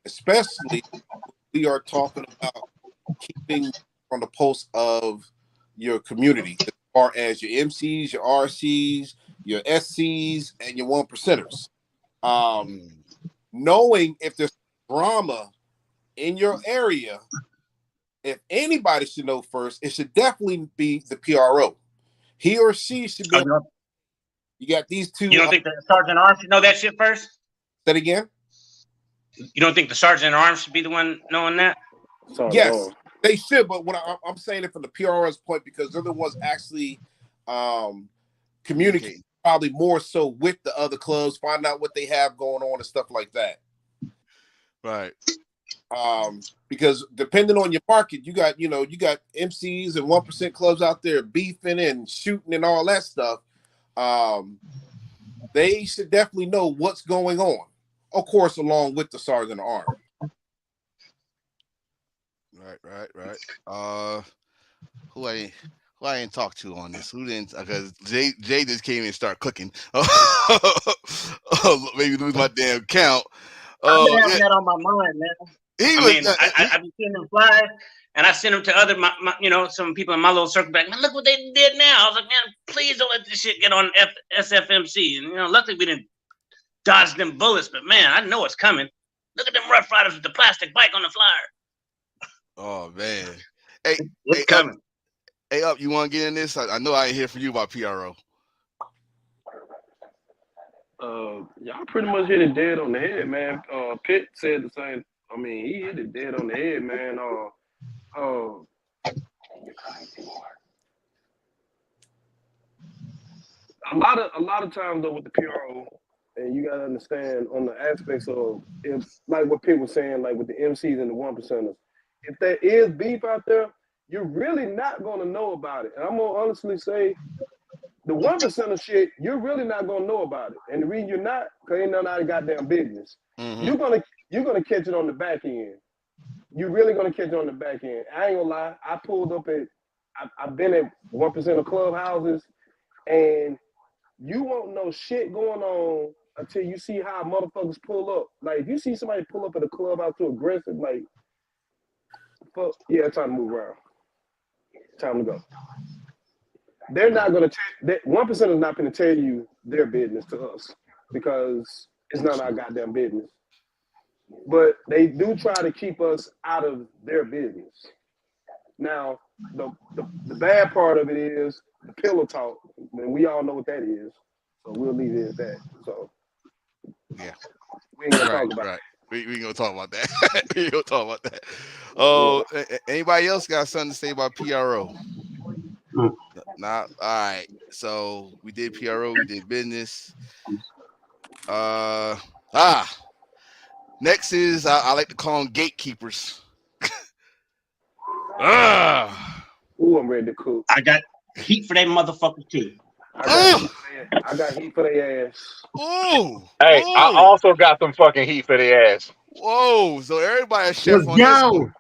especially we are talking about keeping on the pulse of your community, as far as your MCs, your RCs, your SCs, and your 1%ers. Knowing if there's drama in your area, if anybody should know first, it should definitely be the PRO. He or she should be. You got these two. You don't think the sergeant at arms should know that shit first? Say it again. You don't think the sergeant at arms should be the one knowing that? Yes, they should. But what I'm saying it from the PRO's point, because they're the ones actually communicating probably more so with the other clubs, find out what they have going on and stuff like that. Right. Because depending on your market, you got MCs and 1% clubs out there beefing and shooting and all that stuff. They should definitely know what's going on, of course, along with the sergeant at arms. Right. Who I didn't talk to on this? Who didn't? Because Jay just came in and started cooking. Maybe lose my damn count. I have that on my mind, man. I've been seeing them fly, and I sent them to other, some people in my little circle back. Man, look what they did now. I was like, man, please don't let this shit get on SFMC. And luckily we didn't dodge them bullets, but man, I know it's coming. Look at them Rough Riders with the plastic bike on the flyer. Oh man, hey, it's coming. Up, you want to get in this? I know I ain't here for you about PRO. Y'all pretty much hit it dead on the head, man. Pitt said the same. I mean, he hit it dead on the head, man. A lot of times though with the PRO, and you gotta understand on the aspects of, if like what Pitt was saying, like with the MCs and the 1%ers, if there is beef out there, you're really not gonna know about it. And I'm gonna honestly say, the 1% shit, you're really not gonna know about it. And the reason you're not, because ain't none of your goddamn business. Mm-hmm. You're gonna catch it on the back end. You're really gonna catch it on the back end. I ain't gonna lie, I pulled up I've been at 1% of clubhouses, and you won't know shit going on until you see how motherfuckers pull up. Like, if you see somebody pull up at a clubhouse too aggressive, like, fuck, yeah, it's time to move around. Time to go. They're not going to 1% is not going to tell you their business to us, because it's not our goddamn business. But they do try to keep us out of their business. Now, the bad part of it is the pillow talk, and we all know what that is. So we'll leave it at that. So yeah, we ain't gonna talk about it. We ain't gonna talk about that. We ain't gonna talk about that. Oh, anybody else got something to say about PRO? Nah. All right. So we did PRO. We did business. Next is I like to call them gatekeepers. Ooh, I'm ready to cook. I got heat for that motherfucker too. I got heat for their ass. Ooh. Hey, ooh. I also got some fucking heat for their ass. Whoa. So everybody a chef Let's on go. this one.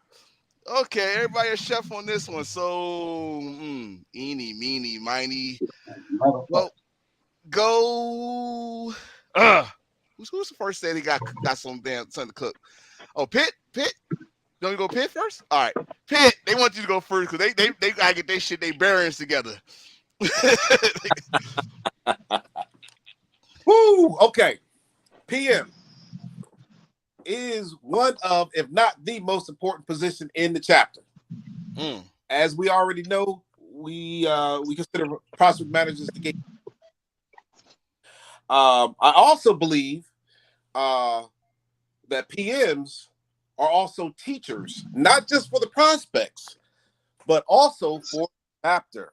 Okay, everybody a chef on this one. So eeny, meeny, miny. Well, go. Who's the first day they got some damn something to cook? Oh, Pitt. You want me to go Pitt first? All right, Pitt. They want you to go first because they gotta get their shit, they bearings together. Woo! Okay. PM is one of, if not the most important position in the chapter. As we already know, we consider prospect managers the gate. I also believe that PMs are also teachers, not just for the prospects, but also for the chapter.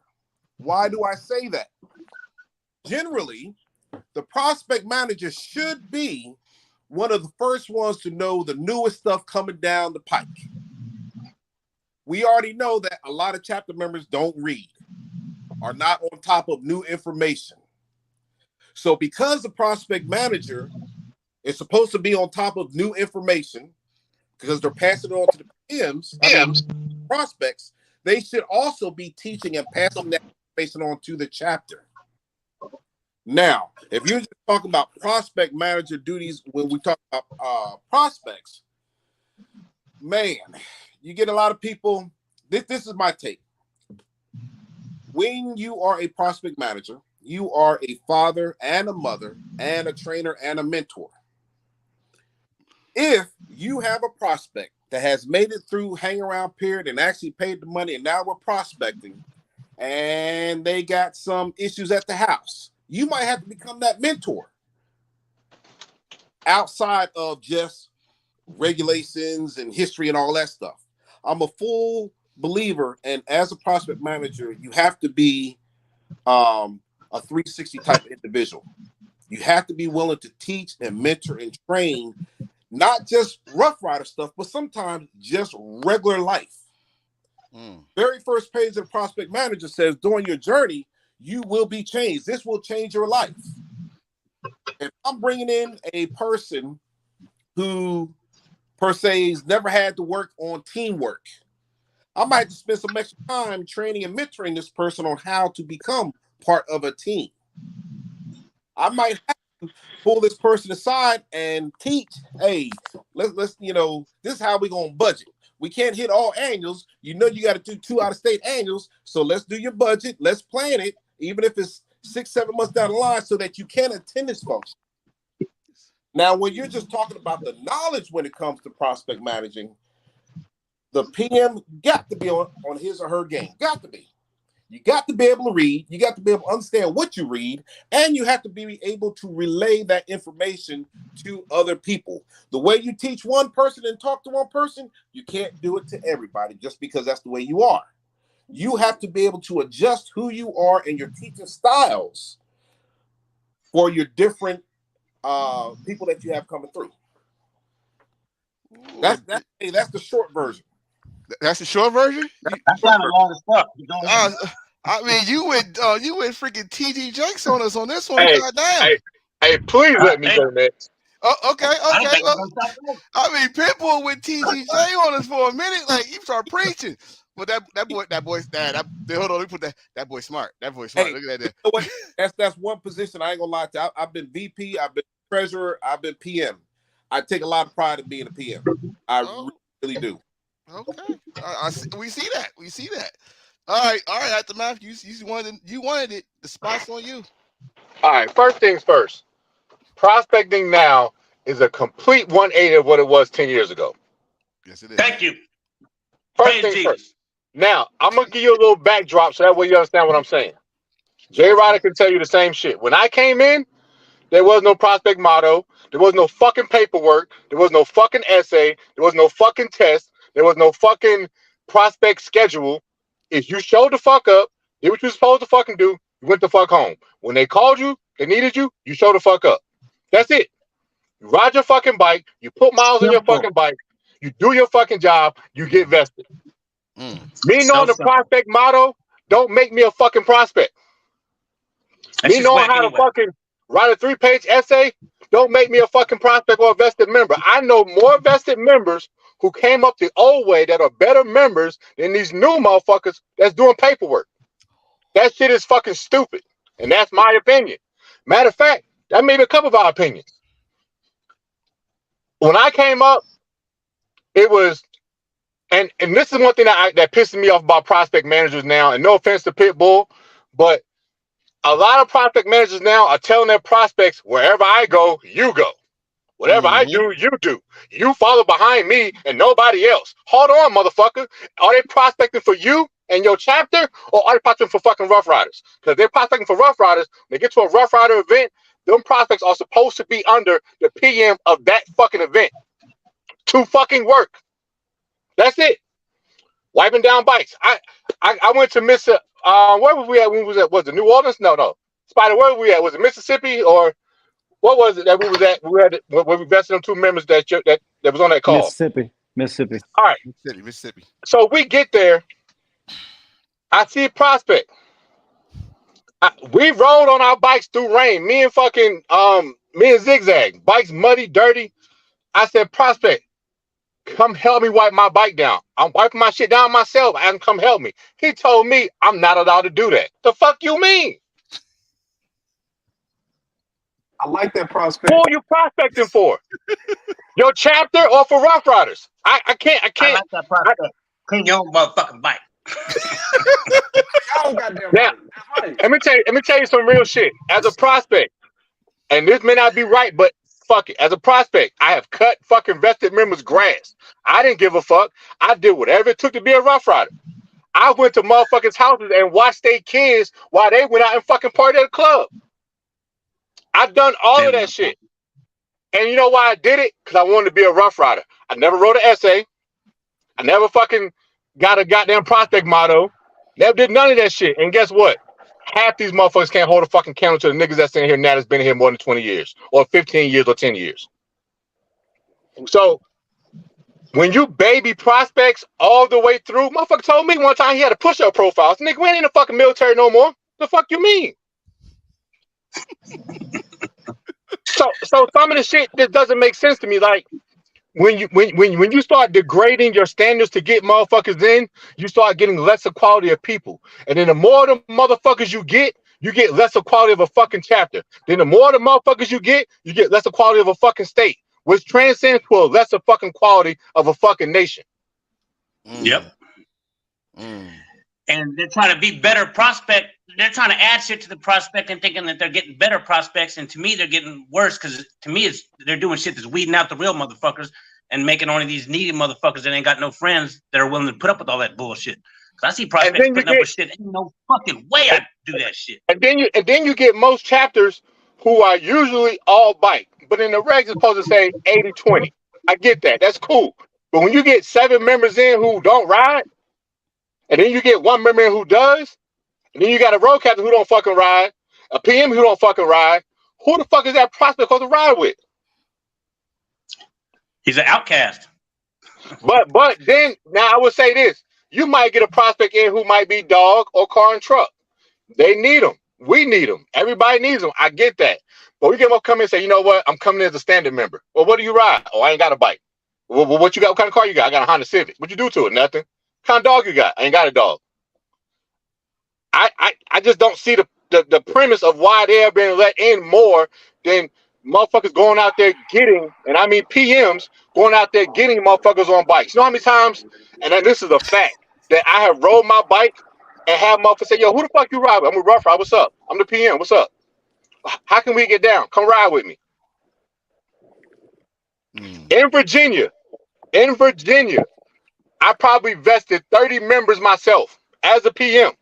Why do I say that? Generally, the prospect manager should be one of the first ones to know the newest stuff coming down the pike. we already know that a lot of chapter members don't read, are not on top of new information. So because the prospect manager is supposed to be on top of new information, because they're passing it on to the PMs, prospects, they should also be teaching and passing that information on to the chapter. Now, if you're just talking about prospect manager duties, when we talk about prospects, man, you get a lot of people. This is my take. When you are a prospect manager, you are a father and a mother and a trainer and a mentor. If you have a prospect that has made it through hang around period and actually paid the money and now we're prospecting and they got some issues at the house, you might have to become that mentor outside of just regulations and history and all that stuff. I'm a full believer, and as a prospect manager, you have to be a 360 type of individual. You have to be willing to teach and mentor and train, not just Rough Rider stuff, but sometimes just regular life. Very first page of the prospect manager says, during your journey, you will be changed. This will change your life. If I'm bringing in a person who, per se, has never had to work on teamwork, I might have to spend some extra time training and mentoring this person on how to become part of a team. I might have to pull this person aside and teach, hey, let's this is how we're gonna budget. We can't hit all annuals. You got to do 2 out-of-state annuals. So let's do your budget. Let's plan it, even if it's 6-7 months down the line, so that you can attend this function. Now, when you're just talking about the knowledge when it comes to prospect managing, the PM got to be on his or her game. Got to be. You got to be able to read. You got to be able to understand what you read. And you have to be able to relay that information to other people. The way you teach one person and talk to one person, you can't do it to everybody just because that's the way you are. You have to be able to adjust who you are and your teaching styles for your different people that you have coming through. That's the short version. That's the short version? That's kind of long as fuck. I mean, you went freaking TD Jakes on us on this one. Hey, goddamn. Hey, please let me go next. Oh, okay. I mean, Pitbull went TGJ on us for a minute. Like, you start preaching. But that boy's dad. Hold on, let me put that boy smart. That boy smart. Hey, look at that. You know what? That's one position I ain't gonna lie to. I've been VP, I've been treasurer, I've been PM. I take a lot of pride in being a PM. I really do. Okay, we see that. We see that. All right. Aftermath, you wanted it. The spot's on you. All right. First things first. Prospecting now is a complete 180 of what it was 10 years ago. Yes, it is. Thank you. First things first. Now, I'm going to give you a little backdrop so that way you understand what I'm saying. Jay Ryder can tell you the same shit. When I came in, there was no prospect motto. There was no fucking paperwork. There was no fucking essay. There was no fucking test. There was no fucking prospect schedule. If you showed the fuck up, did what you were supposed to fucking do, you went the fuck home. When they called you, they needed you, you showed the fuck up. That's it. You ride your fucking bike. You put miles on your fucking bike. You do your fucking job. You get vested. Me knowing the prospect motto don't make me a fucking prospect. Me knowing how to fucking write a 3-page essay don't make me a fucking prospect or a vested member. I know more vested members who came up the old way that are better members than these new motherfuckers that's doing paperwork. That shit is fucking stupid. And that's my opinion. Matter of fact, that may be a couple of our opinions. When I came up, it was, and this is one thing that pisses me off about prospect managers now, and no offense to Pitbull, but a lot of prospect managers now are telling their prospects, wherever I go, you go. Whatever I do, you do. You follow behind me and nobody else. Hold on, motherfucker. Are they prospecting for you and your chapter, or are they prospecting for fucking Rough Riders? Because they're prospecting for Rough Riders. When they get to a Rough Rider event, them prospects are supposed to be under the PM of that fucking event to fucking work. That's it. Wiping down bikes. I went to Mississippi. Where were we at when we was at? Was it New Orleans? No. Spider, where were we at? Was it Mississippi or what was it that we was at? We had when we vested them 2 members that was on that call. Mississippi. Mississippi. All right. Mississippi. So we get there. I see Prospect. We rode on our bikes through rain. Me and Zigzag. Bikes muddy, dirty. I said, Prospect, come help me wipe my bike down. I'm wiping my shit down myself. And come help me. He told me I'm not allowed to do that. The fuck you mean? I like that Prospect. Who are you prospecting for? Your chapter or for Rough Riders? I can't. I like that Prospect. Clean your own motherfucking bike. Y'all goddamn Now, right. That's right. let me tell you some real shit. As a prospect, and this may not be right, but fuck it. As a prospect, I have cut fucking vested members' grass. I didn't give a fuck. I did whatever it took to be a Rough Rider. I went to motherfuckers' houses and watched their kids while they went out and fucking party at the club. I've done all of that shit. And you know why I did it? Because I wanted to be a Rough Rider. I never wrote an essay. I never fucking got a goddamn prospect motto. Never did none of that shit. And guess what? Half these motherfuckers can't hold a fucking candle to the niggas that's in here now that's been here more than 20 years or 15 years or 10 years. So when you baby prospects all the way through, motherfucker told me one time he had a push-up profile. Nigga, we ain't in the fucking military no more. The fuck you mean? So some of the shit that doesn't make sense to me, like when you start degrading your standards to get motherfuckers in, you start getting lesser quality of people. And then the more the motherfuckers you get lesser quality of a fucking chapter. Then the more the motherfuckers you get lesser quality of a fucking state, which transcends to a lesser fucking quality of a fucking nation. Yep. And they're trying to be better prospect. They're trying to add shit to the prospect and thinking that they're getting better prospects. And to me, they're getting worse because to me, they're doing shit that's weeding out the real motherfuckers and making only these needy motherfuckers that ain't got no friends that are willing to put up with all that bullshit. Because I see prospects putting up with shit. Ain't no fucking way I do that shit. And then you get most chapters who are usually all bike. But in the regs, it's supposed to say 80-20. I get that. That's cool. But when you get 7 members in who don't ride, and then you get 1 member in who does, and then you got a road captain who don't fucking ride, a PM who don't fucking ride, who the fuck is that prospect supposed to ride with? He's an outcast. But then, now I would say this. You might get a prospect in who might be dog or car and truck. They need them. We need them. Everybody needs them. I get that. But we can come in and say, you know what? I'm coming in as a standard member. Well, what do you ride? Oh, I ain't got a bike. Well, what you got? What kind of car you got? I got a Honda Civic. What you do to it? Nothing. What kind of dog you got? I ain't got a dog. I just don't see the premise of why they have been let in more than motherfuckers going out there getting, and I mean PMs going out there getting motherfuckers on bikes. You know how many times, and then this is a fact, that I have rode my bike and have motherfuckers say, yo, who the fuck you ride with? I'm a Rough Rider. What's up? I'm the PM. What's up? How can we get down? Come ride with me. In Virginia, I probably vested 30 members myself as a PM.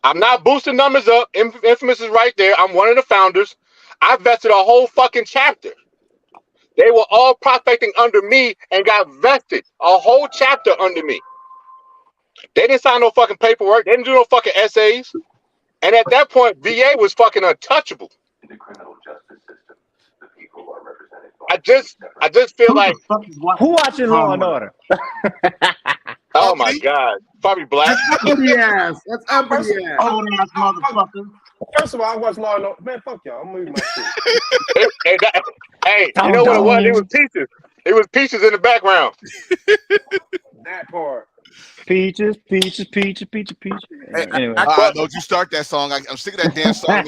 I'm not boosting numbers up. Infamous is right there. I'm one of the founders. I vested a whole fucking chapter. They were all prospecting under me and got vested a whole chapter under me. They didn't sign no fucking paperwork. They didn't do no fucking essays. And at that point, VA was fucking untouchable. In the criminal justice system, the people are represented by I just feel like who watching Law and Order? Oh my God, probably black. Uppity ass. That's uppity ass. Old ass motherfucker. First of all, I watch Law and Order. Man, fuck y'all. I'm moving my shit. Hey, you know what it was? It was peaches. It was peaches in the background. That part. Peaches. Hey, Anyway. don't you start that song. I'm sick of that damn song.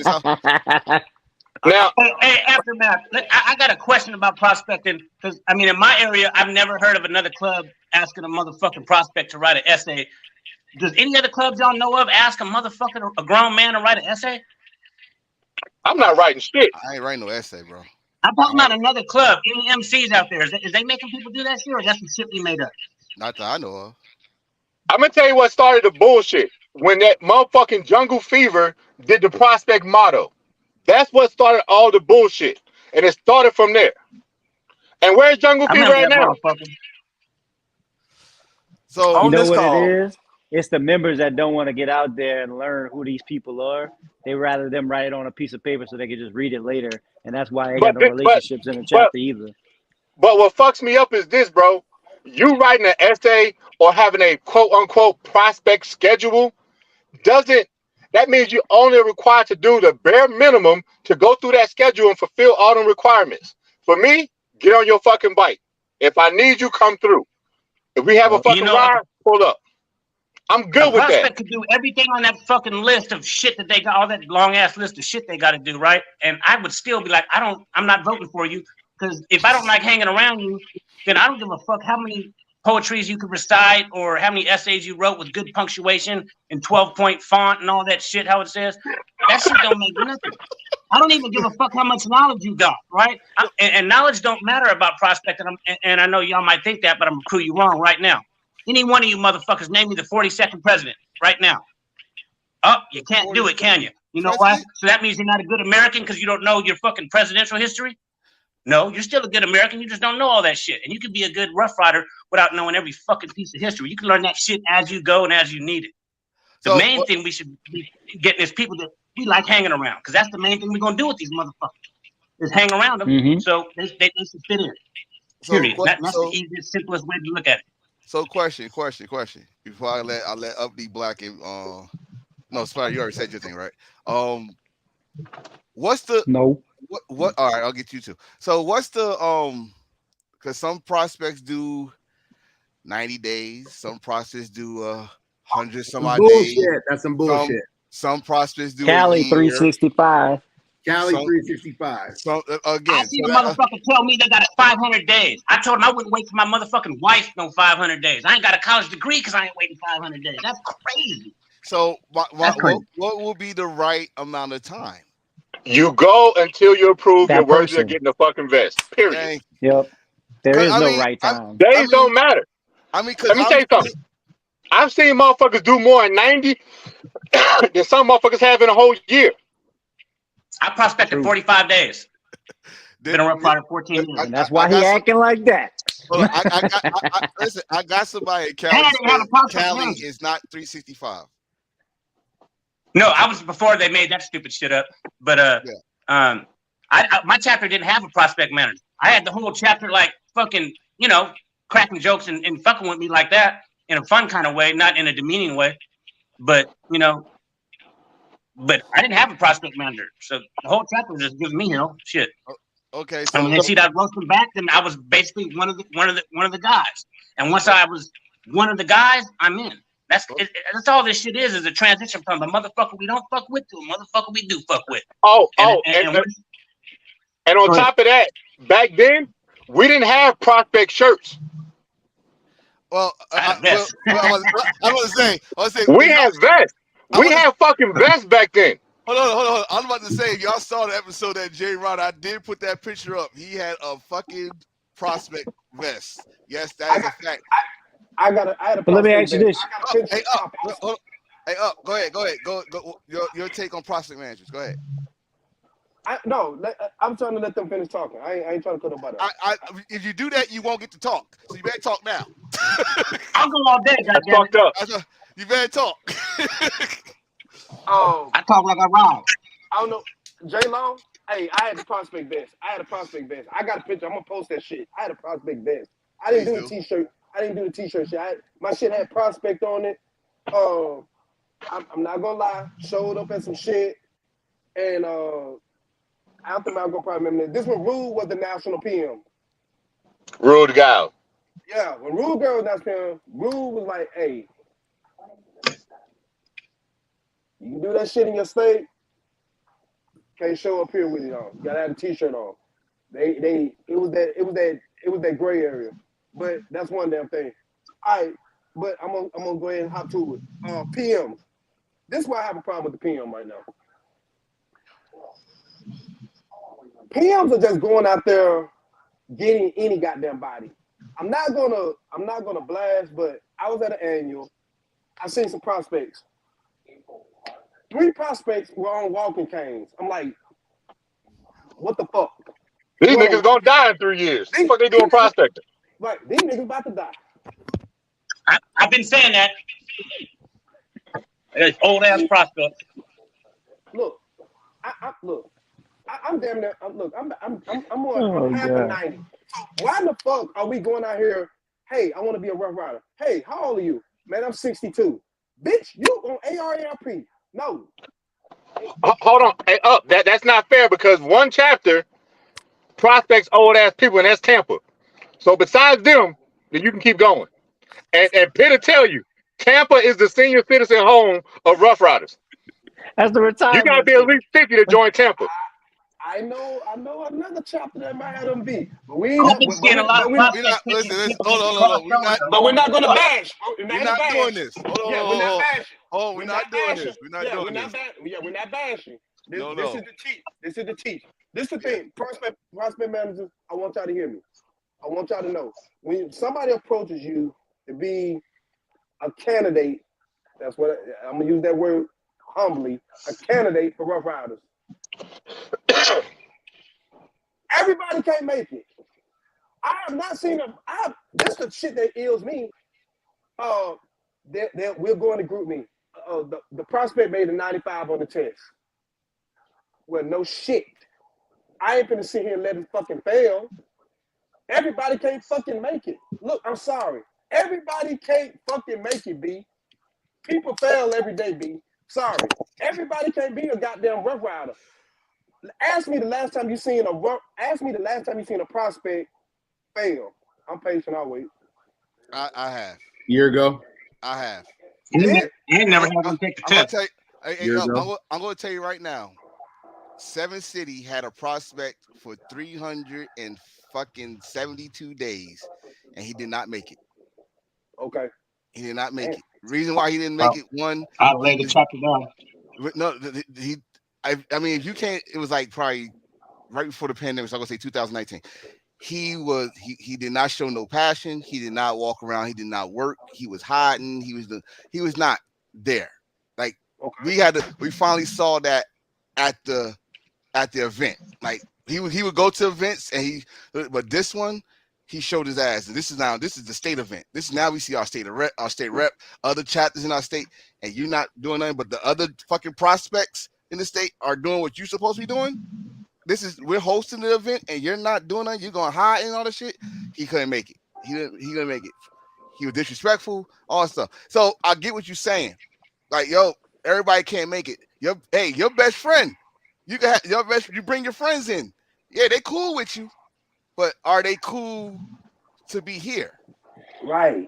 Now, hey, Aftermath, I got a question about prospecting because I mean, in my area, I've never heard of another club asking a motherfucking prospect to write an essay. Does any other clubs y'all know of ask a grown man to write an essay? I'm not writing shit. I ain't writing no essay, bro. I'm talking about another club. Any MCs out there? Is they making people do that shit, or that's some shit we made up? Not that I know of. I'm gonna tell you what started the bullshit. When that motherfucking Jungle Fever did the prospect motto. That's what started all the bullshit. And it started from there. And where's Jungle Fever right now? So you know what it is? It's the members that don't want to get out there and learn who these people are. They rather them write it on a piece of paper so they can just read it later. And that's why they got no relationships in the chapter either. But what fucks me up is this, bro. you writing an essay or having a quote unquote prospect schedule doesn't. That means you only required to do the bare minimum to go through that schedule and fulfill all the requirements. For me, get on your fucking bike. If I need you, come through. If we have a fucking ride, pull up. I'm good with that. A prospect could do everything on that fucking list of shit that they got, all that long ass list of shit they got to do, right? And I would still be like, I'm not voting for you, because if I don't like hanging around you, then I don't give a fuck how many poetries you could recite or how many essays you wrote with good punctuation and 12-point font and all that shit, how it says. That shit don't mean nothing. I don't even give a fuck how much knowledge you got, right? And knowledge don't matter about prospecting. And I know y'all might think that, but I'm gonna prove you wrong right now. Any one of you motherfuckers name me the 42nd president right now. Oh, you can't do it, can you? You know why? So that means you're not a good American because you don't know your fucking presidential history? No, you're still a good American. You just don't know all that shit. And you can be a good Rough Rider without knowing every fucking piece of history. You can learn that shit as you go and as you need it. The main thing we should be getting is people that we like hanging around, because that's the main thing we're going to do with these motherfuckers is hang around them. Mm-hmm. So they should fit in. Period. That's the easiest, simplest way to look at it. So question. Before I let Upbeat Black and no, sorry, you already said your thing, right? What's the what? All right, I'll get you too. So what's the because some prospects do 90 days, some prospects do 100 some odd days. That's some bullshit. Some prospects do Cali 365. Cali 365. So again, I see a motherfucker tell me they got it 500 days. I told him I wouldn't wait for my motherfucking wife no 500 days. I ain't got a college degree because I ain't waiting 500 days. That's crazy. So what will be the right amount of time? You go until you prove you're worthy of getting a fucking vest. Period. Yep. There is no right time. Days don't matter. I mean, let me tell you something. I've seen motherfuckers do more in 90 than some motherfuckers have in a whole year. I prospected 45 days. Been a Rough Rider 14 years. And that's why he acting like that. Listen, I got somebody at Cali. Cali is not 365. No, I was before they made that stupid shit up. But my chapter didn't have a prospect manager. I had the whole chapter like fucking, cracking jokes and fucking with me like that in a fun kind of way, not in a demeaning way. But but I didn't have a prospect manager, so the whole chapter was just giving me shit. Okay, so when they see that roasting back, then I was basically one of the guys. And once I was one of the guys, I'm in. That's all this shit is a transition from the motherfucker we don't fuck with to a motherfucker we do fuck with. And on top of that, back then we didn't have prospect shirts. Well, I was saying we had vests. We had fucking vests back then. Hold on. I'm about to say, y'all saw the episode that Jay Rod, I did put that picture up. He had a fucking prospect vest. Yes, that is a fact. I had a but let me ask you this. Hey, Up. Go ahead. Go. Your take on prospect managers. Go ahead. I'm trying to let them finish talking. I ain't trying to cut nobody off. If you do that, you won't get to talk. So you better talk now. I'll go all day. That's fucked up. You better talk. I talk like I rhyme. I don't know. J Long, hey, I had the prospect vest. I got a picture. I'm gonna post that shit. I had a prospect vest. I didn't do the t-shirt. shit. My shit had prospect on it. I'm not gonna lie. Showed up at some shit, and after I'm gonna probably remember this. This when Rude was the national PM. Rude guy. Yeah, when Rude Girl was national PM, Rude was like, "Hey, you can do that shit in your state. Can't show up here with it on. You gotta have a t-shirt on." It was that gray area. But that's one damn thing. All right, but I'm gonna go ahead and hop to it. PM. This is why I have a problem with the PM right now. PMs are just going out there getting any goddamn body. I'm not gonna blast, but I was at an annual. I seen some prospects. 3 prospects were on walking canes. I'm like, what the fuck? These niggas gonna die in 3 years. What the fuck they doing prospecting? Right, these niggas about to die. I've been saying that. It's old ass prospect. Look, I'm damn near. I'm on half of 90. So why the fuck are we going out here Hey, I want to be a Rough Rider. Hey, how old are you? Man, I'm 62. Bitch, you on ARARP. No. Hold on. Hey, that's not fair because one chapter prospects old ass people, and that's Tampa. So besides them, then you can keep going. And Pitt will tell you, Tampa is the senior citizen home of Rough Riders. That's the You gotta retirement be at city. least 50 to join Tampa. I know another chapter that might have them beat. But we ain't I've not, been seeing a lot of We're prospects not taking listen. people Hold getting on, hold crossed on. We're not. over. but we're not gonna bash. We're not doing this. Hold on, Yeah, hold we're on, not hold on. bashing. Oh, we're not doing bashing. this. We're not Yeah, doing we're this. we're not bashing. This No, is no. the teach. This is the teach. This is the Yeah. thing. Prospect managers, I want y'all to hear me. I want y'all to know when somebody approaches you to be a candidate, that's what I'm gonna use that word humbly, a candidate for Rough Riders. Everybody can't make it. I have not seen them. This is the shit that ills me. We're going to group me. The prospect made a 95 on the test. Well, no shit. I ain't gonna sit here and let him fucking fail. Everybody can't fucking make it. Look, I'm sorry. Everybody can't fucking make it, B. People fail every day, B. Sorry. Everybody can't be a goddamn Rough Rider. Ask me the last time you seen a prospect fail. I'm patient, I'll wait. I have. Year ago. I have. I ain't never had one take the I'm gonna test. tell you. Years ago. I'm gonna tell you right now. Seven City had a prospect for 372 days, and he did not make it. Okay. He did not make it. Reason why he didn't make it, one, I'll lay the chapter down. no, I mean, if you can't, it was like probably right before the pandemic. So I'm gonna say 2019. He did not show no passion. He did not walk around. He did not work. He was hiding. He was not there. Like we finally saw that at the event. Like he would go to events but this one, he showed his ass. This is the state event. This is now we see our state rep, other chapters in our state, and you're not doing nothing, but the other fucking prospects in the state are doing what you're supposed to be doing. We're hosting the event and you're not doing nothing. You're going to hide and all the shit. He couldn't make it. He didn't make it. He was disrespectful, all that stuff. So I get what you're saying. Like, yo, everybody can't make it. Your best friend. You can have you bring your friends in. Yeah, they cool with you, but are they cool to be here? Right.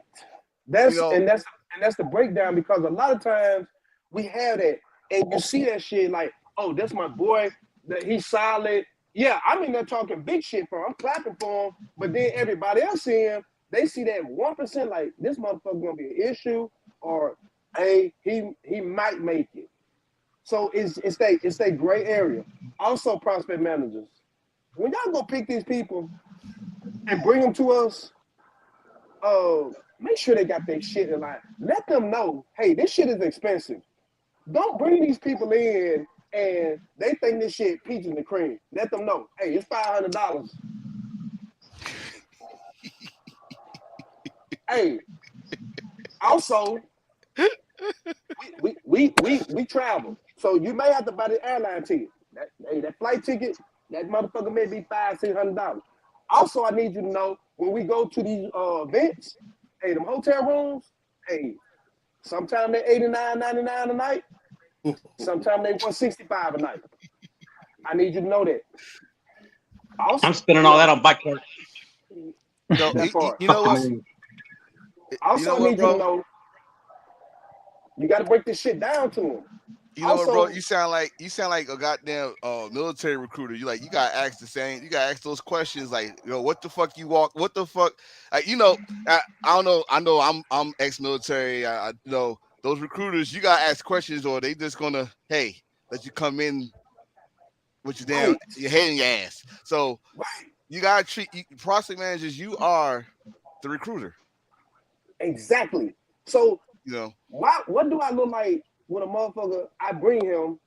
That's the breakdown, because a lot of times we have that and you see that shit like, oh, that's my boy, that he's solid. Yeah, I'm in there talking big shit for him. I'm clapping for him, but then everybody else see him, they see that 1% like this motherfucker gonna be an issue, or hey, he might make it. So it's that gray area. Also, prospect managers, when y'all go pick these people and bring them to us, make sure they got their shit in line. Let them know, hey, this shit is expensive. Don't bring these people in and they think this shit peaches and cream. Let them know, hey, it's $500. Hey, also, we travel, so you may have to buy the airline ticket. That flight ticket, that motherfucker may be $500-$600. Also, I need you to know when we go to these events, hey, them hotel rooms, hey, sometimes they're $89.99 a night, sometimes they $165 a night. I need you to know that. Also, I'm spending all that on bike park. So, that part. you know what? Also, I need you to know you got to break this shit down to them. You know what, bro? You sound like a goddamn military recruiter. You gotta ask those questions like, yo, what the fuck you walk? What the fuck? I don't know. I know I'm ex-military. I know those recruiters. You gotta ask questions, or they just gonna let you come in with your head in your ass. So you gotta treat prospect managers. You are the recruiter. Exactly. So what do I look like when a motherfucker, I bring him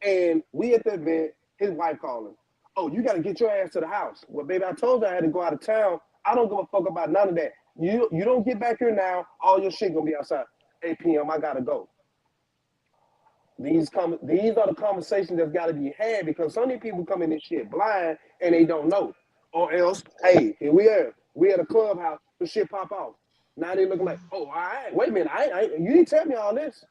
and we at the event, his wife calling, oh, you got to get your ass to the house. Well, baby, I told you I had to go out of town. I don't give a fuck about none of that. You don't get back here now, all your shit gonna be outside. 8 p.m., I gotta go. These are the conversations that's got to be had, because some of these people come in this shit blind and they don't know. Or else, hey, here we are. We at a clubhouse. the shit pop off. Now they looking like, oh, all right, wait a minute, you didn't tell me all this.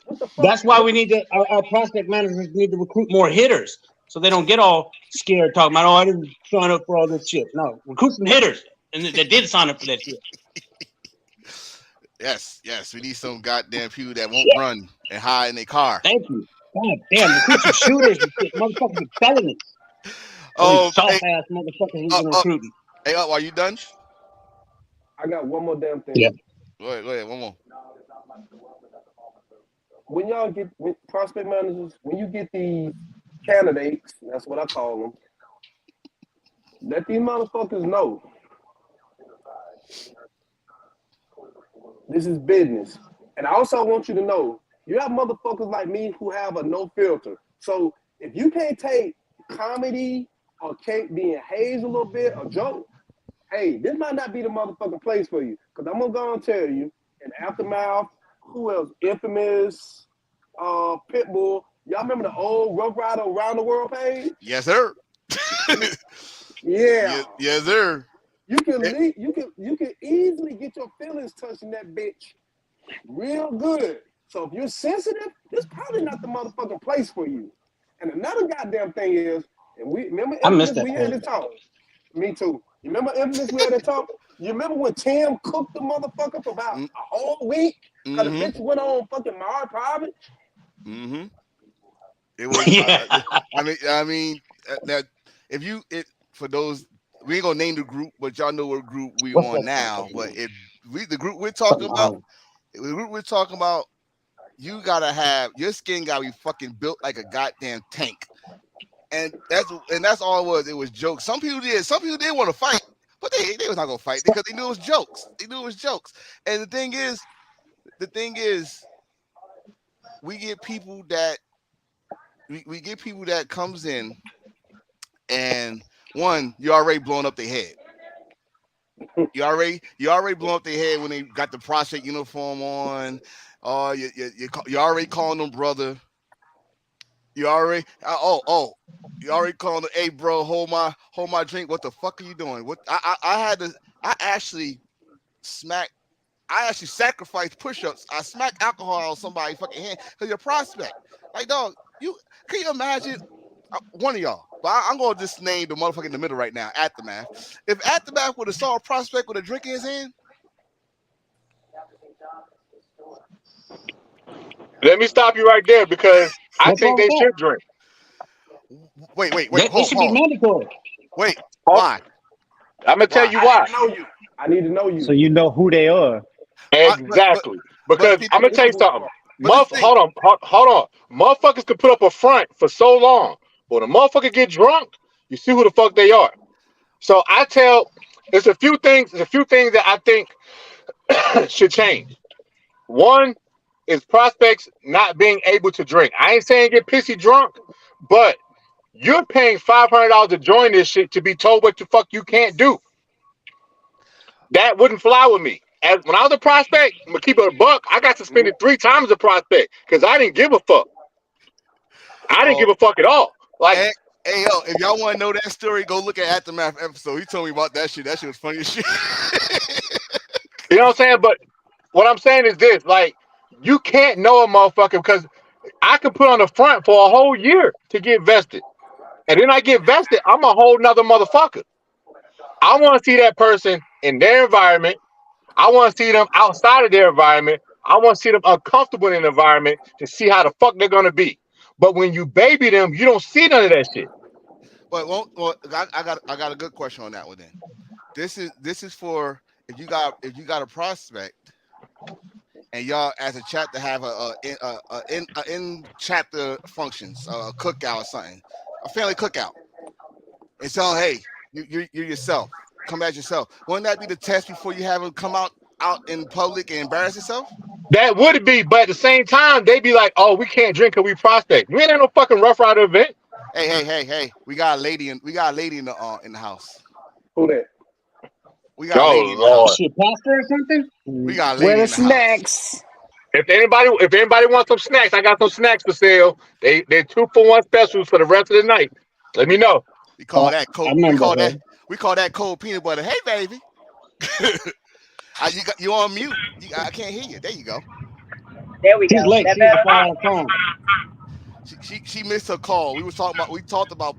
What the fuck? That's why we need to. Our prospect managers need to recruit more hitters, so they don't get all scared talking about, oh, I didn't sign up for all this shit. No, recruit some hitters, and they did sign up for that shit. Yes, we need some goddamn people that won't run and hide in their car. Thank you. God damn, recruit some shooters and shit. Motherfuckers are felonies. Oh, soft ass motherfuckers we've been recruiting. Hey, are you done? I got one more damn thing. Yeah. Go ahead, one more. When y'all get with prospect managers, when you get these candidates, that's what I call them, let these motherfuckers know this is business. And I also want you to know, you have motherfuckers like me who have a no filter. So if you can't take comedy or can't being hazed a little bit or joke, hey, this might not be the motherfucking place for you. Because I'm going to go and tell you, in Aftermath, who else? Infamous, Pitbull. Y'all remember the old Rough Rider Around the World page? Yes, sir. Yeah. Yes, sir. You can easily get your feelings touching that bitch real good. So if you're sensitive, this probably not the motherfucking place for you. And another goddamn thing is, and we remember Infamous, we had to talk. Me too. You remember Infamous, we had to talk? You remember when Tim cooked the motherfucker for about a whole week? Because the bitch went on fucking Mars Private? Mm-hmm. It was, I mean, that if you, for those, we ain't gonna name the group, but y'all know what group we on now. But the group we're talking about, you gotta have your skin gotta be fucking built like a goddamn tank, and that's all it was. It was jokes. Some people did want to fight, but they was not gonna fight because they knew it was jokes. And the thing is, we get people that comes in, and one, you already blowing up their head. You already blowing up their head when they got the prospect uniform on. You already calling them brother. You already calling them, hey bro, hold my drink. What the fuck are you doing? What I actually sacrificed push-ups. I smacked alcohol on somebody's fucking hand because you're a prospect. Like, dog, can you imagine one of y'all? But I'm going to just name the motherfucker in the middle right now, Aftermath. If Aftermath would have saw a prospect with a drink in his hand. Let me stop you right there because I think they should drink. Wait. It should be mandatory. Wait, why? I'm going to tell you why. I need to know you. So you know who they are. Exactly. Because I'm going to tell you something. Hold on. Motherfuckers could put up a front for so long. But when a motherfucker get drunk, you see who the fuck they are. So there's a few things that I think should change. One is prospects not being able to drink. I ain't saying get pissy drunk, but you're paying $500 to join this shit to be told what the fuck you can't do. That wouldn't fly with me. When I was a prospect, I'm gonna keep it a buck. I got suspended 3 times as a prospect because I didn't give a fuck. I didn't give a fuck at all. Like, hey, yo, if y'all want to know that story, go look at Aftermath episode. He told me about that shit. That shit was funny as shit. You know what I'm saying? But what I'm saying is this: like, you can't know a motherfucker because I could put on the front for a whole year to get vested, and then I get vested, I'm a whole nother motherfucker. I want to see that person in their environment. I want to see them outside of their environment. I want to see them uncomfortable in an environment to see how the fuck they're gonna be. But when you baby them, you don't see none of that shit. Well, I got a good question on that one. Then this is for if you got a prospect and y'all as a chapter have a in chapter functions, a cookout or something, a family cookout, and so hey, you're yourself. Come at yourself. Wouldn't that be the test before you have them come out in public and embarrass yourself? That would be, but at the same time, they be like, "Oh, we can't drink because we prospect. We ain't at no fucking Rough Rider event." Hey! We got a lady in the house. Who that? We got a lady in the house. She a pastor or something? We got a lady Where the in the snacks? house. If anybody wants some snacks, I got some snacks for sale. They're 2-for-1 specials for the rest of the night. Let me know. We call that We call that cold peanut butter. Hey, baby. You on mute. I can't hear you. There you go. There we go. She's late. That She's on better? the phone. She missed her call. We talked about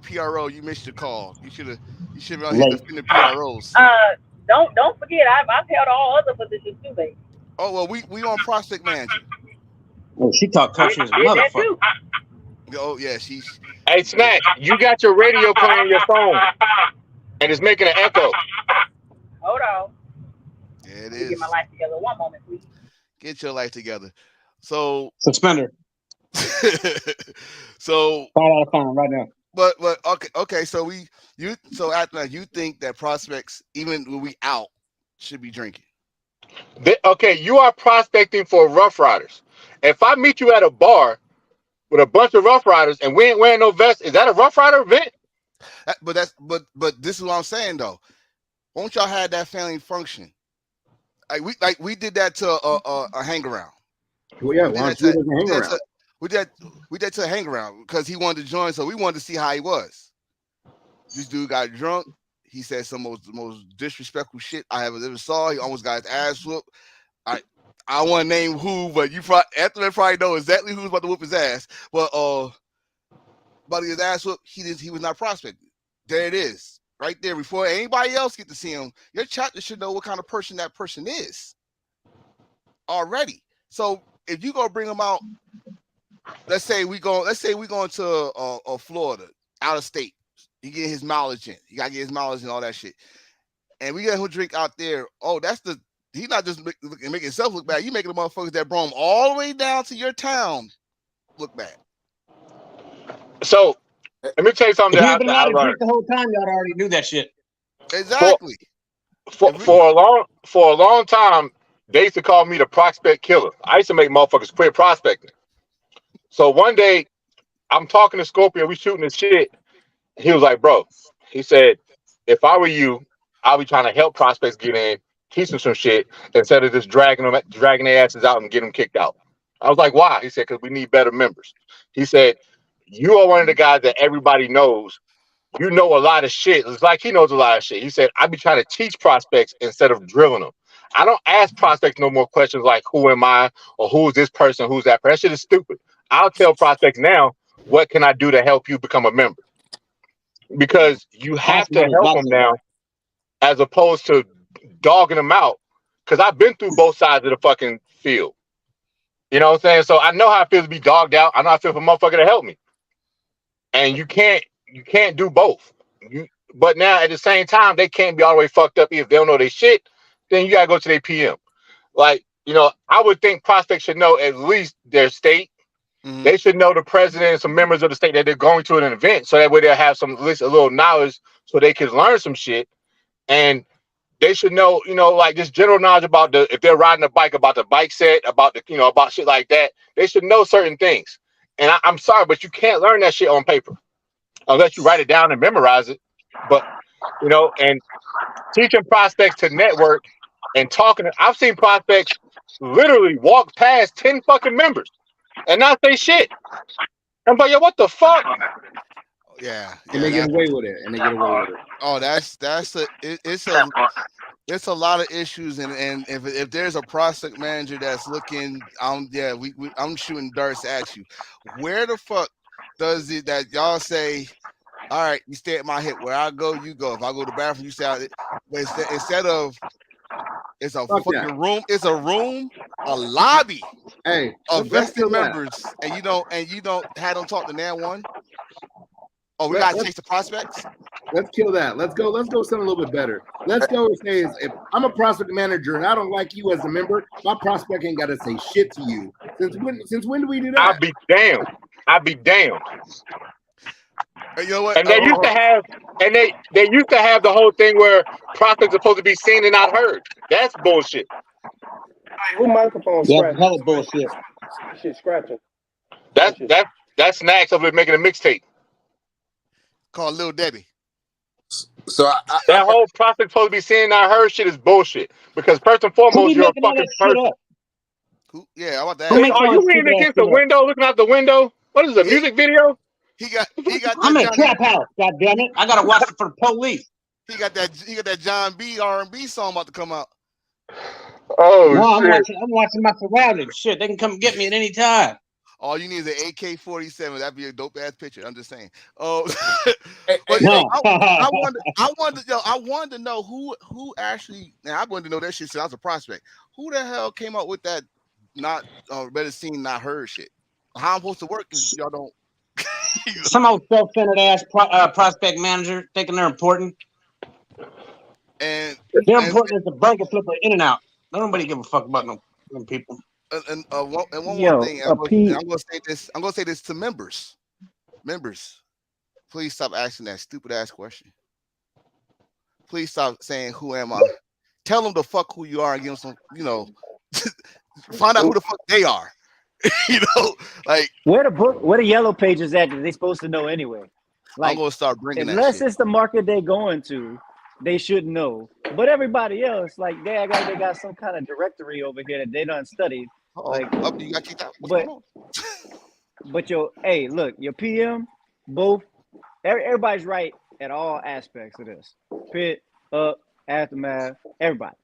PRO. You missed your call. You should have been out here defending PROs. Don't forget, I've held all other positions too, baby. Oh well, we on prospect manager. Oh, she talked country as a motherfucker. Oh yeah, she's. Hey, Snack, you got your radio playing on your phone, and it's making an echo. Hold on. Yeah, it Let me is. get my life together. One moment, please. Get your life together. So Suspender. so 5 out of 5 right now. But okay. So after you think that prospects, even when we out, should be drinking. Okay, you are prospecting for Rough Riders. If I meet you at a bar with a bunch of Rough Riders and we ain't wearing no vest, is that a Rough Rider event? But this is what I'm saying though. Won't y'all have that family function? We did that to a hang around. Well, yeah, why don't you hang around? We did to a hang around because he wanted to join, so we wanted to see how he was. This dude got drunk. He said some of the most disrespectful shit I ever saw. He almost got his ass whooped. I want to name who, but Anthony probably know exactly who's about to whoop his ass. But about to get his ass whooped, he was not prospecting. There it is, right there. Before anybody else get to see him, your chapter should know what kind of person that person is already. So if you go bring him out, let's say we going to Florida, out of state. He get his mileage in. He gotta get his mileage and all that shit. And we got him drink out there. Oh, he's not just making himself look bad. You making the motherfuckers that brought him all the way down to your town look bad. So let me tell you something. If you've been allowed to drink the whole time, y'all already knew that shit. Exactly. For a long time, they used to call me the prospect killer. I used to make motherfuckers quit prospecting. So one day, I'm talking to Scorpio, we shooting this shit. He was like, bro, he said, if I were you, I'll be trying to help prospects get in, teach them some shit, instead of just dragging their asses out and getting them kicked out. I was like, why? He said, because we need better members. He said, you are one of the guys that everybody knows. You know a lot of shit. It's like he knows a lot of shit. He said, I be trying to teach prospects instead of drilling them. I don't ask prospects no more questions like, who am I? Or who is this person? Who's that person? That shit is stupid. I'll tell prospects now, what can I do to help you become a member? Because you have to help them now, as opposed to dogging them out. Because I've been through both sides of the fucking field. You know what I'm saying? So I know how it feels to be dogged out. I know how it feels for a motherfucker to help me. And you can't do both. But now at the same time, they can't be all the way fucked up. If they don't know their shit, then you gotta go to their PM. Like, I would think prospects should know at least their state. Mm-hmm. They should know the president and some members of the state that they're going to an event, so that way they'll have at least a little knowledge, so they can learn some shit. And they should know, like just general knowledge about if they're riding a bike, about the bike set, about about shit like that. They should know certain things. And I'm sorry, but you can't learn that shit on paper unless you write it down and memorize it. But and teaching prospects to network and talking, I've seen prospects literally walk past 10 fucking members and not say shit. I'm like, yo, what the fuck? Yeah, and they get away with it. Oh, it's a lot of issues, and if there's a prospect manager that's looking, I'm shooting darts at you. Where the fuck does it that y'all say, all right, you stay at my hip, where I go, you go. If I go to the bathroom, you stay out. But instead of it's a fucking room, it's a room, a lobby of vested members, and you don't have them talk to that one. Oh, we gotta chase the prospects. Let's kill that. Let's go something a little bit better. Let's go and say, if I'm a prospect manager and I don't like you as a member, my prospect ain't gotta say shit to you. Since when do we do that? I'll be damned. You know what? And they used to have the whole thing where prospects are supposed to be seen and not heard. That's bullshit. Hey, who microphone scratching? Hella bullshit. That shit scratching. That's Snacks over there making a mixtape called Lil Debbie. So that whole prospect supposed to be seen and not heard shit is bullshit. Because first and foremost, you're a fucking person. Yeah, how about that? Are you leaning against the window, looking out the window? What is it, a music video? He got. I'm in a trap house. God damn it! I gotta watch it for the police. He got that John B. R&B song about to come out. Oh No, shit! I'm watching my surroundings. Shit, they can come get me at any time. All you need is an AK-47. That'd be a dope ass picture. I'm just saying. Oh, Hey, but hey, yo, No. I wanted to know who actually. Now I wanted to know that shit since I was a prospect. Who the hell came up with that? Not better seen, not heard shit. How I'm supposed to work if y'all don't. Some old self-centered ass prospect manager thinking they're important. And They're important as the burger flipper in and out. Nobody give a fuck about them people. one Yo, more thing. a P. I'm gonna say this. I'm gonna say this to members. Members, please stop asking that stupid ass question. Please stop saying who am I. Tell them the fuck who you are and give them some. Find out who the fuck they are. Like Where the yellow pages at that they supposed to know anyway? Like, I'm gonna start bringing that unless shit. it's the market they're going to, they should know. But everybody else, like they got some kind of directory over here that they done studied. Like, You got kicked out. What's but going on? but your your PM, both everybody's right at all aspects of this. Pit, up, aftermath, everybody.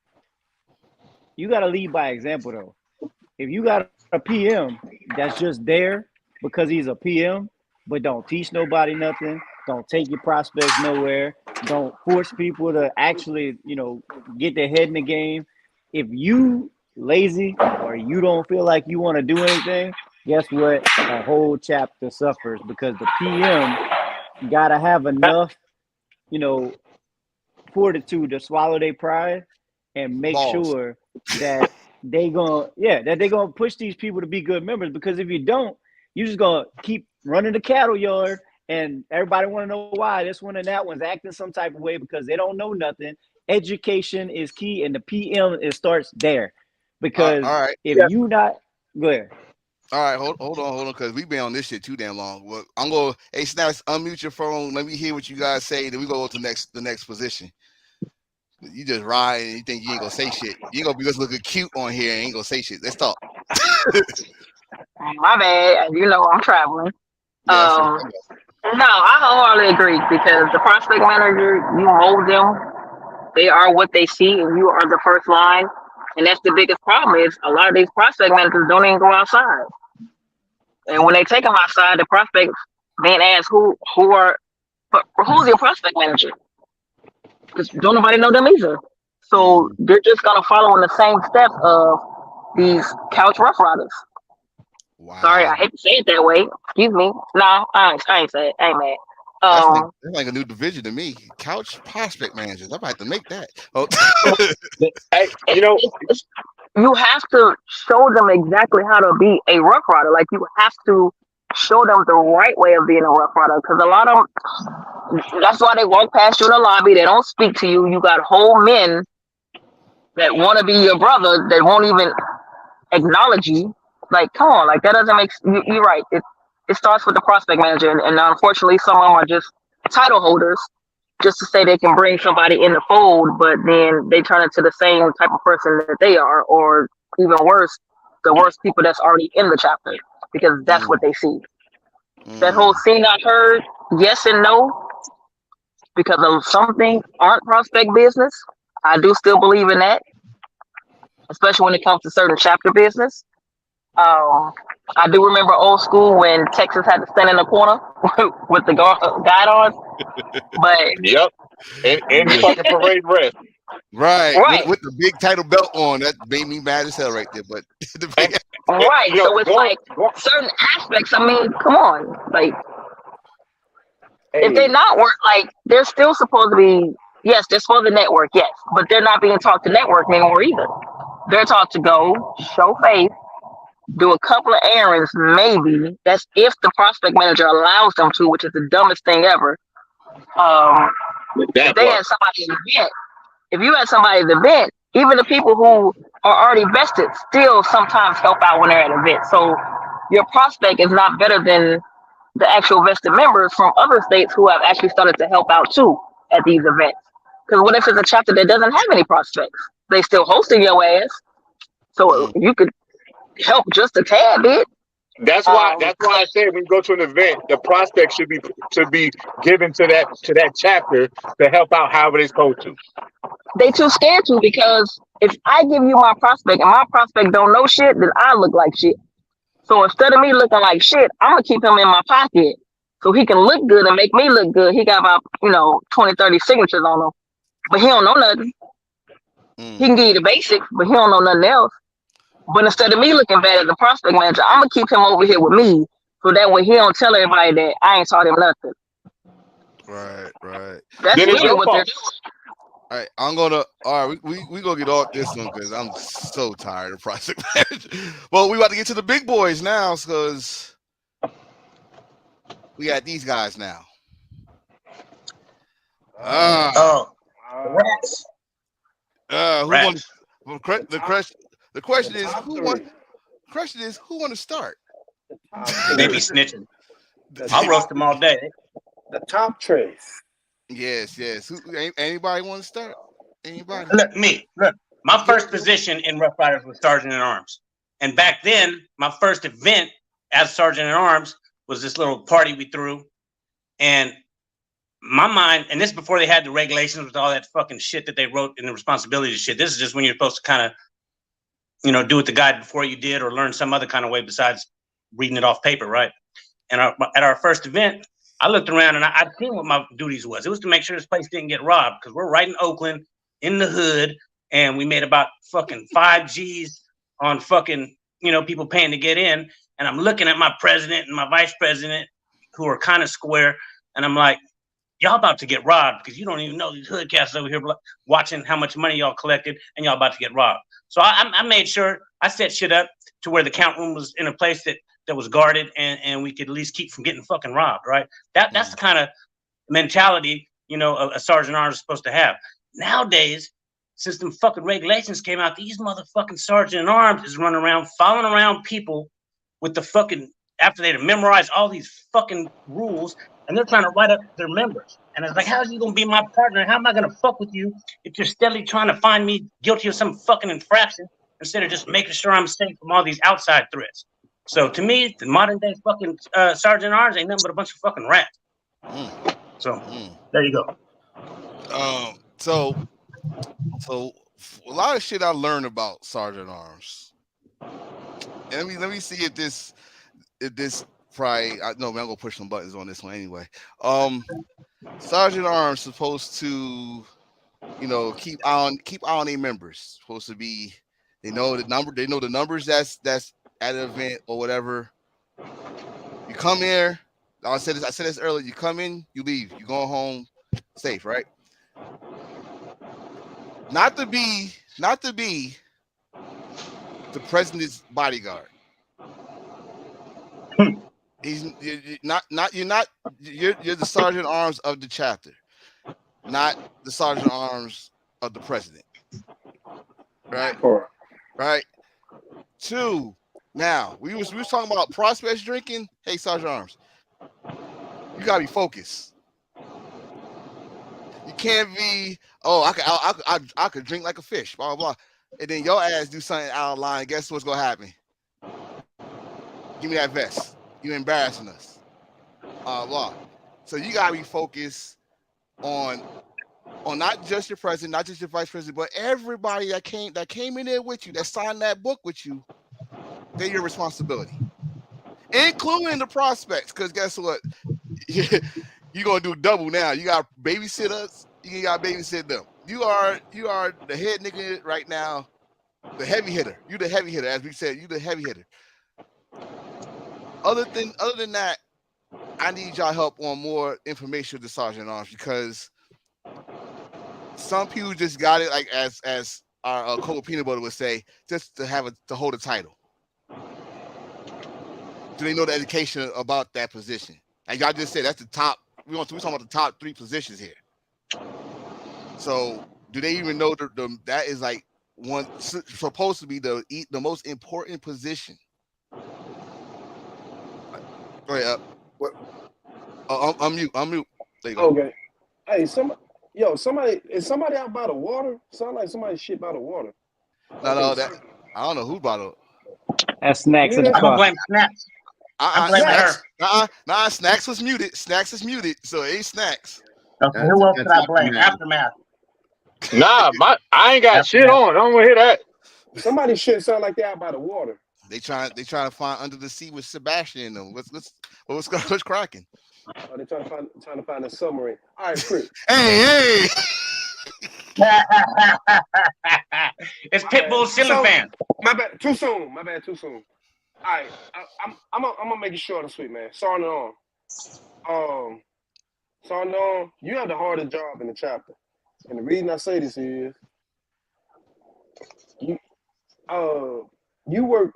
You gotta lead by example though. If you got a PM that's just there because he's a PM, but don't teach nobody nothing, don't take your prospects nowhere, don't force people to actually, get their head in the game. If you lazy or you don't feel like you want to do anything, guess what? A whole chapter suffers because the PM gotta have enough, fortitude to swallow their pride and make sure that they gonna push these people to be good members. Because if you don't, you're just gonna keep running the cattle yard, and everybody want to know why this one and that one's acting some type of way because they don't know nothing. Education is key, and the PM it starts there. Because if you not go ahead. All right, hold on, because we've been on this shit too damn long. Well, I'm gonna Snaps, unmute your phone. Let me hear what you guys say. Then we go to the next position. You just ride and you think you ain't gonna say shit. You ain't gonna be just looking cute on here and ain't gonna say shit. Let's talk. My bad. I'm traveling. No, I wholeheartedly agree because the prospect manager, you mold them. They are what they see, and you are the first line. And that's the biggest problem is a lot of these prospect managers don't even go outside. And when they take them outside, the prospects then ask who's your prospect manager? Because don't nobody know them either. So they're just gonna follow in the same steps of these couch rough riders. Wow. Sorry, I hate to say it that way. Excuse me. No, I ain't say it. I ain't mad. That's like a new division to me. Couch prospect managers. I'm about to make that. Oh. Hey, you have to show them exactly how to be a rough rider. Like you have to show them the right way of being a rough rider. Because a lot of them, that's why they walk past you in the lobby. They don't speak to you. You got whole men that want to be your brother that won't even acknowledge you. Like, come on, like that doesn't make. You're right. It starts with the prospect manager, and unfortunately, some of them are just title holders, just to say they can bring somebody in the fold, but then they turn into the same type of person that they are, or even worse, the worst people that's already in the chapter, because that's what they see. That whole "seen not heard," yes and no, because of some things aren't prospect business. I do still believe in that, especially when it comes to certain chapter business. I do remember old school when Texas had to stand in the corner with the guide on. But yep, and fucking parade rest. Right. With the big title belt on, that made me mad as hell right there. But right, so it's like certain aspects. I mean, come on, like if they're not like they're still supposed to be. Yes, they're supposed to network. Yes, but they're not being taught to network anymore either. They're taught to go show face. Do a couple of errands, maybe. That's if the prospect manager allows them to, which is the dumbest thing ever. If they had somebody at the event, if you had somebody at the event, even the people who are already vested still sometimes help out when they're at an event. So your prospect is not better than the actual vested members from other states who have actually started to help out too at these events. Because what if it's a chapter that doesn't have any prospects? They still hosting your ass. So you could help just a tad bit, That's why I said when you go to an event, the prospect should be given to that chapter to help out however they're supposed to. They too scared to, because if I give you my prospect and my prospect don't know shit, then I look like shit. So instead of me looking like shit, I'm gonna keep him in my pocket so he can look good and make me look good. He got about 20, 30 signatures on him, but he don't know nothing. He can give you the basics, but he don't know nothing else. But instead of me looking bad as a prospect manager, I'm gonna keep him over here with me, so that way he don't tell everybody that I ain't taught him nothing. Right. That's Then it's really your what they're fault. doing. All right, we gonna get off this one because I'm so tired of prospect manager. Well, we about to get to the big boys now because we got these guys now. Rats. The question is who won? The question is who want to start? They be snitching. I'll roast them all day. The top trace. Yes. Anybody want to start? Anybody? Look. My first position in Rough Riders was Sergeant at Arms, and back then, my first event as Sergeant at Arms was this little party we threw, and my mind, and this before they had the regulations with all that fucking shit that they wrote in the responsibility shit. This is just when you're supposed to kind of, do what the guy before you did, or learn some other kind of way besides reading it off paper, right? And at our first event, I looked around and I'd seen what my duties was. It was to make sure this place didn't get robbed, because we're right in Oakland, in the hood, and we made about fucking 5 G's on fucking, people paying to get in. And I'm looking at my president and my vice president, who are kind of square, and I'm like, y'all about to get robbed, because you don't even know these hood cats over here watching how much money y'all collected, and y'all about to get robbed. So I made sure I set shit up to where the count room was in a place that was guarded, and we could at least keep from getting fucking robbed, right? That's the kind of mentality, a Sergeant Arms is supposed to have. Nowadays, since them fucking regulations came out, these motherfucking Sergeant Arms is running around, following around people with the fucking, after they've memorized all these fucking rules, and they're trying to write up their members. And it's like, how are you going to be my partner? How am I going to fuck with you if you're steadily trying to find me guilty of some fucking infraction instead of just making sure I'm safe from all these outside threats? So to me, the modern day fucking Sergeant Arms ain't nothing but a bunch of fucking rats. So there you go. So a lot of shit I learned about Sergeant Arms. And let me see if this probably, no, man, I'm gonna push some buttons on this one anyway. Sergeant Arms supposed to, keep on their members. Supposed to be, they know the numbers that's at an event or whatever. You come here. I said this earlier. You come in, you leave. You go home safe, right? Not to be the president's bodyguard. You're the Sergeant Arms of the chapter, not the Sergeant Arms of the president. Right. 2. Now we was talking about prospects drinking. Hey, Sergeant Arms, you gotta be focused. You can't be, I could drink like a fish, blah blah blah, and then your ass do something out of line. Guess what's gonna happen? Give me that vest. You embarrassing us. Blah. So you gotta be focused on not just your president, not just your vice president, but everybody that came in there with you, that signed that book with you. They're your responsibility, including the prospects. Because guess what? You're gonna do double now. You got babysitters. You got to babysit them. You are the head nigga right now, the heavy hitter. You the heavy hitter, as we said. You the heavy hitter. Other than that, I need y'all help on more information with the Sergeant Arms, because some people just got it, like as our Coco Peanut Butter would say, just to hold a title. Do they know the education about that position? Like y'all just said, that's the top. We're talking about the top 3 positions here. So do they even know that is like one supposed to be the most important position? Go ahead. I'm mute. There you go. Okay. Hey, is somebody out by the water? Sound like somebody shit by the water. No, that I don't know who brought it. That's Snacks in the I'm gonna car. blame Snaps. I'm blaming her. Snacks. Snacks was muted. Snacks is muted, so it ain't Snacks. Okay, who else could I blame? Aftermath. Nah, I ain't got shit on. I don't want to hear that. Somebody shit sound like they out by the water. They trying to find Under the Sea with Sebastian in them. What's cracking? Oh, they trying to find a submarine. All right, Chris. Hey. It's Pitbull ceiling fan. My bad. Too soon. All right, I'm gonna make it short and sweet, man. Sergeant Arm. Sergeant Arm, you have the hardest job in the chapter, and the reason I say this is you work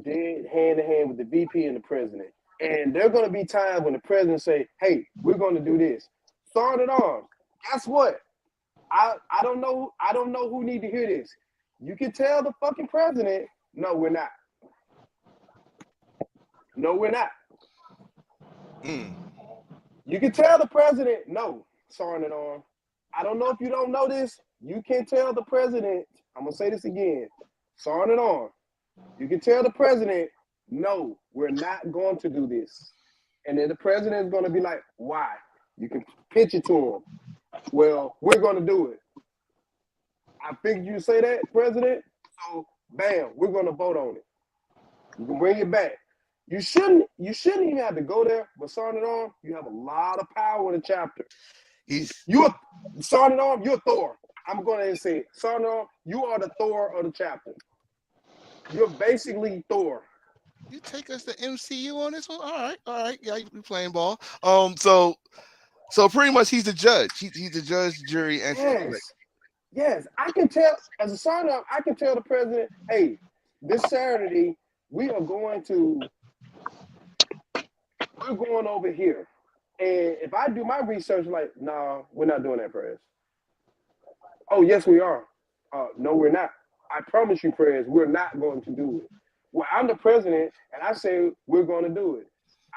dead hand in hand with the VP and the president, and there are gonna be times when the president say, "Hey, we're gonna do this." Sergeant Arm, guess what? I don't know who need to hear this. You can tell the fucking president, no, we're not. No, we're not. You can tell the president, no, Sergeant Arm. I don't know if you don't know this. You can tell the president, I'm going to say this again, Sergeant Arm. You can tell the president, no, we're not going to do this. And then the president is going to be like, why? You can pitch it to him. Well, we're going to do it. I figured you say that, President. So, bam, we're going to vote on it. You can bring it back. You shouldn't even have to go there, but Sergeant Arm, you have a lot of power in the chapter. You're Sergeant Arm, you're Thor. I'm going to say it. Sergeant Arm, you are the Thor of the chapter. You're basically Thor. You take us to MCU on this one? All right. Yeah, you playing ball. So pretty much he's the judge. He's the judge, jury, and Yes, I can tell as a Sergeant Arm, I can tell the president, hey, this Saturday we're going over here. And if I do my research, like, no, we're not doing that, Prez. Oh, yes, we are. No, we're not. I promise you, Prez, we're not going to do it. Well, I'm the president, and I say we're going to do it.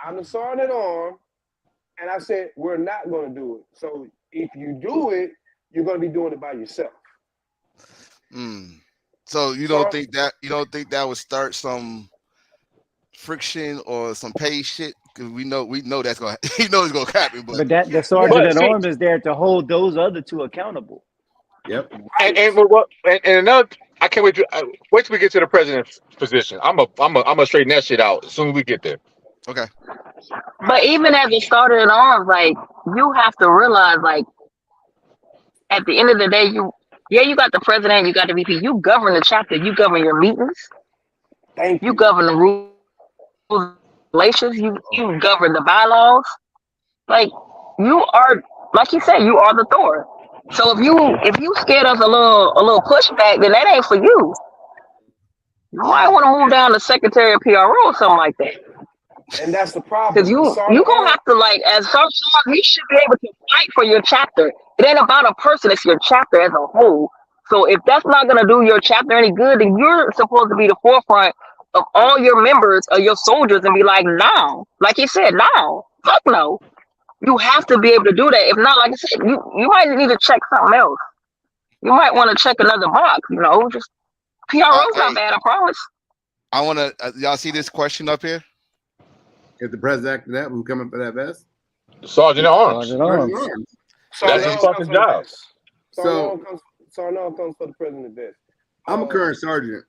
I'm the Sergeant Arm, and I said we're not going to do it. So if you do it, you're going to be doing it by yourself. So you don't think that would start some friction or some pay shit? Because we know that's gonna it's gonna happen. But that the sergeant at arms is there to hold those other two accountable. Yep. And another, I can't wait till we get to the president's position. I'm a straighten that shit out as soon as we get there. Okay. But even as a starter in arms, like, you have to realize, like, at the end of the day, you got the president, you got the VP, you govern the chapter, you govern your meetings, you govern the rules, regulations, you govern the bylaws. Like, you are, like you said, you are the Thor. So if you scared of a little pushback, then that ain't for you. You might want to move down to Secretary of PRO or something like that. And that's the problem. Because you gonna have to, like, as some you should be able to fight for your chapter. It ain't about a person, it's your chapter as a whole. So if that's not gonna do your chapter any good, then you're supposed to be the forefront of all your members or your soldiers and be like, no. Like you said, no. Fuck no. You have to be able to do that. If not, like I said, you might need to check something else. You might want to check another box, just PRO's not bad, I promise. I wanna y'all see this question up here? If the president after that, who coming for that vest? Sergeant at Arms. That's his fucking job. Sergeant Arm comes for the president vest. I'm a current sergeant.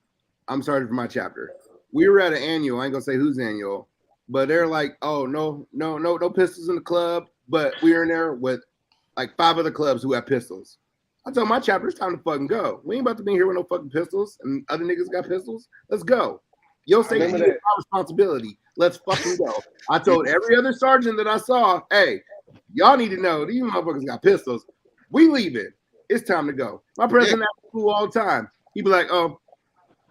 I'm sergeant for my chapter. We were at an annual. I ain't gonna say whose annual, but they're like, oh, no pistols in the club. But we were in there with like 5 other clubs who have pistols. I told my chapter, it's time to fucking go. We ain't about to be here with no fucking pistols, and other niggas got pistols. Let's go. Your safety is our responsibility. Let's fucking go. I told every other sergeant that I saw, hey, y'all need to know these motherfuckers got pistols. We leaving. It's time to go. My president at school all the time. He'd be like, oh,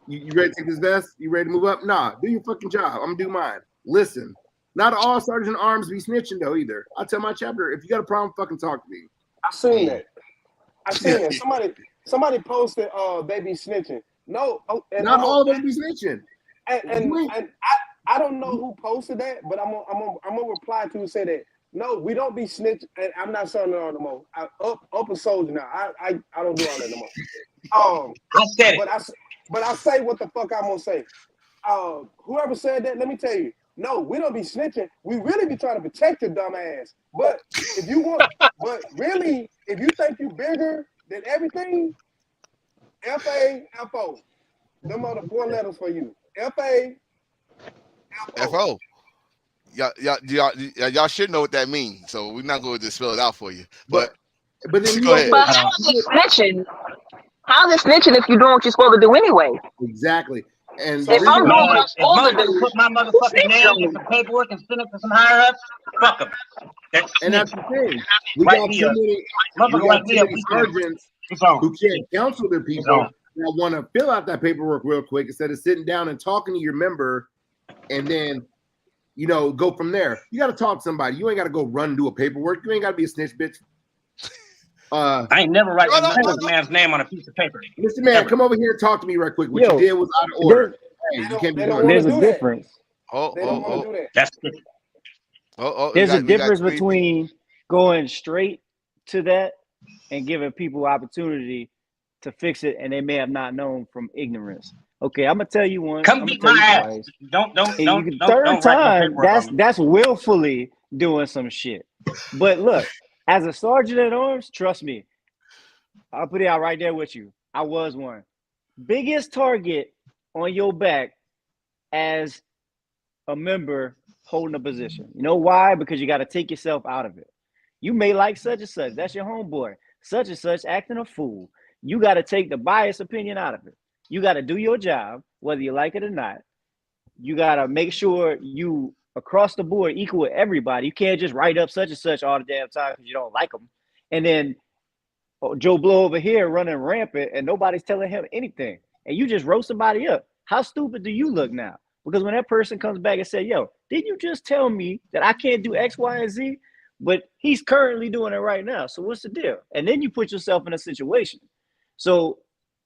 you ready to take this vest? You ready to move up? Nah, do your fucking job. I'm gonna do mine. Listen, not all sergeant arms be snitching though either. I tell my chapter, if you got a problem, fucking talk to me. I seen that. Somebody posted they be snitching. No, not all of them be snitching. And I don't know who posted that, but I'm gonna reply to say that no, we don't be snitching. And I'm not saying it no more. Up a soldier now. I don't do all that no more. I said it. But I say what the fuck I'm gonna say. Whoever said that, let me tell you, No, we don't be snitching. We really be trying to protect your dumb ass. But if you think you bigger than everything, F-A, F-O. Them are the 4 letters for you. F-A, F-O. F-O. Y'all should know what that means. So we're not going to spell it out for you. But then go ahead. But how's it snitching? How's it snitching if you're doing what you're supposed to do anyway? Exactly. And if I'm doing what I'm supposed to do, put my motherfucking name in some paperwork and send it to some higher ups, fuck them. And that's the thing. We got too many sergeants who can't counsel their people that want to fill out that paperwork real quick instead of sitting down and talking to your member and then, go from there. You got to talk to somebody. You ain't got to go run and do a paperwork. You ain't got to be a snitch, bitch. I ain't never write another man's name on a piece of paper. Mr. Man, come over here and talk to me right quick. What you did was out of order. Hey, you can't be doing There's a difference. That's good. There's a difference between going straight to that and giving people opportunity to fix it, and they may have not known from ignorance. Okay, I'm gonna tell you one. Come beat my ass. Don't. Third time, that's willfully doing some shit. But look, as a sergeant at arms, trust me, I'll put it out right there with you. I was one. Biggest target on your back as a member holding a position. You know why? Because you got to take yourself out of it. You may like such and such. That's your homeboy. Such and such acting a fool. You got to take the biased opinion out of it. You got to do your job, whether you like it or not. You got to make sure you across the board equal with everybody. You can't just write up such and such all the damn time because you don't like them. And then Joe Blow over here running rampant and nobody's telling him anything. And you just wrote somebody up. How stupid do you look now? Because when that person comes back and say, yo, didn't you just tell me that I can't do X, Y, and Z? But he's currently doing it right now. So what's the deal? And then you put yourself in a situation. So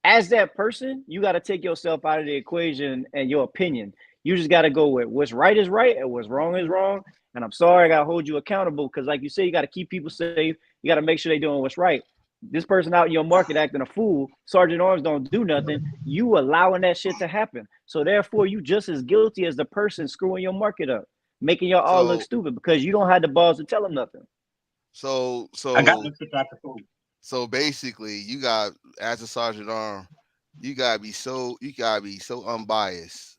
as that person, you got to take yourself out of the equation and your opinion. You just got to go with what's right is right and what's wrong is wrong. And I'm sorry, I got to hold you accountable because like you say, you got to keep people safe. You got to make sure they're doing what's right. This person out in your market acting a fool, Sergeant Arms don't do nothing. You allowing that shit to happen. So therefore, you just as guilty as the person screwing your market up, making y'all all look stupid because you don't have the balls to tell them nothing. So I got to pick out the fool. So basically, you got as a Sergeant Arm, you gotta be so unbiased.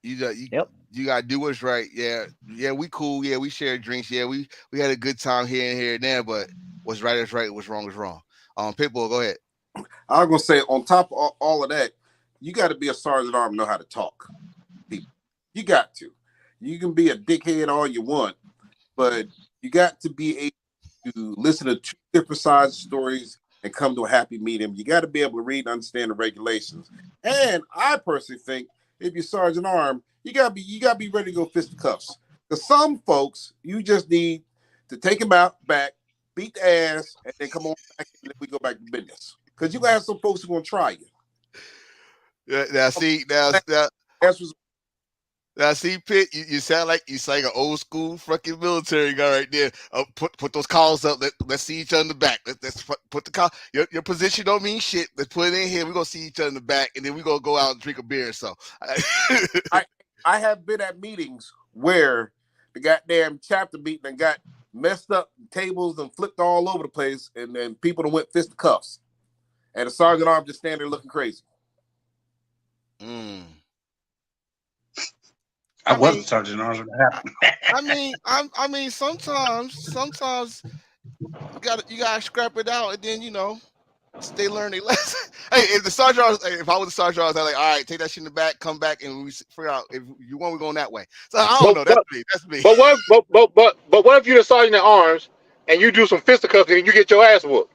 You gotta do what's right. Yeah, we cool. Yeah, we share drinks. Yeah, we had a good time here and here and there. But what's right is right. What's wrong is wrong. Pitbull, go ahead. I was gonna say on top of all of that, you got to be a Sergeant Arm and know how to talk. You got to. You can be a dickhead all you want, but you got to be able to listen to two different sides of stories and come to a happy medium. You got to be able to read and understand the regulations. And I personally think if you're Sergeant Arm, you gotta be ready to go fisticuffs. Because some folks, you just need to take them out back, beat the ass, and then come on back and then we go back to business. Because you're gonna have some folks who are gonna try you. Now see, Pitt, you sound like an old school fucking military guy right there. Put those calls up. Let's see each other in the back. Let's put the call. Your position don't mean shit. Let's put it in here. We're gonna see each other in the back, and then we're gonna go out and drink a beer. So I have been at meetings where the goddamn chapter meeting and got messed up tables and flipped all over the place, and then people that went fisticuffs, and the Sergeant Arm just standing there looking crazy. I wasn't Sergeant Arms when that happened. I mean, sometimes you gotta scrap it out, and then they learn their lesson. Hey, if I was the Sergeant Arms, I'd like, all right, take that shit in the back, come back, and we figure out if you want, we're going that way. So I don't know. That's me. But what if you're the Sergeant at Arms and you do some fisticuffs and you get your ass whooped?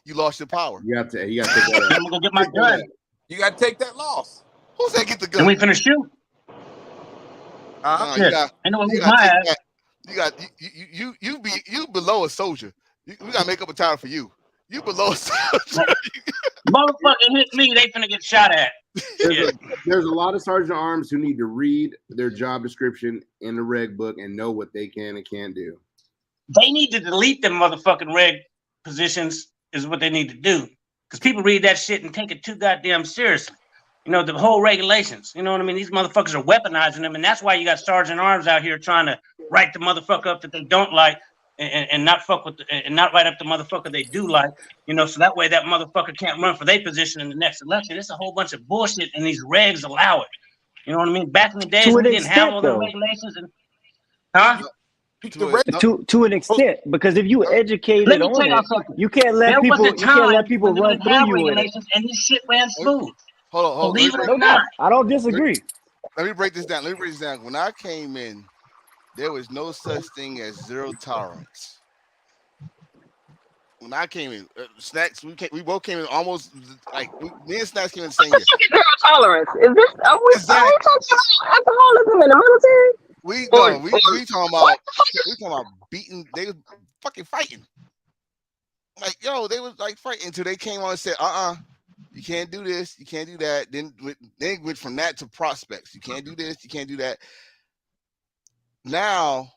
You lost your power. You got to take that. I'm gonna get my gun. You got to take that loss. Who's that? Get the gun. Then we finna shoot. You below a soldier. We gotta make up a title for you. You below a soldier. Motherfucker hit me, they finna get shot at. There's a lot of Sergeant Arms who need to read their job description in the reg book and know what they can and can't do. They need to delete them motherfucking reg positions is what they need to do. Because people read that shit and take it too goddamn seriously. You know, the whole regulations. You know what I mean? These motherfuckers are weaponizing them, and that's why you got sergeant arms out here trying to write the motherfucker up that they don't like, and not fuck with and not write up the motherfucker they do like. You know, so that way that motherfucker can't run for their position in the next election. It's a whole bunch of bullshit, and these regs allow it. You know what I mean? Back in the days, To we an didn't have all extent, the though. regulations, and huh? To an extent, because if you educated Let me on tell y'all it, something. you can't let There was people a time when they run didn't through have you with it. regulations, and this shit ran smooth. Hold on. Believe it No or not. doubt. I don't disagree. Let me break this down. When I came in, there was no such thing as zero tolerance. When I came in, Snacks, we both came in almost like me and Snacks came in the same year. Zero tolerance. Is this? Are we talking about alcoholism in the military? We talking about beating. They was fucking fighting. Like, yo, they was like fighting until they came on and said, you can't do this, you can't do that. Then they went from that to prospects. You can't do this, you can't do that. Now,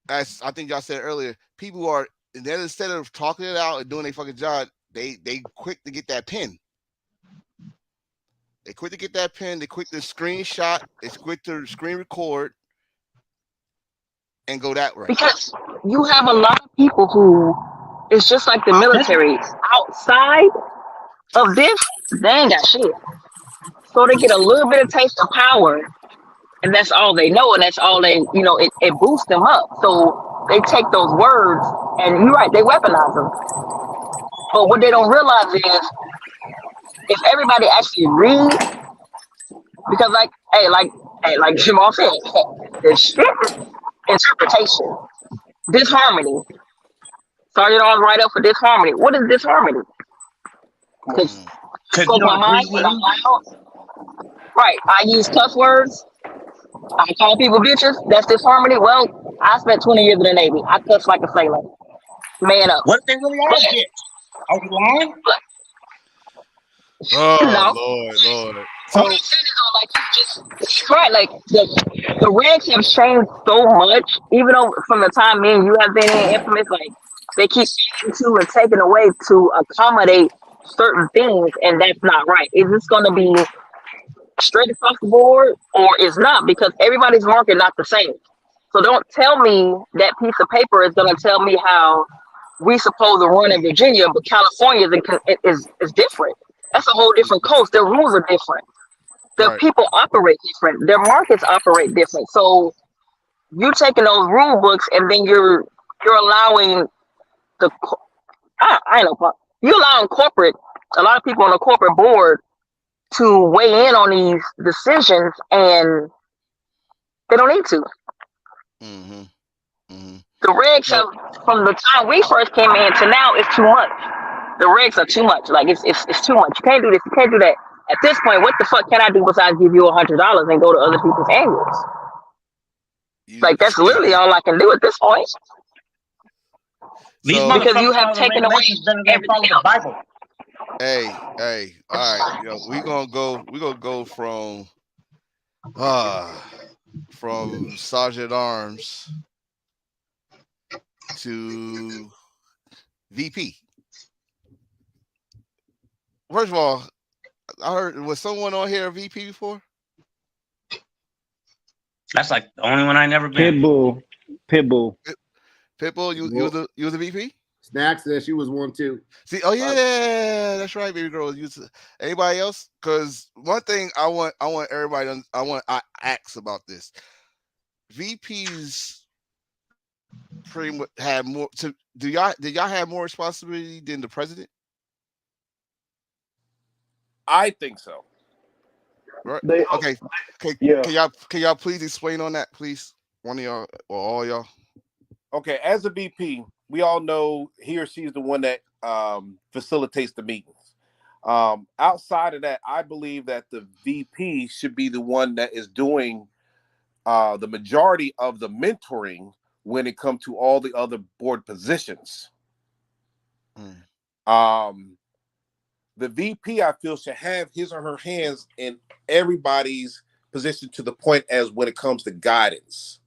as I think y'all said earlier, people are instead of talking it out and doing their fucking job, they quick to get that pen. They quick to get that pen. They quick to screenshot. They quick to screen record and go that way. Because you have a lot of people who it's just like the military. Outside of this, they ain't got shit. So they get a little bit of taste of power, and that's all they know, and that's all they, it boosts them up. So they take those words, and you're right, they weaponize them. But what they don't realize is, if everybody actually reads, because like Jamal said, there's strict interpretation, disharmony. Sergeant Arms write up for disharmony. What is disharmony? Because you don't agree with them. Right, I use cuss words. I call people bitches. That's disharmony. Well, I spent 20 years in the Navy. I cuss like a sailor. Man up. What if they really are bitch? Are you lying? Oh, Lord. So what he said is he's right. Like the regs have changed so much, even though from the time me and you have been in infamous, like they keep adding to and taking away to accommodate certain things, and that's not right. Is this going to be straight across the board, or is not? Because everybody's market not the same. So don't tell me that piece of paper is going to tell me how we supposed to run in Virginia, but California is different. That's a whole different coast. Their rules are different. Their people operate different. Their markets operate different. So you're taking those rule books and then you're allowing you're allowing a lot of people on the corporate board to weigh in on these decisions, and they don't need to. The regs have, from the time we first came in to now, it's too much. The regs are too much. Like it's too much. You can't do this. You can't do that. At this point, what the fuck can I do besides give you $100 and go to other people's annuals? Like that's literally all I can do at this point. Because you have taken away everything else. Bible. Hey, all right. We're gonna go from Sergeant Arms to VP. First of all, I heard, was someone on here a VP before? That's like the only one I never been. Pitbull. Pitbull, you was a VP? Snacks said she was one too. See, oh yeah, that's right, baby girl. Anybody else? Because one thing I want everybody to, I ask about this. VPs pretty much have more. Did y'all have more responsibility than the president? I think so. Right. They- Okay. Yeah. Can y'all please explain on that, please? One of y'all or all y'all. Okay, as a VP, we all know he or she is the one that facilitates the meetings. Outside of that, I believe that the VP should be the one that is doing the majority of the mentoring when it comes to all the other board positions. The VP, I feel, should have his or her hands in everybody's position to the point as when it comes to guidance.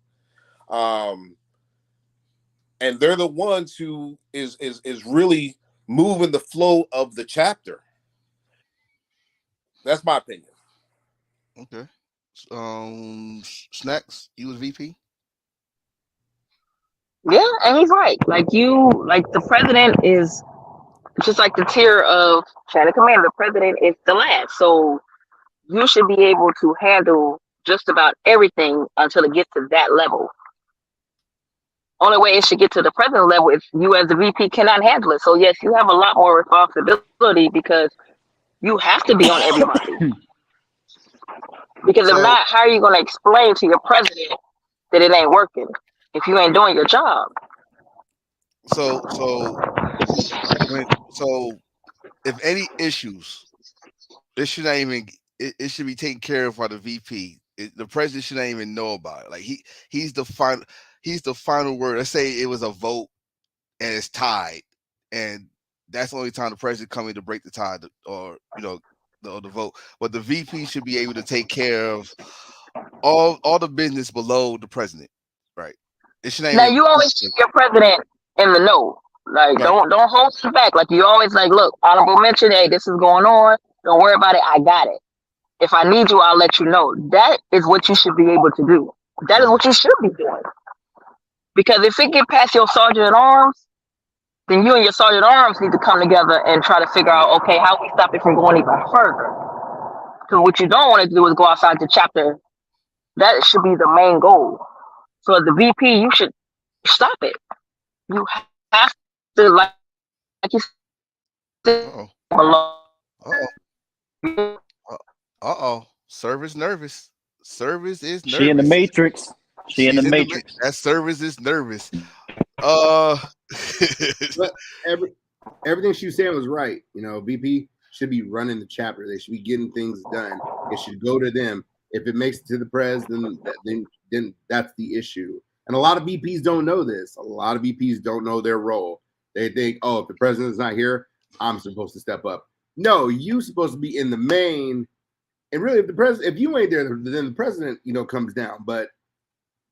And they're the ones who is really moving the flow of the chapter. That's my opinion. Okay. Snacks. You was VP. Yeah, and he's right. Like the president is just like the tier of chain of command. The president is the last, so you should be able to handle just about everything until it gets to that level. Only way it should get to the president level if you as the VP cannot handle it. So yes, you have a lot more responsibility because you have to be on everybody. Because if So not, how are you going to explain to your president that it ain't working if you ain't doing your job? so if any issues, it should not even it should be taken care of by the VP. The president should not even know about it. Like he's the final word. Let's say it was a vote and it's tied, and that's the only time the president coming to break the tie, or the vote. But the VP should be able to take care of all the business below the president, right? It should not Now even. you always keep your president in the know. Like Right. don't hold him back. Like you always like, look, honorable mention, hey, this is going on. Don't worry about it. I got it. If I need you, I'll let you know. That is what you should be able to do. That is what you should be doing. Because if it get past your sergeant at arms, then you and your sergeant at arms need to come together and try to figure out, okay, how we stop it from going even further. Because what you don't want to do is go outside the chapter. That should be the main goal. So as the VP, you should stop it. You have to, like you said, Uh-oh. below. Uh-oh. Service nervous. Service is nervous. She in the matrix. She in the She's matrix. That service is nervous. But everything she was saying was right. VP should be running the chapter. They should be getting things done. It should go to them. If it makes it to the press, then that's the issue. And a lot of VPs don't know this. A lot of VPs don't know their role. They think, oh, if the president's not here, I'm supposed to step up. No, you're supposed to be in the main. And really, if you ain't there, then the president, comes down. But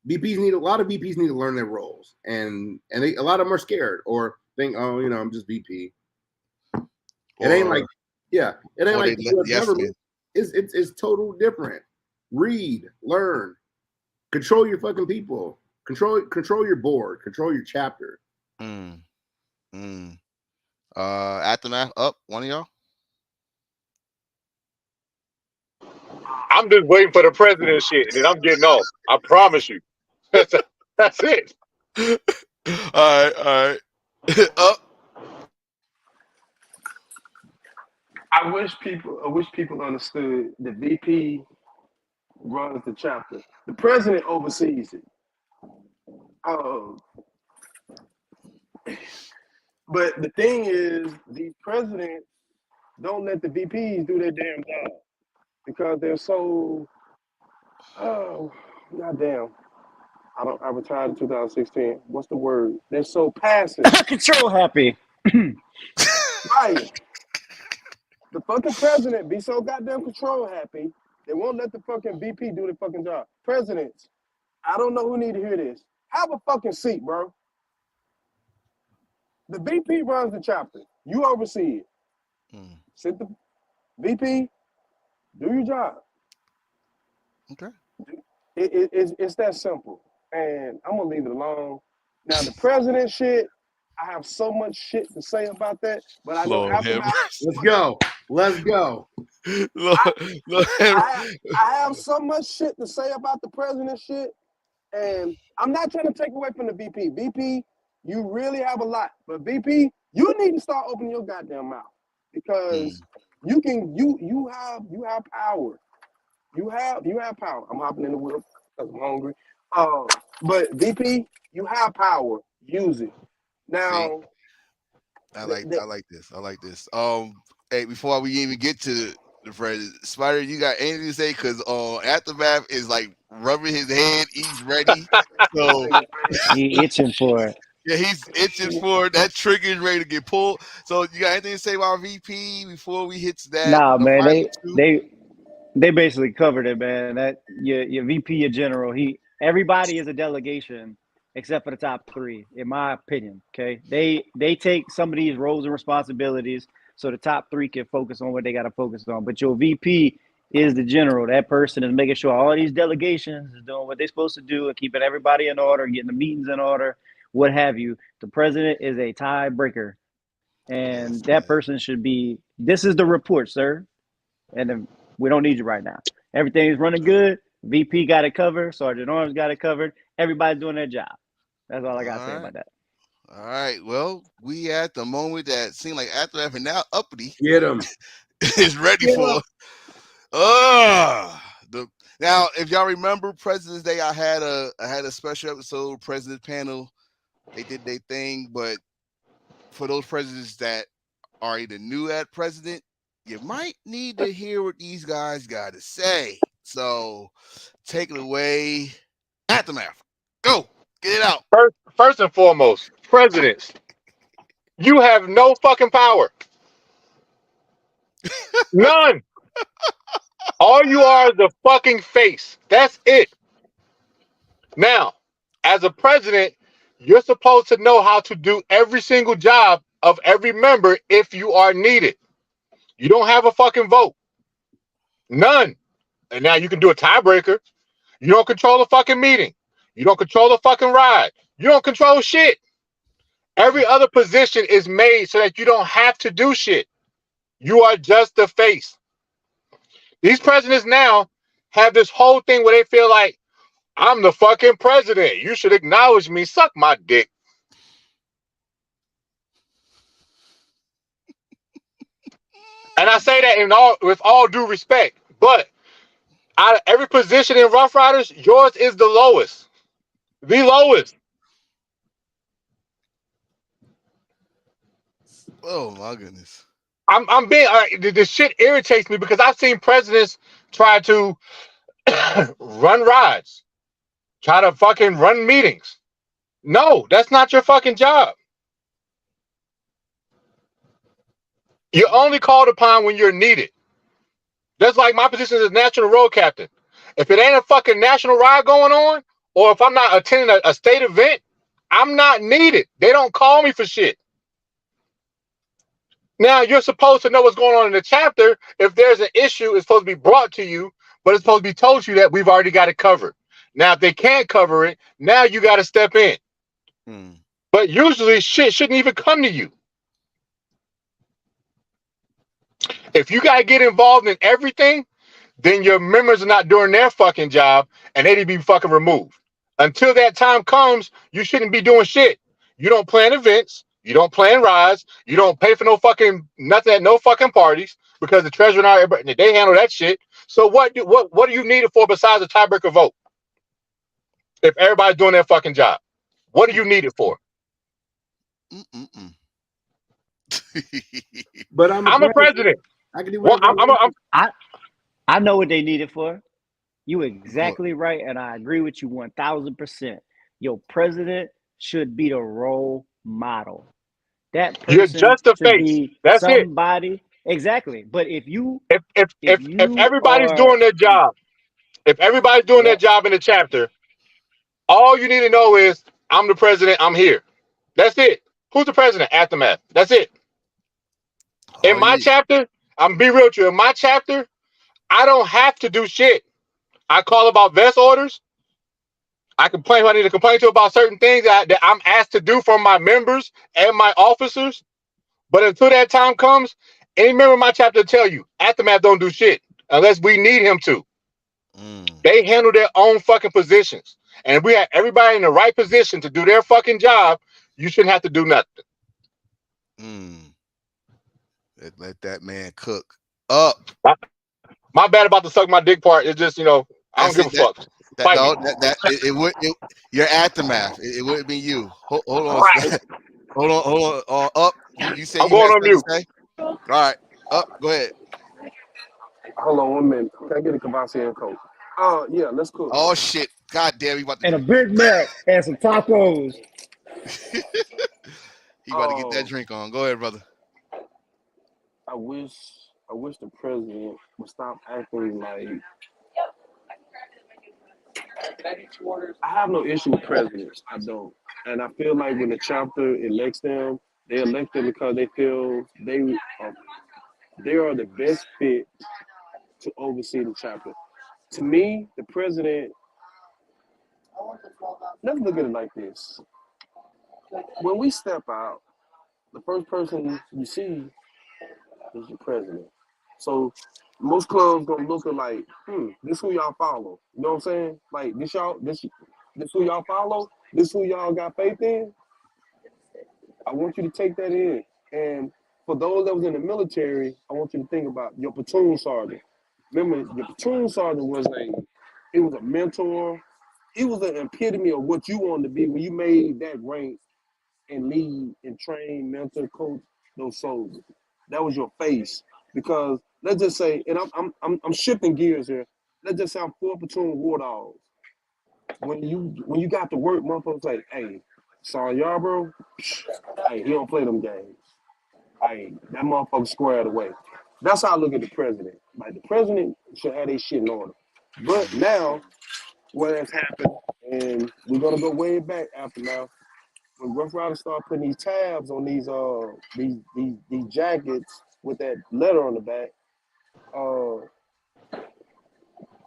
a lot of VPs need to learn their roles, and a lot of them are scared or think, oh, I'm just VP. It ain't like the US government. It's total different. Read, learn, control your fucking people, control your board, control your chapter. Aftermath up, one of y'all. I'm just waiting for the president shit, and then I'm getting off. I promise you. That's it. All right. Up. I wish people understood the VP runs the chapter. The president oversees it. But the thing is, these presidents don't let the VPs do their damn job because they're so goddamn. I retired in 2016. What's the word? They're so passive. Control happy. Right. The fucking president be so goddamn control happy, they won't let the fucking VP do the fucking job. Presidents, I don't know who need to hear this. Have a fucking seat, bro. The VP runs the chapter. You oversee it. Sit the VP, do your job. Okay. It's that simple. And I'm gonna leave it alone. Now the president shit, I have so much shit to say about that, but I know Let's go. I have so much shit to say about the president shit, and I'm not trying to take away from the VP. VP, you really have a lot, but VP, you need to start opening your goddamn mouth because you have power. You have power. I'm hopping in the wheel because I'm hungry. But VP, you have power. Use it. Now, I like this. Hey, before we even get to the president, Spider, you got anything to say? Because Aftermath is like rubbing his head. He's ready. So he itching for it. Yeah, he's itching for it. That trigger is ready to get pulled. So you got anything to say about VP before we hit to that? Nah, man, they basically covered it, man. That your VP, your general, everybody is a delegation except for the top three, in my opinion. Okay, they take some of these roles and responsibilities so the top three can focus on what they got to focus on. But your VP is the general. That person is making sure all these delegations is doing what they're supposed to do and keeping everybody in order, getting the meetings in order, what have you. The president is a tiebreaker. And that person should be, this is the report, sir. And then we don't need you right now. Everything's running good. VP got it covered. Sergeant Arms got it covered. Everybody's doing their job. That's all I got to say about that. All right. Well, we at the moment that seemed like Aftermath and now Uppity Get him. is ready for. Now, if y'all remember President's Day, I had a special episode, President Panel. They did their thing, but for those presidents that are either new at president, you might need to hear what these guys got to say. So take it away. Aftermath. Go. Get it out. First and foremost, presidents, you have no fucking power. None. All you are is the fucking face. That's it. Now, as a president, you're supposed to know how to do every single job of every member if you are needed. You don't have a fucking vote. None. And now you can do a tiebreaker. You don't control the fucking meeting. You don't control the fucking ride. You don't control shit. Every other position is made so that you don't have to do shit. You are just the face. These presidents now have this whole thing where they feel like, I'm the fucking president. You should acknowledge me. Suck my dick. And I say that with all due respect. But out of every position in Rough Riders, yours is the lowest. The lowest. Oh my goodness. I'm being this shit irritates me because I've seen presidents try to run rides, try to fucking run meetings. No, that's not your fucking job. You're only called upon when you're needed. That's like my position as national road captain. If it ain't a fucking national ride going on, or if I'm not attending a state event, I'm not needed. They don't call me for shit. Now, you're supposed to know what's going on in the chapter. If there's an issue, it's supposed to be brought to you, but it's supposed to be told to you that we've already got it covered. Now, if they can't cover it, now you got to step in. But usually, shit shouldn't even come to you. If you got to get involved in everything, then your members are not doing their fucking job, and they need to be fucking removed. Until that time comes, you shouldn't be doing shit. You don't plan events. You don't plan rides. You don't pay for no fucking nothing at no fucking parties because the treasurer and everybody, they handle that shit. So what do you need it for besides a tiebreaker vote? If everybody's doing their fucking job, what do you need it for? But I'm a president. I can do I know what they need it for. You exactly right, and I agree with you 1000%. Your president should be the role model. That person You're just a face. That's somebody. Exactly. But if everybody's doing their job, if everybody's doing their job in the chapter, all you need to know is I'm the president. I'm here. That's it. Who's the president? Aftermath. That's it. In my chapter, I'm be real with you. In my chapter, I don't have to do shit. I call about vest orders. I complain if I need to complain to about certain things that I'm asked to do from my members and my officers. But until that time comes, any member of my chapter will tell you, Aftermath don't do shit unless we need him to. They handle their own fucking positions. And if we have everybody in the right position to do their fucking job, you shouldn't have to do nothing. Let that man cook up. My bad about the suck my dick part. It's just, I don't give a fuck. Your Aftermath. It wouldn't be you. Hold on. Right. Hold on. Up. You say I'm going on mute. All right. Up. Go ahead. Hold on 1 minute. Can I get a Cavassi and Coke? Oh, yeah, let's cook. Oh, shit. God damn, he about to... And a Big Mac and some tacos. He about to get that drink on. Go ahead, brother. I wish the president would stop acting like... I have no issue with presidents. I don't. And I feel like when the chapter elects them, they elect them because they feel they are the best fit to oversee the chapter. To me, the president, let's look at it like this. When we step out, the first person you see is your president. So most clubs gonna look at like, this who y'all follow. You know what I'm saying? Like this who y'all follow, this who y'all got faith in. I want you to take that in. And for those that was in the military, I want you to think about your platoon sergeant. Remember, your platoon sergeant was a mentor. He was an epitome of what you wanted to be when you made that rank and lead and train, mentor, coach those soldiers. That was your face. Because let's just say, and I'm shifting gears here. Let's just say I'm 4 platoon war dogs. When you got to work, motherfuckers like, hey, Sergeant Yarborough, hey, he don't play them games. Hey, that motherfucker squared away. That's how I look at the president. Like the president should have their shit in order. But now, what has happened, and we're gonna go way back after now, when Rough Riders start putting these tabs on these jackets with that letter on the back,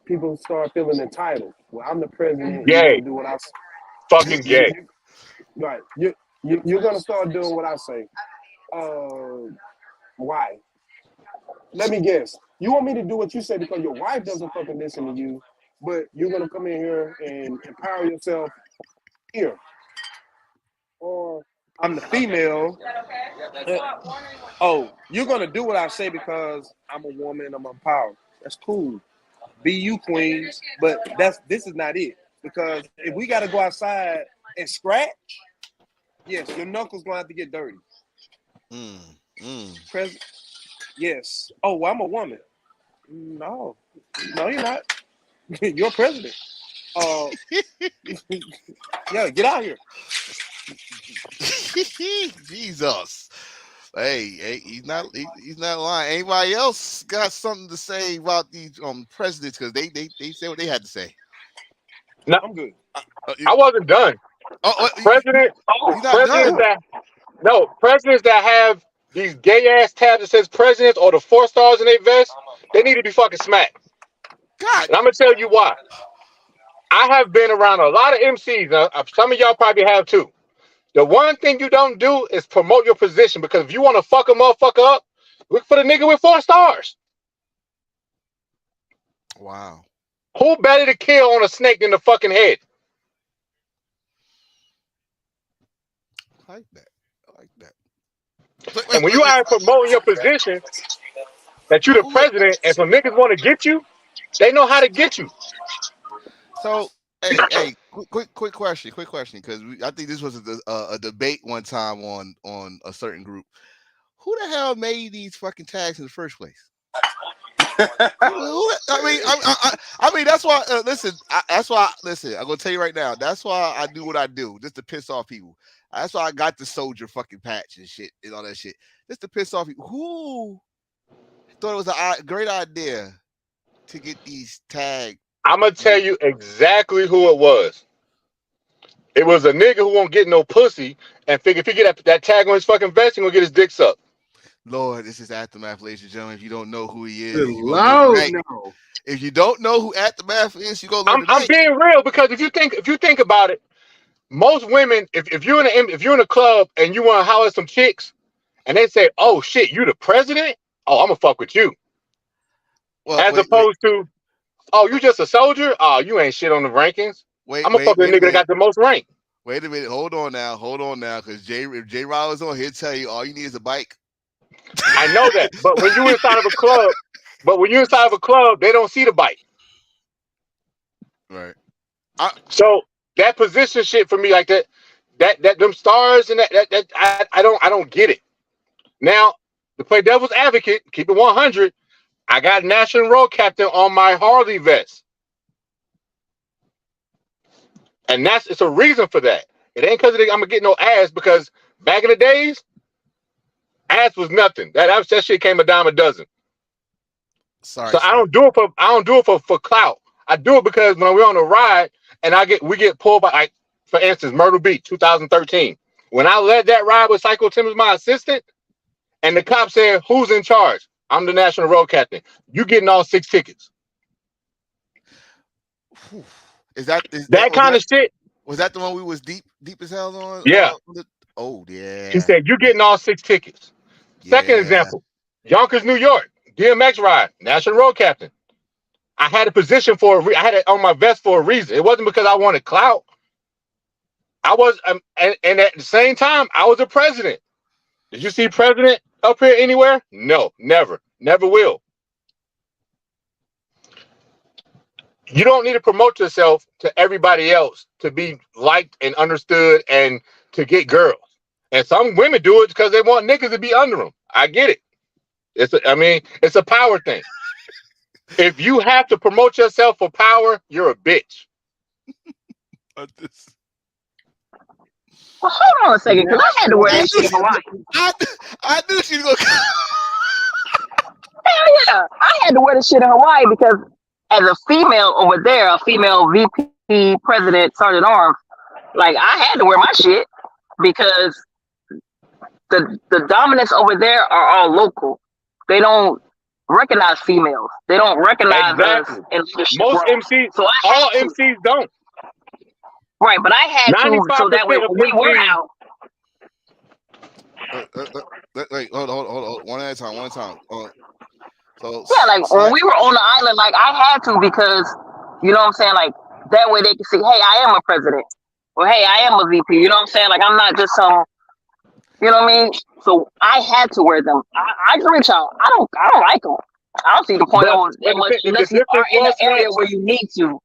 people start feeling entitled. Well, I'm the president. You're Gay. gonna do what I say. Fucking gay. Right. You're gonna start doing what I say. Why? Let me guess. You want me to do what you say because your wife doesn't fucking listen to you, but you're gonna come in here and empower yourself here. Or I'm the female. Oh, you're gonna do what I say because I'm a woman and I'm empowered. That's cool. Be you, queens. But this is not it. Because if we gotta go outside and scratch, yes, your knuckles gonna have to get dirty. Yes. Oh, well, I'm a woman. No, you're not. You're president. Yeah, get out here. Jesus. Hey, he's not lying. Anybody else got something to say about these presidents? Because they said what they had to say. No, I'm good. I wasn't done. Presidents that have these gay ass tabs that says presidents or the 4 stars in their vest, they need to be fucking smacked. God. And I'm gonna tell you why. I have been around a lot of MCs. Some of y'all probably have too. The one thing you don't do is promote your position, because if you want to fuck a motherfucker up, look for the nigga with 4 stars. Wow. Who better to kill on a snake than the fucking head? I like that. And when you are promoting your position, that you're the president, and some niggas want to get you, they know how to get you. So, hey, quick question, because I think this was a debate one time on a certain group. Who the hell made these fucking tags in the first place? I mean, that's why. Listen, I'm gonna tell you right now. That's why I do what I do, just to piss off people. That's why I got the soldier fucking patch and shit and all that shit, just to piss off people. Who thought it was a great idea to get these tags? I'm gonna tell you exactly who it was. It was a nigga who won't get no pussy and figure if he get that tag on his fucking vest, he gonna get his dick sucked. Lord, this is Aftermath, ladies and gentlemen. If you don't know who he is, no. If you don't know who Aftermath is, you go. I'm being real, because if you think about it, most women, if you're in a club and you want to holler at some chicks, and they say, "Oh shit, you the president? Oh, I'm gonna fuck with you," opposed to, "Oh, you just a soldier? Oh, you ain't shit on the rankings. I'm gonna fuck with a nigga that got the most rank." Wait a minute, hold on now, because if J Rod is on, he'll tell you all you need is a bike. I know that, but when you inside of a club, they don't see the bike. Right. So that position shit for me, like that them stars and that I don't get it. Now, to play devil's advocate, keep it 100. I got National Road Captain on my Harley vest, and it's a reason for that. It ain't because I'm gonna get no ass, because back in the days, ass was nothing. That shit came a dime a dozen. Sorry. So I don't do it for clout. I do it because when we're on a ride and we get pulled by, like, for instance, Myrtle Beach, 2013. When I led that ride with Psycho Tim as my assistant, and the cop said, "Who's in charge?" I'm the national road captain. You getting all 6 tickets. Is that kind of shit? Was that the one we was deep as hell on? Yeah. Oh yeah. He said you're getting all 6 tickets. Second example, Yonkers, New York, DMX ride, national road captain. I had a position I had it on my vest for a reason. It wasn't because I wanted clout. I was, and at the same time, I was a president. Did you see president up here anywhere? No, never will. You don't need to promote yourself to everybody else to be liked and understood and to get girls. And some women do it because they want niggas to be under them. I get it. It's a power thing. If you have to promote yourself for power, you're a bitch. Well, hold on a second, because I had to wear that shit in Hawaii. I knew she was gonna. Hell yeah, I had to wear the shit in Hawaii because as a female over there, a female VP, president, sergeant arms, like I had to wear my shit because the dominants over there are all local. They don't recognize females. They don't recognize us in leadership. Most MCs, so all MCs don't. Right, but I had to, so that way when we were out. Wait, hold. One at a time. So yeah, like when we were on the island, like I had to because you know what I'm saying. Like that way they can see, hey, I am a president, or hey, I am a VP. You know what I'm saying? Like I'm not just some. You know what I mean? So I had to wear them. I agree with y'all. I don't like them. I don't see the point of it unless you are in an area where you need to.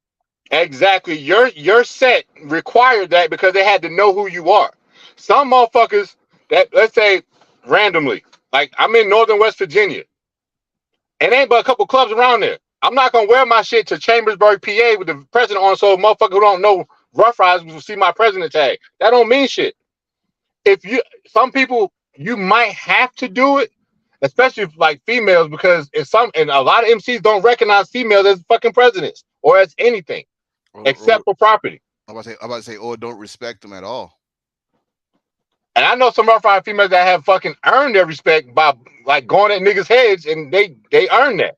Exactly. Your set required that because they had to know who you are. Some motherfuckers that, let's say, randomly, like I'm in Northern West Virginia, and ain't but a couple clubs around there. I'm not gonna wear my shit to Chambersburg, PA, with the president on, so a motherfucker who don't know Rough Riders will see my president tag. That don't mean shit. Some people, you might have to do it, especially like females, because and a lot of MCs don't recognize females as fucking presidents or as anything except for property. I'm about to say, or don't respect them at all. And I know some Rough Rider females that have fucking earned their respect by like going at niggas' heads, and they earn that.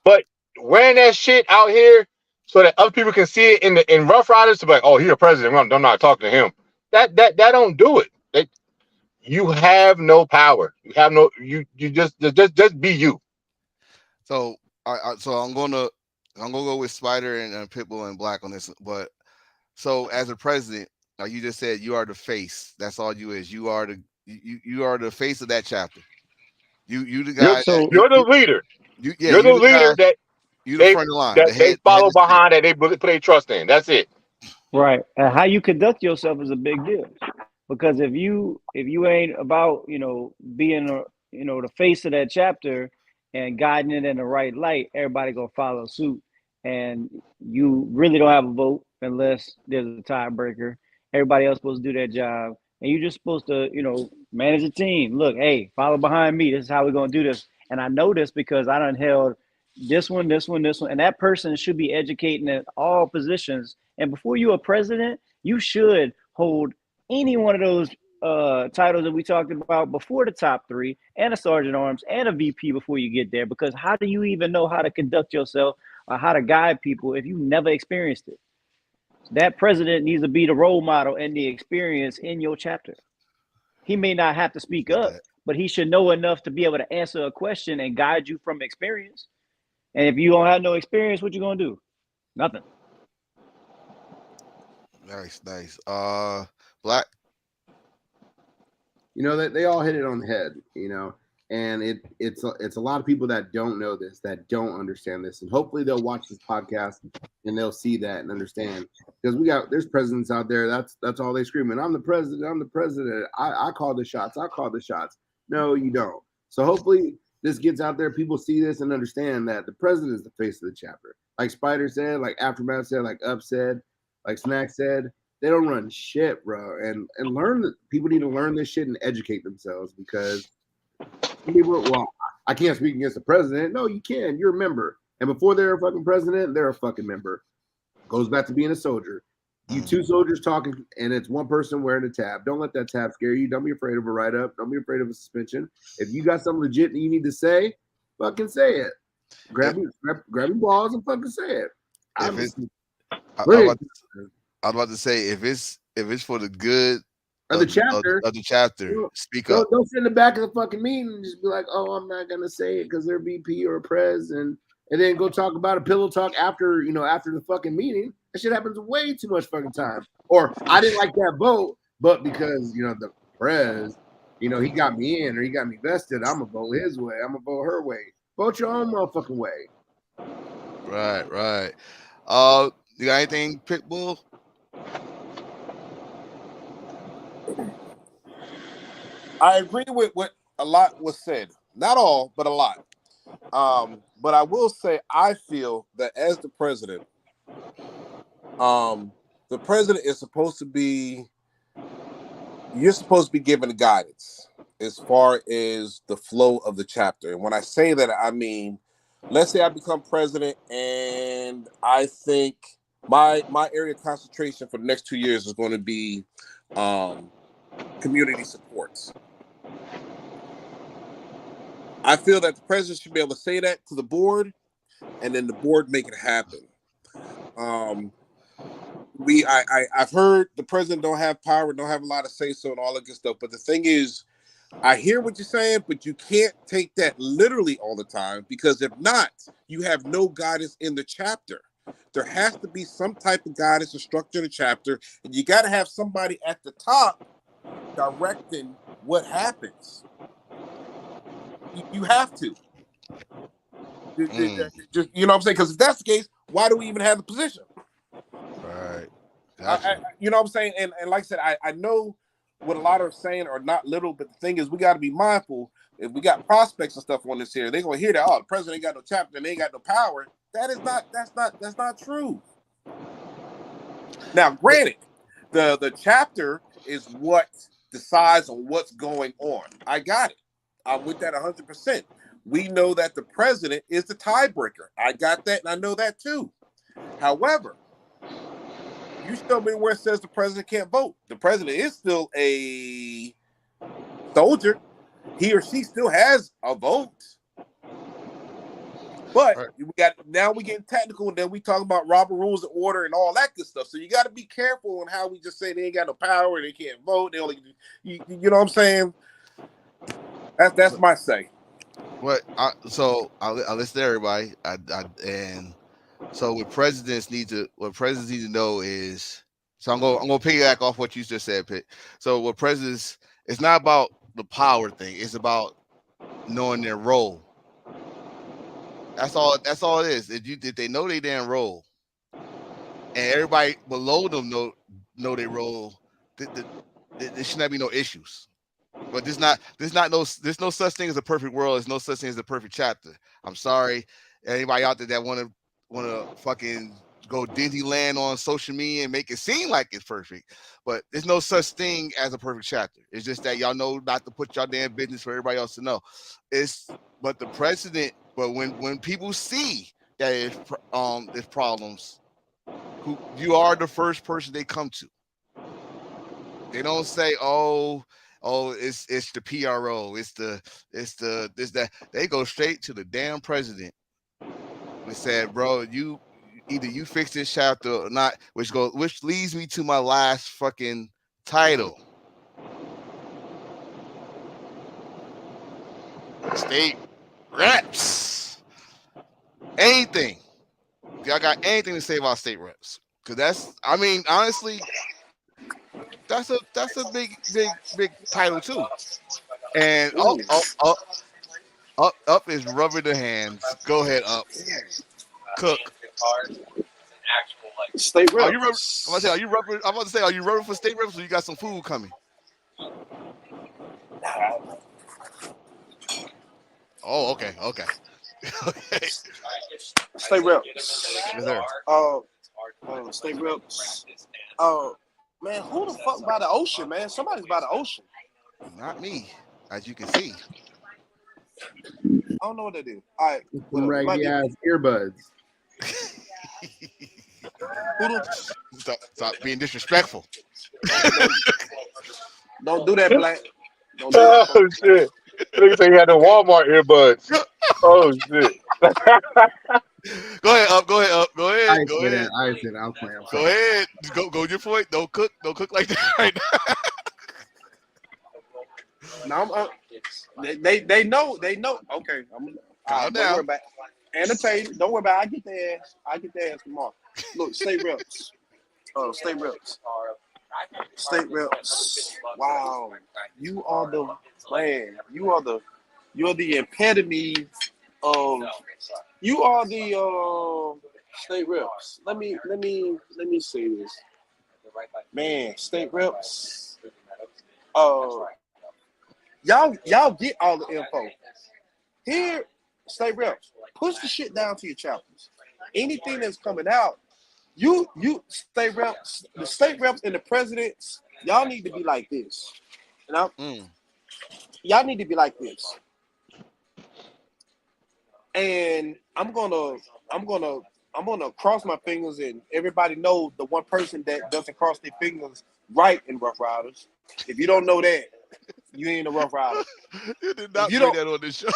But wearing that shit out here so that other people can see it in Rough Riders to be like, oh, he's a president, I'm not talking to him. That don't do it. You have no power. You have no. You just be you. So I'm gonna go with Spider and Pitbull and Black on this. But so as a president, like you just said, you are the face. That's all you is. You are the face of that chapter. You the guy. You're the leader. You're the leader that you the front of the line. That they follow behind, that they put their trust in. That's it. Right. And how you conduct yourself is a big deal. Because if you ain't about, being the face of that chapter and guiding it in the right light, everybody gonna follow suit. And you really don't have a vote unless there's a tiebreaker. Everybody else supposed to do their job. And you're just supposed to, manage a team. Look, hey, follow behind me. This is how we're gonna do this. And I know this because I done held this one. And that person should be educating at all positions. And before you're a president, you should hold any one of those titles that we talked about before the top 3 and a sergeant arms and a VP before you get there, because how do you even know how to conduct yourself or how to guide people if you never experienced it? That president needs to be the role model and the experience in your chapter. He may not have to speak up, but he should know enough to be able to answer a question and guide you from experience. And if you don't have no experience, what you gonna do? Nothing. Nice. Black. They all hit it on the head, and it's a lot of people that don't know this, that don't understand this, and hopefully they'll watch this podcast and they'll see that and understand, because there's presidents out there that's all they screaming, I'm the president, I call the shots. No, you don't. So hopefully this gets out there, people see this and understand that the president is the face of the chapter, like Spider said, like Aftermath said, like Up said, like Snack said. They don't run shit, bro. And learn that people need to learn this shit and educate themselves, because people, I can't speak against the president. No, you can. You're a member. And before they're a fucking president, they're a fucking member. Goes back to being a soldier. You two soldiers talking, and it's one person wearing a tab. Don't let that tab scare you. Don't be afraid of a write-up. Don't be afraid of a suspension. If you got something legit that you need to say, fucking say it. Grab your balls and fucking say it. I Look was at about to say if it's for the good of the chapter, of the chapter, speak up. Don't sit in the back of the fucking meeting and just be like, "Oh, I'm not gonna say it because they're VP or a pres," and then go talk about a pillow talk after the fucking meeting. That shit happens way too much fucking time. Or I didn't like that vote, but because the pres, he got me in or he got me vested, I'm gonna vote his way. I'm gonna vote her way. Vote your own motherfucking way. Right. You got anything, Pitbull? I agree with what a lot was said. Not all, but a lot. But I will say I feel that as the president is supposed to be, you're supposed to be given guidance as far as the flow of the chapter. And when I say that, I mean, let's say I become president and I think my area of concentration for the next 2 years is going to be community supports. I feel that the president should be able to say that to the board, and then the board make it happen. I've heard the president don't have power, don't have a lot of say so, and all that good stuff. But the thing is, I hear what you're saying, but you can't take that literally all the time, because if not, you have no guidance in the chapter. There has to be some type of guidance or structure in the chapter, and you got to have somebody at the top directing what happens. You have to. Just, you know what I'm saying? Because if that's the case, why do we even have the position? Right. You know what I'm saying? And like I said, I know what a lot are saying are not little, but the thing is, we got to be mindful. If we got prospects and stuff on this here, they're gonna hear that, oh, the president ain't got no chapter and they ain't got no power. That's not true. Now, granted, the chapter is what decides on what's going on. I got it. I'm with that 100%. We know that the president is the tiebreaker. I got that, and I know that too. However, you show me where it says the president can't vote. The president is still a soldier. He or she still has a vote. But now we getting technical, and then we talk about Robert Rules of Order and all that good stuff. So you got to be careful on how we just say they ain't got no power, they can't vote. They only, you know what I'm saying? That's my say. So I'll listen to everybody. So what presidents need to know is, so I'm gonna piggyback off what you just said, Pitt. So what presidents, it's not about the power thing. It's about knowing their role. That's all it is. If they know they damn role, and everybody below them know their role, there should not be no issues. But there's no such thing as a perfect world. There's no such thing as a perfect chapter. I'm sorry, anybody out there that wanna fucking go Disneyland on social media and make it seem like it's perfect, but there's no such thing as a perfect chapter. It's just that y'all know not to put y'all damn business for everybody else to know. But the president. But when people see that there's problems, you are the first person they come to. They don't say, oh, it's the PRO, it's this that. They go straight to the damn president and said, bro, either you fix this chapter or not, which leads me to my last fucking title. State reps. Anything. Y'all got anything to say about state reps? Because honestly, that's a big title too. And up is rubbing the hands. Go ahead, Up. Cook. State reps. I'm about to say, are you rubbing for state reps, or you got some food coming? Oh, okay. Okay. State reps. Yes, sir. State reps. Man, who the fuck by the ocean, man? Somebody's by the ocean. Not me, as you can see. I don't know what that is. All right. Some raggy ass earbuds. Stop being disrespectful. Don't do that, Black. Oh shit! Nigga say he had the Walmart earbuds. Oh shit. Go ahead, up. Go ahead, up. Go I ahead. ain't Go say ahead. that. I ain't say that. I was playing. I'm Go sorry. ahead. Go your point. Don't cook like that right now. Now they know. Okay, Calm don't worry down. about annotate. Don't worry about it. I get their ass tomorrow. Look, state reps. State reps. State reps. Wow. You are the man. You're the epitome of you are the state reps. Let me say this. Man, state reps. Y'all get all the info. Here, state reps, push the shit down to your chapters. Anything that's coming out, you state reps, the state reps and the presidents, y'all need to be like this. Y'all need to be like this. And I'm gonna cross my fingers, and everybody knows the one person that doesn't cross their fingers right in Rough Riders. If you don't know that, you ain't a Rough Rider. You did not bring that on this show.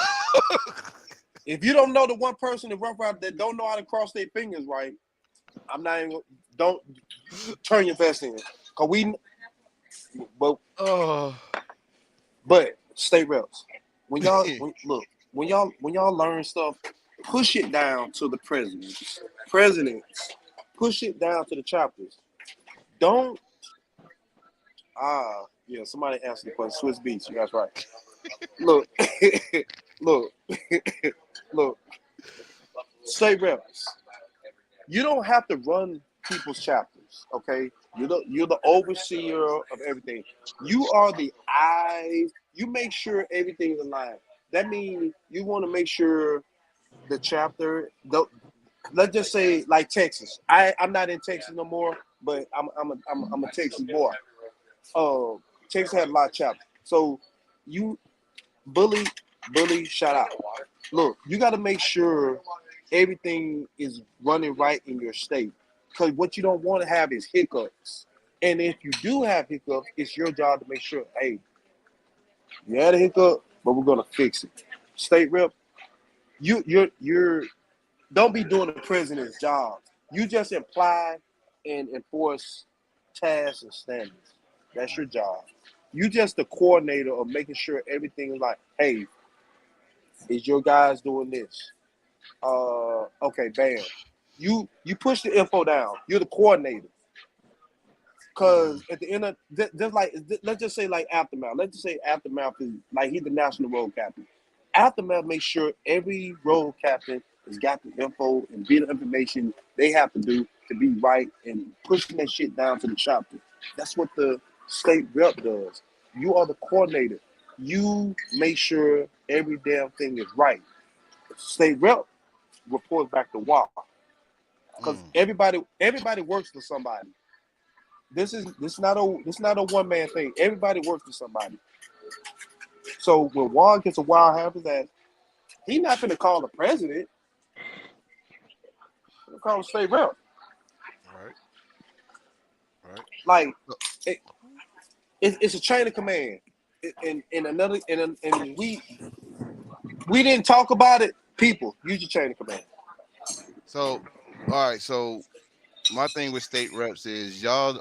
If you don't know the one person in Rough Rider that don't know how to cross their fingers right, I'm not even. Don't turn your vest in, cause but state reps. When y'all when y'all learn stuff, push it down to the presidents. Push it down to the chapters. Don't. Yeah, somebody answered the question. Swiss Beats, you guys right. Look, look. State reps. You don't have to run people's chapters, okay? You're the overseer of everything. You are the eyes. You make sure everything's aligned. That means you want to make sure the chapter. Let's just say like Texas. I'm not in Texas no more, but I'm a Texas boy. Texas had a lot of chapters. So you bully, shout out. Look, you got to make sure everything is running right in your state. Because what you don't want to have is hiccups. And if you do have hiccups, it's your job to make sure, hey, you had a hiccup, but we're gonna fix it. State rep, you're don't be doing the president's job. You just apply and enforce tasks and standards. That's your job. You just the coordinator of making sure everything is like, hey, is your guys doing this? Okay, bam. You push the info down. You're the coordinator. Cause at the end of just like let's just say like Aftermath. Let's just say Aftermath is like he's the national road captain. Aftermath makes sure every road captain has got the info and bit of information they have to do to be right and pushing that shit down to the chapter. That's what the state rep does. You are the coordinator. You make sure every damn thing is right. State rep reports back to WAP. Because everybody works for somebody. This is not a one man thing. Everybody works for somebody. So when Juan gets a wild happens that he's not gonna call the president. He'll call the state rep. Right. Like it's a chain of command. And we didn't talk about it. People use your chain of command. So, all right. So my thing with state reps is y'all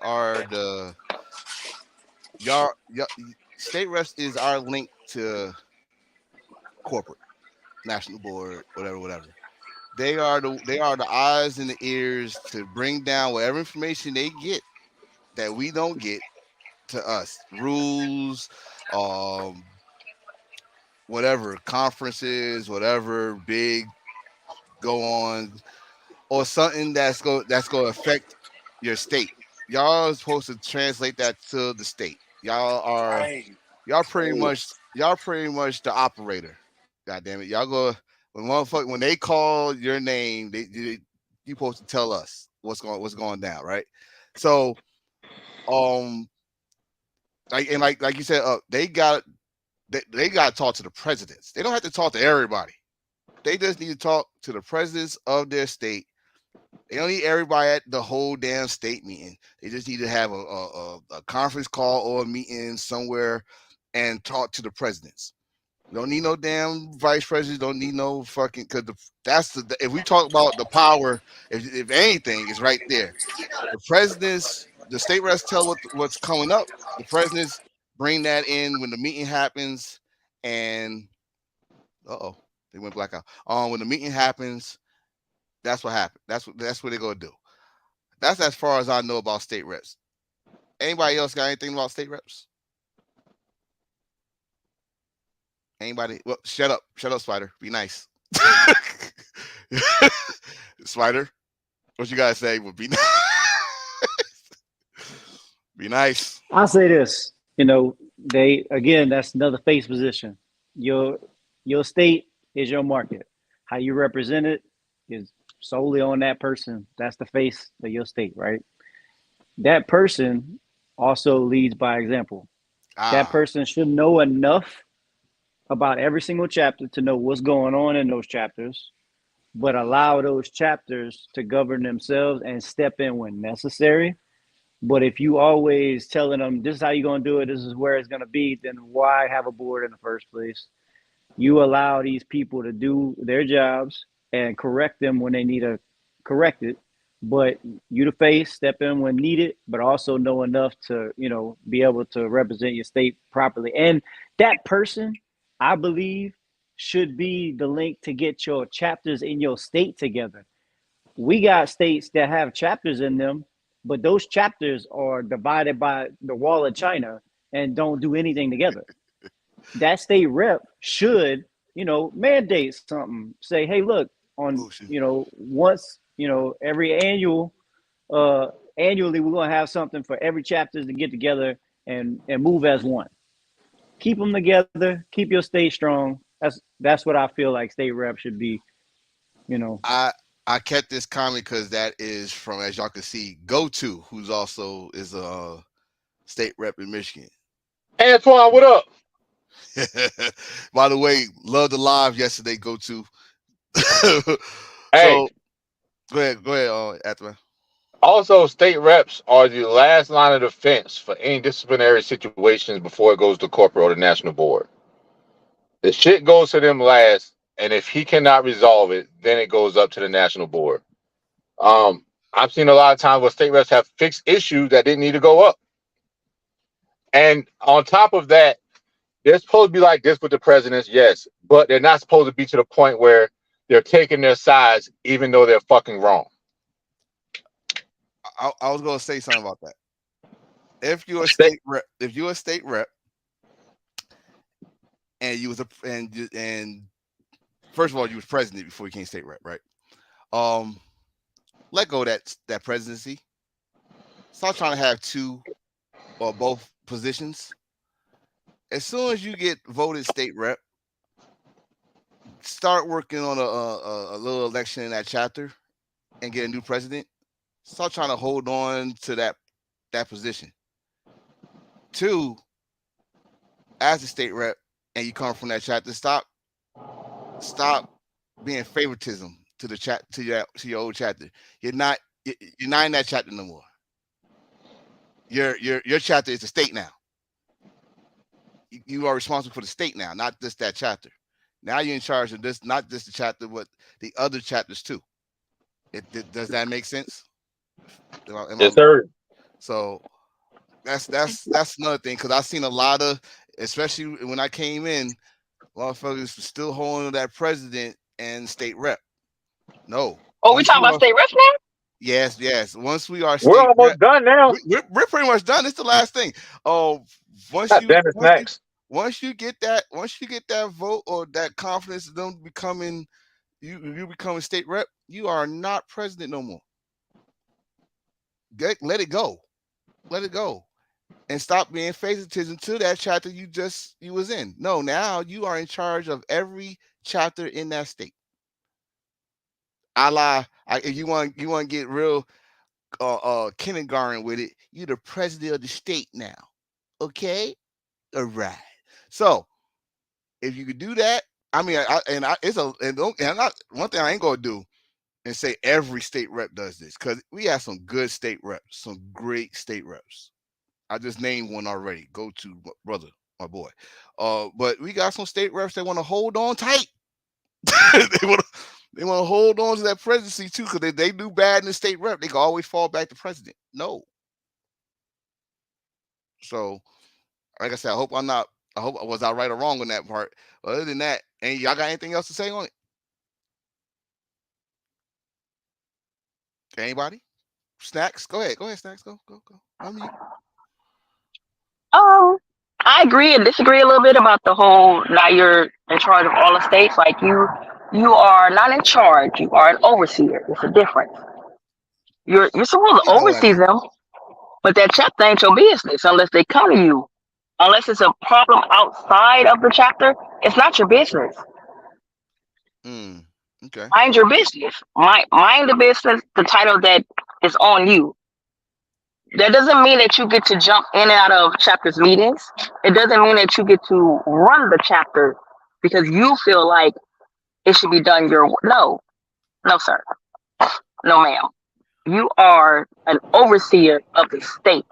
state reps is our link to corporate, national board, whatever. They are the eyes and the ears to bring down whatever information they get that we don't get to us. Rules, whatever conferences, whatever big go on, or something that's going to affect your state. Y'all are supposed to translate that to the state. Y'all pretty much the operator. God damn it. Y'all go when they call your name, you supposed to tell us what's going down, right? So like you said, they got to talk to the presidents. They don't have to talk to everybody. They just need to talk to the presidents of their state. They don't need everybody at the whole damn state meeting. They just need to have a conference call or a meeting somewhere and talk to the presidents. Don't need no damn vice president. Don't need no fucking because if we talk about the power, if anything, is right there. The presidents, the state reps tell what's coming up. The presidents bring that in when the meeting happens, and they went blackout. When the meeting happens, that's what happened. That's what they're gonna do. That's as far as I know about state reps. Anybody else got anything about state reps? Anybody? Well, shut up, Spider. Be nice. Spider, what you guys say would be nice. Be nice. I'll say this. That's another face position. Your state is your market. How you represent it is solely on that person. That's the face of your state, right? That person also leads by example. That person should know enough about every single chapter to know what's going on in those chapters, but allow those chapters to govern themselves and step in when necessary. But if you always telling them this is how you're going to do it, this is where it's going to be, then why have a board in the first place? You allow these people to do their jobs and correct them when they need to correct it. But you the face, step in when needed, but also know enough to, be able to represent your state properly. And that person, I believe, should be the link to get your chapters in your state together. We got states that have chapters in them, but those chapters are divided by the wall of China and don't do anything together. That state rep should, mandate something. Say, hey, look, once, every annually we're gonna have something for every chapters to get together and move as one. Keep them together. Keep your state strong. That's what I feel like state rep should be. I kept this comment because that is from, as y'all can see, Go-To, who's also is a state rep in Michigan. Antoine, what up? By the way, love the live yesterday, Go-To. Hey, go ahead, Antoine. Also, state reps are the last line of defense for any disciplinary situations before it goes to corporate or the national board. The shit goes to them last, and if he cannot resolve it, then it goes up to the national board. I've seen a lot of times where state reps have fixed issues that didn't need to go up. And on top of that, they're supposed to be like this with the presidents, yes, but they're not supposed to be to the point where they're taking their sides, even though they're fucking wrong. I was gonna say something about that. If you're a state rep, and you was and first of all, you was president before you became state rep, right? Let go of that presidency. Stop trying to have two or both positions. As soon as you get voted state rep, start working on a little election in that chapter and get a new president. Start trying to hold on to that position. Two, as a state rep and you come from that chapter, stop being favoritism to the chat to your old chapter. You're not in that chapter no more. Your chapter is the state now. You are responsible for the state now, not just that chapter. Now you're in charge of this, not just the chapter, but the other chapters too. Does that make sense? Yes, sir. So that's another thing, because I've seen a lot of, especially when I came in, motherfuckers still holding that president and state rep. No. Oh, we talking about state reps now? Yes. Once we are, we're almost done now. We're pretty much done. It's the last thing. Oh, once you get that vote or that confidence of them becoming you becoming state rep, you are not president no more. Let it go, and stop being favoritism to that chapter you was in. No, now you are in charge of every chapter in that state. If you want to get real kindergarten with it, you're the president of the state now. Okay, all right. So if you could do that, I mean, one thing I ain't gonna do and say every state rep does this, because we have some good state reps, some great state reps. I just named one already. Go-To brother, my boy. But we got some state reps that want to hold on tight. they want to hold on to that presidency too, because they do bad in the state rep, they can always fall back to president. No. So, like I said, I hope I was not right or wrong on that part. Other than that, and y'all got anything else to say on it? Anybody? Snacks? Go ahead, Snacks. Go. I agree and disagree a little bit about the whole now you're in charge of all the states. Like you are not in charge, you are an overseer. It's a difference. You're supposed to oversee them, but that chapter ain't your business unless they come to you. Unless it's a problem outside of the chapter, it's not your business. Okay. Mind your business. Mind the business, the title that is on you. That doesn't mean that you get to jump in and out of chapters meetings. It doesn't mean that you get to run the chapter because you feel like it should be done your way. No, sir. No, ma'am. You are an overseer of the state.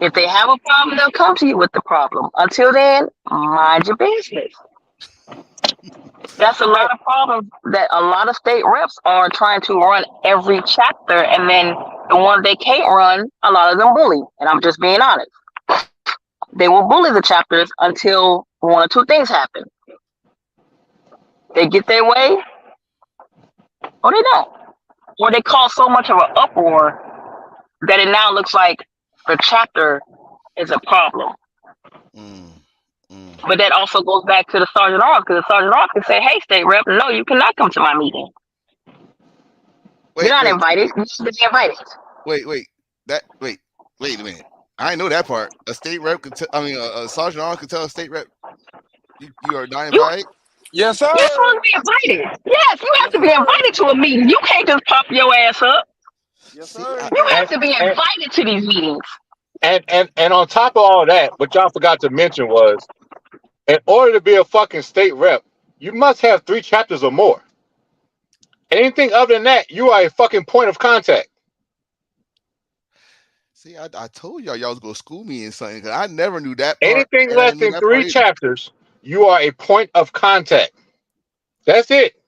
If they have a problem, they'll come to you with the problem. Until then, mind your business. That's a lot of problems that a lot of state reps are trying to run every chapter, and then the ones they can't run, a lot of them bully. And I'm just being honest. They will bully the chapters until one or two things happen. They get their way, or they don't. Or they cause so much of an uproar that it now looks like the chapter is a problem. But that also goes back to the Sergeant Ark, because the Sergeant Ark can say, hey, state rep, no, you cannot come to my meeting. You're not invited. You should be invited. Wait a minute. I didn't know that part. A state rep could a Sergeant Ark could tell a state rep you are not invited? Yes, sir. You're supposed to be invited. Yes, you have to be invited to a meeting. You can't just pop your ass up. Yes, sir. You have to be invited to these meetings. And on top of all that, what y'all forgot to mention was, in order to be a fucking state rep, you must have 3 chapters or more. Anything other than that, you are a fucking point of contact. See, I told y'all was gonna school me in something, because I never knew that part. Anything less than 3 chapters, you are a point of contact. That's it.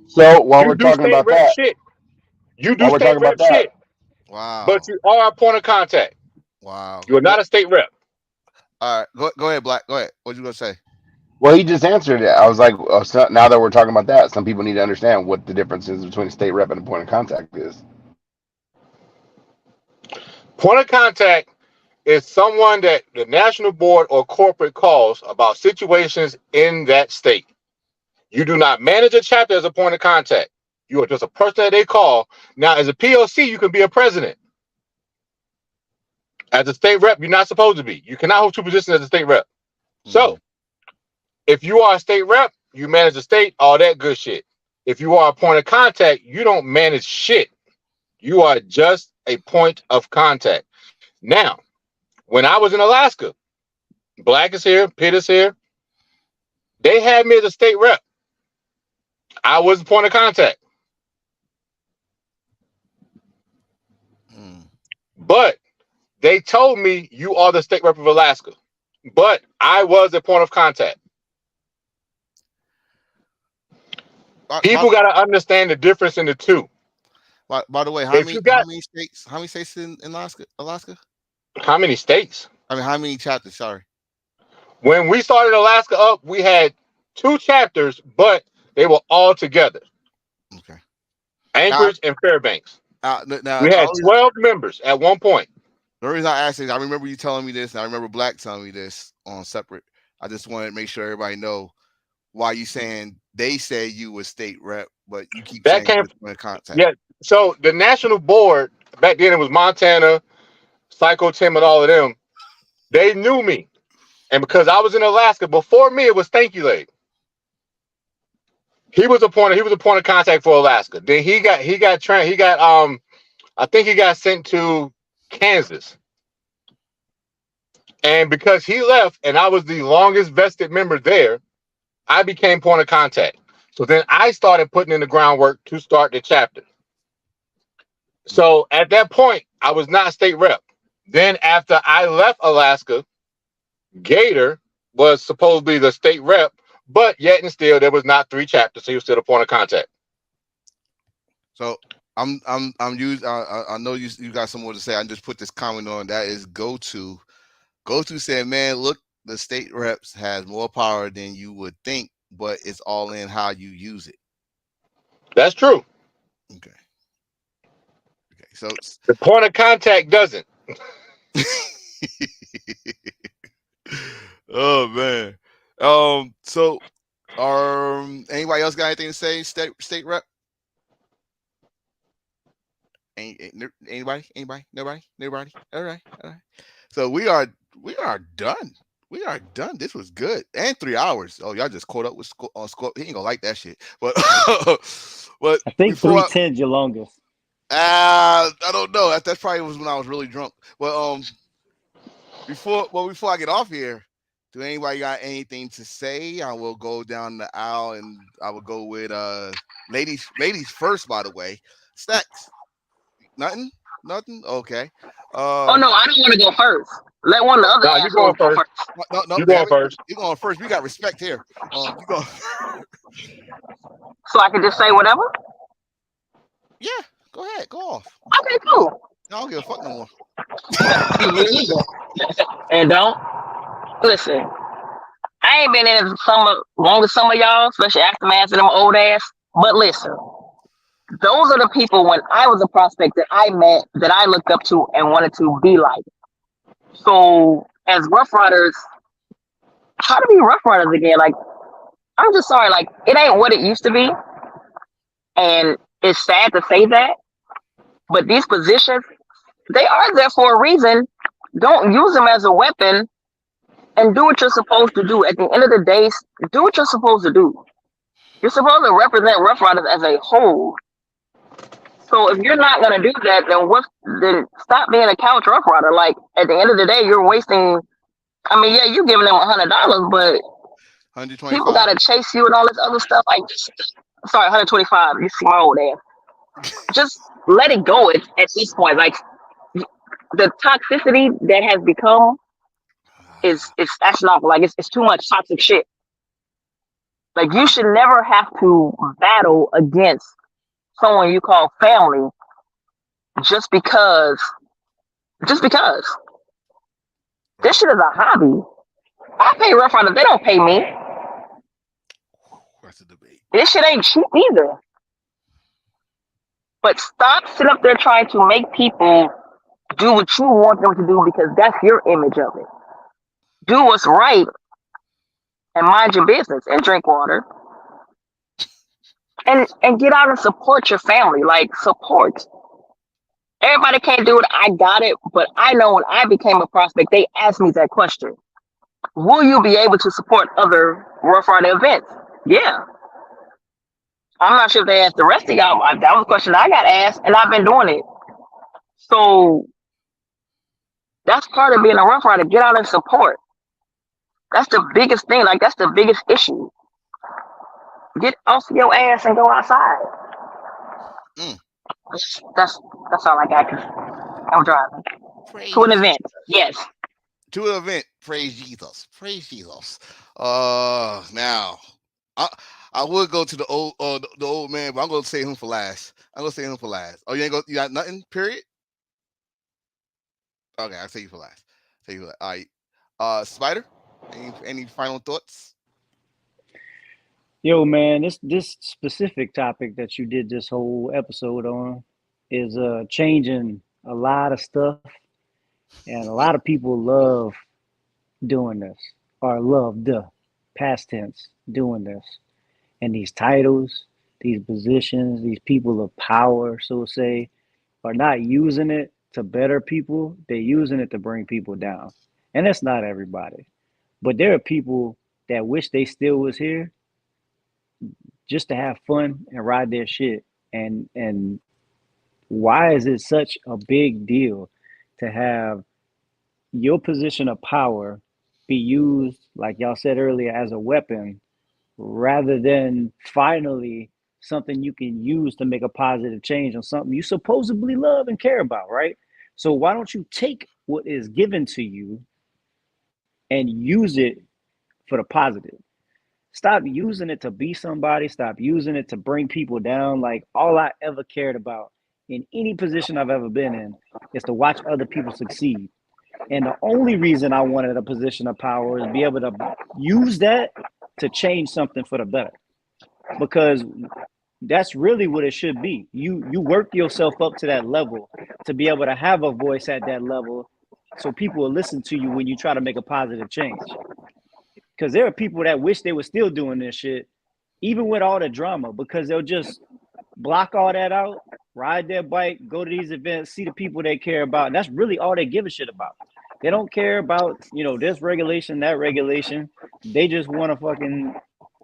So while we're talking about that, you do state rep shit. Wow. But you are a point of contact. Wow. You're not a state rep. All right, go ahead, Black. Go ahead. What you gonna say? Well, he just answered it. I was like, so now that we're talking about that, some people need to understand what the difference is between a state rep and a point of contact is. Point of contact is someone that the national board or corporate calls about situations in that state. You do not manage a chapter as a point of contact. You are just a person that they call. Now, as a POC, you can be a president. As a state rep, you're not supposed to be. You cannot hold 2 positions as a state rep. So, if you are a state rep, you manage the state, all that good shit. If you are a point of contact, you don't manage shit. You are just a point of contact. Now, when I was in Alaska, Black is here, Pitt is here. They had me as a state rep. I was a point of contact. But they told me you are the state rep of Alaska. But I was a point of contact. People got to understand the difference in the two. By the way, how many states in Alaska? How many states? I mean, how many chapters? Sorry. When we started Alaska up, we had 2 chapters, but they were all together. Okay. Anchorage and Fairbanks. Now, we had 12 members at one point. The reason I asked is I remember you telling me this, and I remember Black telling me this on separate. I just wanted to make sure everybody know why you saying they say you were state rep, but you keep saying you were contact. Yeah. So the national board back then, it was Montana, Psycho Tim, and all of them. They knew me, and because I was in Alaska before me, it was Stanky Leg. He was a point of contact for Alaska. Then I think he got sent to Kansas. And because he left and I was the longest vested member there, I became point of contact. So then I started putting in the groundwork to start the chapter. So at that point, I was not state rep. Then after I left Alaska, Gator was supposed to be the state rep, but yet and still there was not 3 chapters, so he was still a point of contact. So I'm used. I know you got some more to say. I just put this comment on. That is go to said, man, look, the state reps has more power than you would think, but it's all in how you use it. That's true. Okay. So the point of contact doesn't. Oh man. So anybody else got anything to say? State rep? Anybody? Nobody? All right. So we are done. We are done. This was good. And 3 hours. Oh, y'all just caught up with Scorp. He ain't gonna like that shit. But but I think 310's your longest. I don't know. That probably was when I was really drunk. But before I get off here, do anybody got anything to say? I will go down the aisle and I will go with ladies first, by the way. Stacks. Nothing? Okay. Oh no, I don't want to go first. Let one of the other. No, you going first. No, you going first. You going first. We got respect here. You go. So I can just say whatever? Yeah, go ahead. Go off. Okay, cool. I don't give a fuck no more. And don't listen. I ain't been in long as some of y'all, especially aftermath of them old ass. But listen, those are the people when I was a prospect that I met, that I looked up to and wanted to be like. So as Rough Riders, try to be Rough Riders again. Like, I'm just sorry, like it ain't what it used to be. And it's sad to say that. But these positions, they are there for a reason. Don't use them as a weapon and do what you're supposed to do. At the end of the day, do what you're supposed to do. You're supposed to represent Rough Riders as a whole. So if you're not gonna do that, then stop being a couch Rough Rider. Like at the end of the day, you're wasting. I mean, yeah, you're giving them $100, but people gotta chase you and all this other stuff. Like, sorry, 125. You see my old ass. Just let it go at this point. Like the toxicity that has become is astronomical. Like it's too much toxic shit. Like you should never have to battle against someone you call family just because this shit is a hobby. I pay Rough Riders, they don't pay me. That's a debate. This shit ain't cheap either. But stop sitting up there trying to make people do what you want them to do because that's your image of it. Do what's right and mind your business and drink water. And get out and support your family. Like, support. Everybody can't do it. I got it. But I know when I became a prospect, they asked me that question. Will you be able to support other Rough Rider events? Yeah. I'm not sure if they asked the rest of y'all. That was a question I got asked, and I've been doing it. So that's part of being a Rough Rider. Get out and support. That's the biggest thing. Like, that's the biggest issue. Get off your ass and go outside. That's all I got. I'm driving to an event. Yes. To an event. Praise Jesus. Praise Jesus. Now, I would go to the old man, but I'm gonna say him for last. Oh, you got nothing? Period. Okay, I'll say you for last. All right. Spider. Any final thoughts? Yo, man, this specific topic that you did this whole episode on is changing a lot of stuff, and a lot of people love doing this, or love the past tense doing this, and these titles, these positions, these people of power, so to say, are not using it to better people. They're using it to bring people down, and that's not everybody, but there are people that wish they still was here just to have fun and ride their shit. And why is it such a big deal to have your position of power be used, like y'all said earlier, as a weapon, rather than finally something you can use to make a positive change on something you supposedly love and care about, right? So why don't you take what is given to you and use it for the positive. Stop using it to be somebody. Stop using it to bring people down. Like, all I ever cared about in any position I've ever been in is to watch other people succeed. And the only reason I wanted a position of power is be able to use that to change something for the better. Because that's really what it should be. You work yourself up to that level to be able to have a voice at that level, so people will listen to you when you try to make a positive change. Because there are people that wish they were still doing this shit, even with all the drama, because they'll just block all that out, ride their bike, go to these events, see the people they care about. And that's really all they give a shit about. They don't care about, this regulation, that regulation. They just want to fucking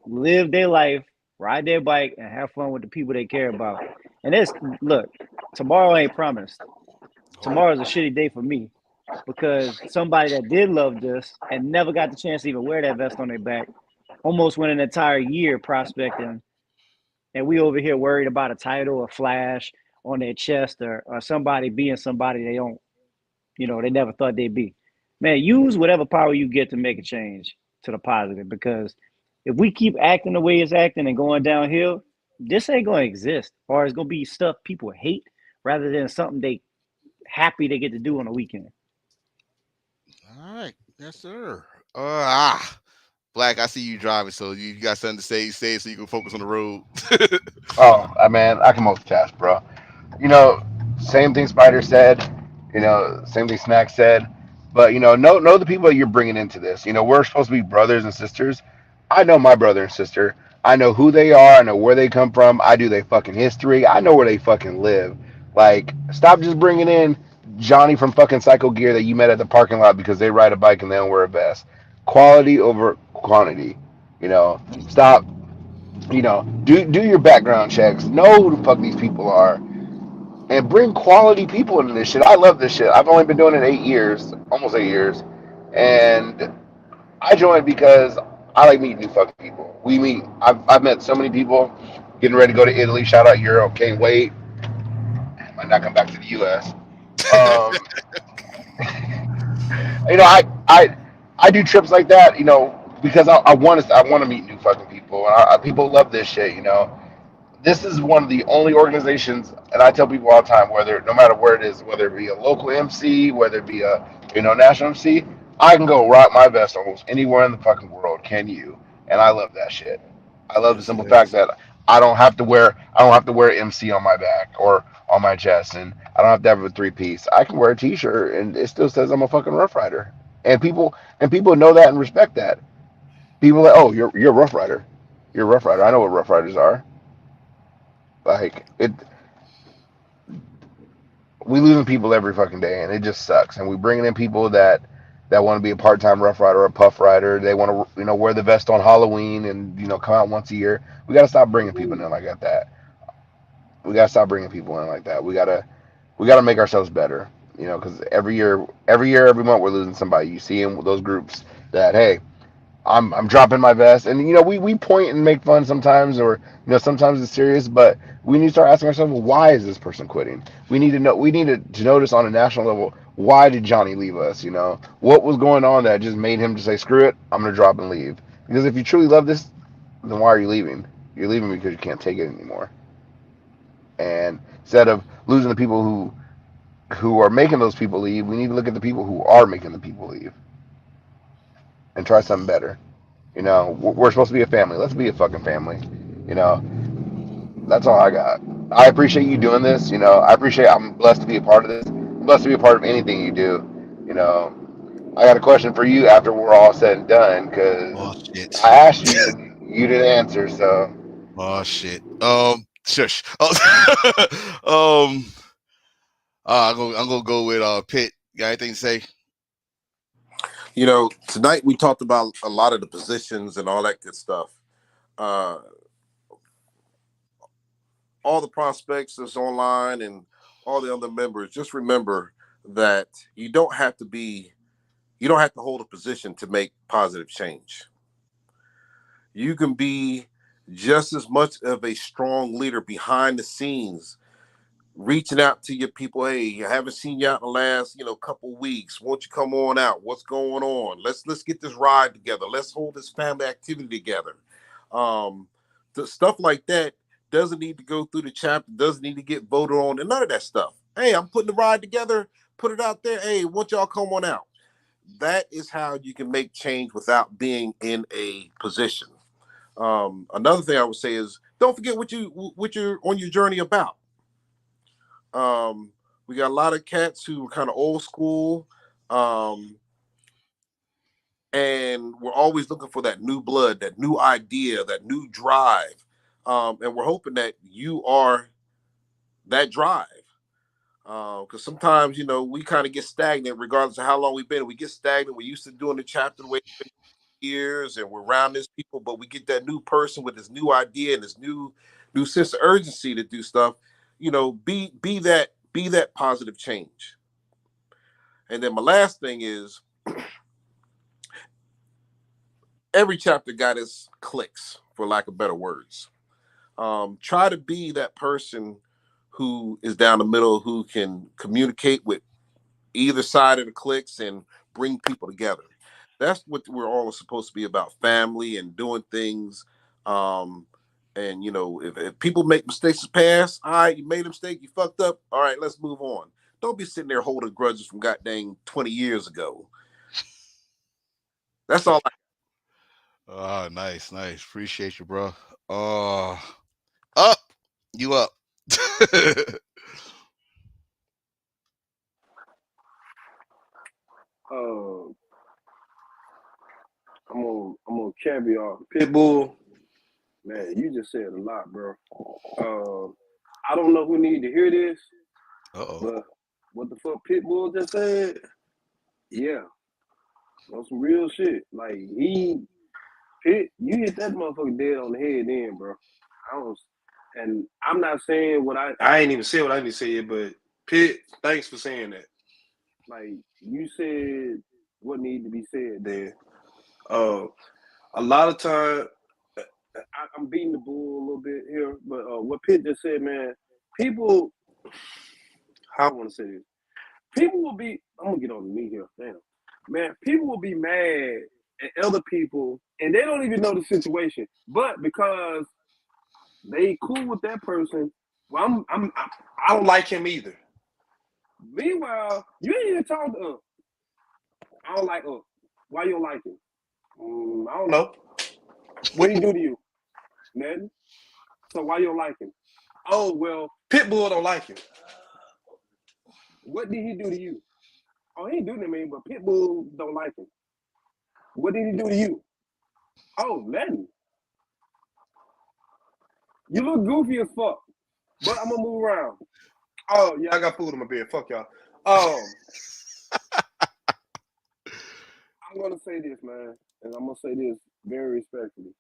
live their life, ride their bike, and have fun with the people they care about. And look, tomorrow ain't promised. Tomorrow's a shitty day for me, because somebody that did love this and never got the chance to even wear that vest on their back almost went an entire year prospecting, and we over here worried about a title or flash on their chest, or somebody being somebody they don't, they never thought they'd be. Man, use whatever power you get to make a change to the positive, because if we keep acting the way it's acting and going downhill, this ain't going to exist, or it's going to be stuff people hate rather than something they happy they get to do on the weekend. All right. Yes, sir. Black, I see you driving, so you got something to say so you can focus on the road. Oh, man, I can multitask, bro. Same thing Spider said. Same thing Snack said. But know the people you're bringing into this. We're supposed to be brothers and sisters. I know my brother and sister. I know who they are. I know where they come from. I do their fucking history. I know where they fucking live. Like, stop just bringing in Johnny from fucking Psycho Gear that you met at the parking lot because they ride a bike and they don't wear a vest. Quality over quantity. Stop. Do your background checks. Know who the fuck these people are, and bring quality people into this shit. I love this shit. I've only been doing it 8 years, almost 8 years, and I joined because I like meeting new fucking people. We meet. I've met so many people. Getting ready to go to Italy. Shout out Europe. Can't wait. Might not come back to the U.S. Um, I do trips like that. Because I want to meet new fucking people, and people love this shit. This is one of the only organizations, and I tell people all the time, no matter where it is, whether it be a local MC, whether it be a national MC, I can go rock my vest almost anywhere in the fucking world. Can you? And I love that shit. I love the Yes, simple fact yes. that I don't have to wear MC on my back or on my chest, and I don't have to have a 3-piece. I can wear a T-shirt, and it still says I'm a fucking Rough Rider, and people know that and respect that. People are like, oh, you're a Rough Rider. You're a Rough Rider. I know what Rough Riders are. Like it, we losing people every fucking day, and it just sucks. And we bringing in people that want to be a part-time Rough Rider or a Puff Rider. They want to wear the vest on Halloween and come out once a year. We gotta stop bringing people in like that. We gotta stop bringing people in like that. We gotta make ourselves better. Because every month we're losing somebody. You see in those groups that, hey, I'm dropping my vest, and we point and make fun sometimes, or sometimes it's serious, but we need to start asking ourselves, well, why is this person quitting? We need to know. We need to notice on a national level, why did Johnny leave us? What was going on that just made him just say, screw it, I'm gonna drop and leave? Because if you truly love this, then why are you leaving? You're leaving because you can't take it anymore. And instead of losing the people who are making those people leave, we need to look at the people who are making the people leave and try something better. We're supposed to be a family. Let's be a fucking family. You know, that's all I got. I appreciate you doing this. I'm blessed to be a part of this. I'm blessed to be a part of anything you do. You know, I got a question for you after we're all said and done because Oh shit. I asked you and you didn't answer. So, Oh shit. Shush. I'm gonna go with Pitt. Got anything to say? Tonight we talked about a lot of the positions and all that good stuff. Uh, all the prospects that's online and all the other members, just remember that you don't have to hold a position to make positive change. You can be just as much of a strong leader behind the scenes reaching out to your people. Hey, I haven't seen you out in the last, couple weeks. Won't you come on out? What's going on? Let's get this ride together. Let's hold this family activity together. The stuff like that doesn't need to go through the chapter, doesn't need to get voted on, and none of that stuff. Hey, I'm putting the ride together, put it out there. Hey, won't y'all come on out? That is how you can make change without being in a position. Another thing I would say is don't forget what you're on your journey about. We got a lot of cats who are kind of old school, and we're always looking for that new blood, that new idea, that new drive, and we're hoping that you are that drive. Because sometimes, we kind of get stagnant regardless of how long we've been. We get stagnant. We're used to doing the chapter the way it's been years, and we're around this people, but we get that new person with this new idea and this new sense of urgency to do stuff. Be that positive change. And then my last thing is every chapter got its clicks, for lack of better words. Try to be that person who is down the middle, who can communicate with either side of the cliques and bring people together. That's what we're all supposed to be about: family and doing things. And if people make mistakes in the past, all right, you made a mistake, you fucked up. All right, let's move on. Don't be sitting there holding grudges from goddamn 20 years ago. That's all. Oh, nice. Appreciate you, bro. Up, you up. I'm on caviar. Pitbull, man, you just said a lot, bro. I don't know who need to hear this, but what the fuck Pitbull just said, yeah, on some real shit. Like you hit that motherfucker dead on the head, then, bro. And I'm not saying what I ain't even say what I need to say, but Pitt, thanks for saying that. Like you said, what needed to be said there. A lot of time, I'm beating the bull a little bit here, but what Pitt just said, man, people, how I want to say this, people will be, I'm going to get on me here, damn. Man, people will be mad at other people, and they don't even know the situation, but because they cool with that person, well, I don't like him either. Meanwhile, you ain't even talk to him. I don't like him. Why you don't like him? I don't know. What did he do to you? Nothing. So why you don't like him? Oh, well, Pitbull don't like him. What did he do to you? Oh, he ain't do to me, but Pitbull don't like him. What did he do to you? Oh, nothing. You look goofy as fuck, but I'm gonna move around. Oh, yeah, I got food in my bed. Fuck y'all. I'm gonna say this, man, and I'm gonna say this very respectfully.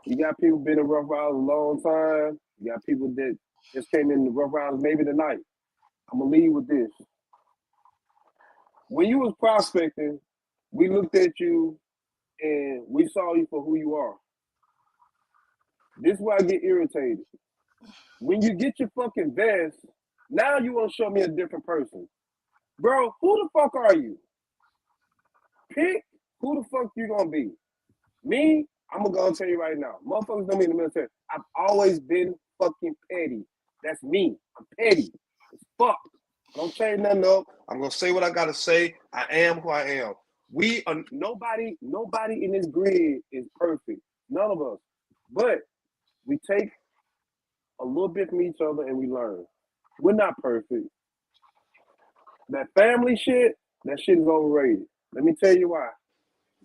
You got people been in Rough Riders a long time. You got people that just came in the Rough Riders maybe tonight. I'm gonna leave with this. When you was prospecting, we looked at you and we saw you for who you are. This is why I get irritated. When you get your fucking vest, now you want to show me a different person. Bro, who the fuck are you? Pick who the fuck you gonna be. Me, I'm gonna tell you right now. Motherfuckers don't be in the military. I've always been fucking petty. That's me. I'm petty as fuck. Don't change nothing up. I'm gonna say what I gotta say. I am who I am. We are nobody in this grid is perfect. None of us. But we take a little bit from each other and we learn. We're not perfect. That family shit, that shit is overrated. Let me tell you why.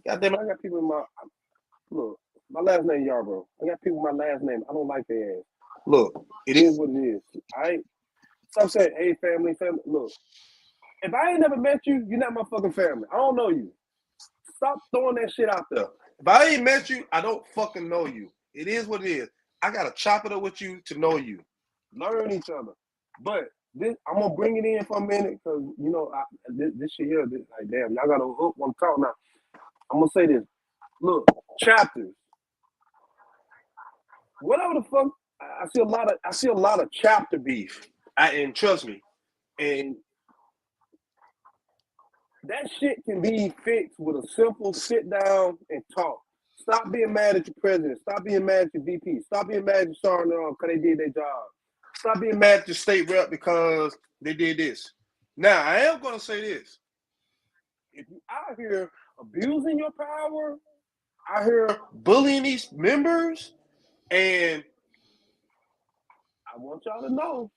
Goddamn, I got people in my look. My last name Yarbrough. I got people with my last name. I don't like their ass. Look, it is what it is. Stop saying, hey, family. Look, if I ain't never met you, you're not my fucking family. I don't know you. Stop throwing that shit out there. If I ain't met you, I don't fucking know you. It is what it is. I gotta chop it up with you to know you. Learn each other. But this, I'm gonna bring it in for a minute because this shit here, like damn, y'all gotta hook one talk now. I'm gonna say this. Look, chapters. whatever the fuck. I see a lot of chapter beef. And trust me, and that shit can be fixed with a simple sit down and talk. Stop being mad at your president. Stop being mad at your VP. Stop being mad at your sergeant because they did their job. Stop being mad at your state rep because they did this. Now, I am going to say this. If you out here abusing your power, out here bullying these members, and I want y'all to know,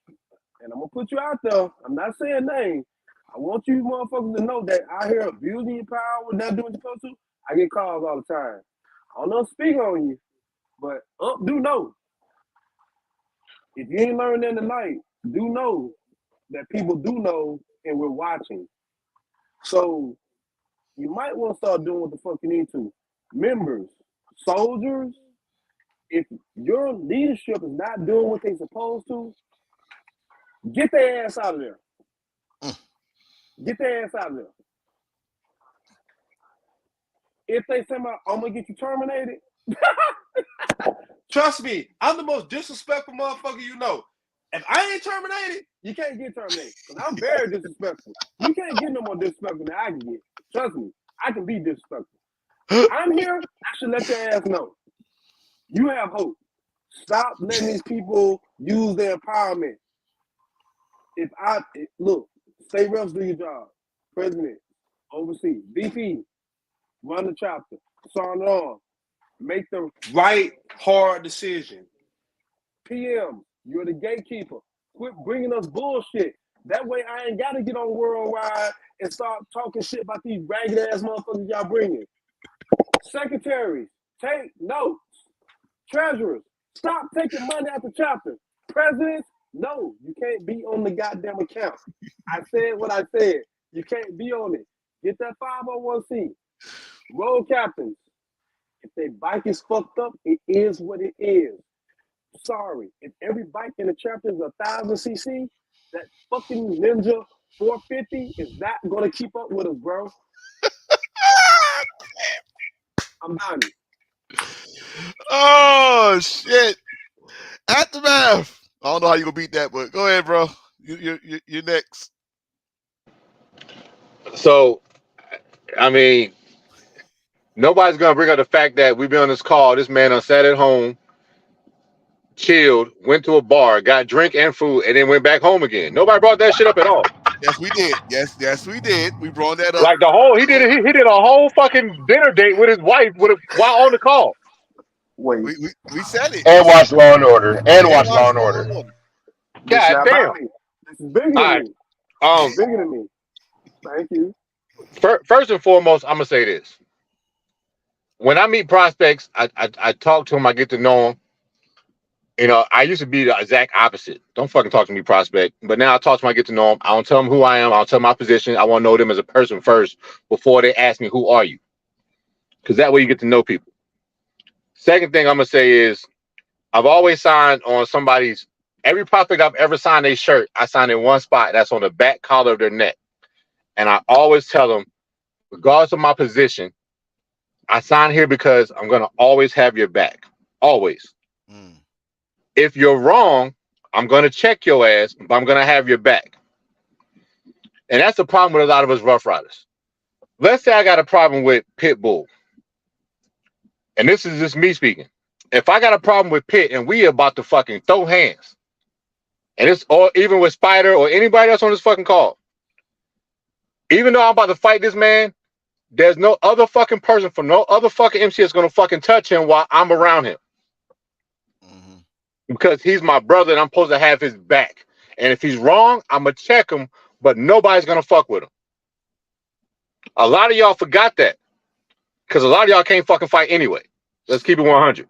and I'm going to put you out there. I'm not saying names. I want you motherfuckers to know that out here abusing your power, not doing what you're supposed to. I get calls all the time. I don't know speak on you, but do know. If you ain't learned that tonight, do know that people do know and we're watching. So you might want to start doing what the fuck you need to. Members, soldiers, if your leadership is not doing what they're supposed to, get their ass out of there. Get their ass out of there. If they say, I'm going to get you terminated, trust me, I'm the most disrespectful motherfucker you know. If I ain't terminated, you can't get terminated. Because I'm very disrespectful. You can't get no more disrespectful than I can get. Trust me, I can be disrespectful. I'm here, I should let your ass know. You have hope. Stop letting these people use their empowerment. Look, state reps do your job. President, oversee, VP, run the chapter, sign on, make the right, hard decision. PM, you're the gatekeeper. Quit bringing us bullshit. That way I ain't got to get on Worldwide and start talking shit about these ragged-ass motherfuckers y'all bringing. Secretaries, take notes. Treasurers, stop taking money out the chapter. Presidents, no, you can't be on the goddamn account. I said what I said. You can't be on it. Get that 501c. Road captains, if their bike is fucked up, it is what it is. Sorry, if every bike in the chapter is 1,000cc, that fucking Ninja 450 is not going to keep up with us, bro. I'm done. Oh shit! Aftermath. I don't know how you gonna beat that, but go ahead, bro. You're next. So, I mean, nobody's gonna bring up the fact that we've been on this call. This man done sat at home, chilled, went to a bar, got drink and food, and then went back home again. Nobody brought that shit up at all. Yes, we did. Yes, we did. We brought that up. Like he did it. He did a whole fucking dinner date with his wife while on the call. Wait, we said it. And watch Law and Order. And watch Law and Order. God damn. This is bigger than me. It's bigger than me. Thank you. First and foremost, I'm gonna say this. When I meet prospects, I talk to them. I get to know them. You know, I used to be the exact opposite. Don't fucking talk to me, prospect. But now I talk to them, I get to know them. I don't tell them who I am. I don't tell them my position. I want to know them as a person first before they ask me, who are you? Because that way you get to know people. Second thing I'm going to say is I've always signed on every prospect I've ever signed a shirt, I signed in one spot. That's on the back collar of their neck. And I always tell them, regardless of my position, I sign here because I'm going to always have your back. Always. If you're wrong, I'm going to check your ass, but I'm going to have your back. And that's the problem with a lot of us Rough Riders. Let's say I got a problem with Pitbull. And this is just me speaking. If I got a problem with Pit and we about to fucking throw hands, and it's or even with Spider or anybody else on this fucking call, even though I'm about to fight this man, there's no other fucking person from no other fucking MC that's going to fucking touch him while I'm around him. Because he's my brother and I'm supposed to have his back. And if he's wrong, I'm going to check him, but nobody's going to fuck with him. A lot of y'all forgot that. Because a lot of y'all can't fucking fight anyway. Let's keep it 100.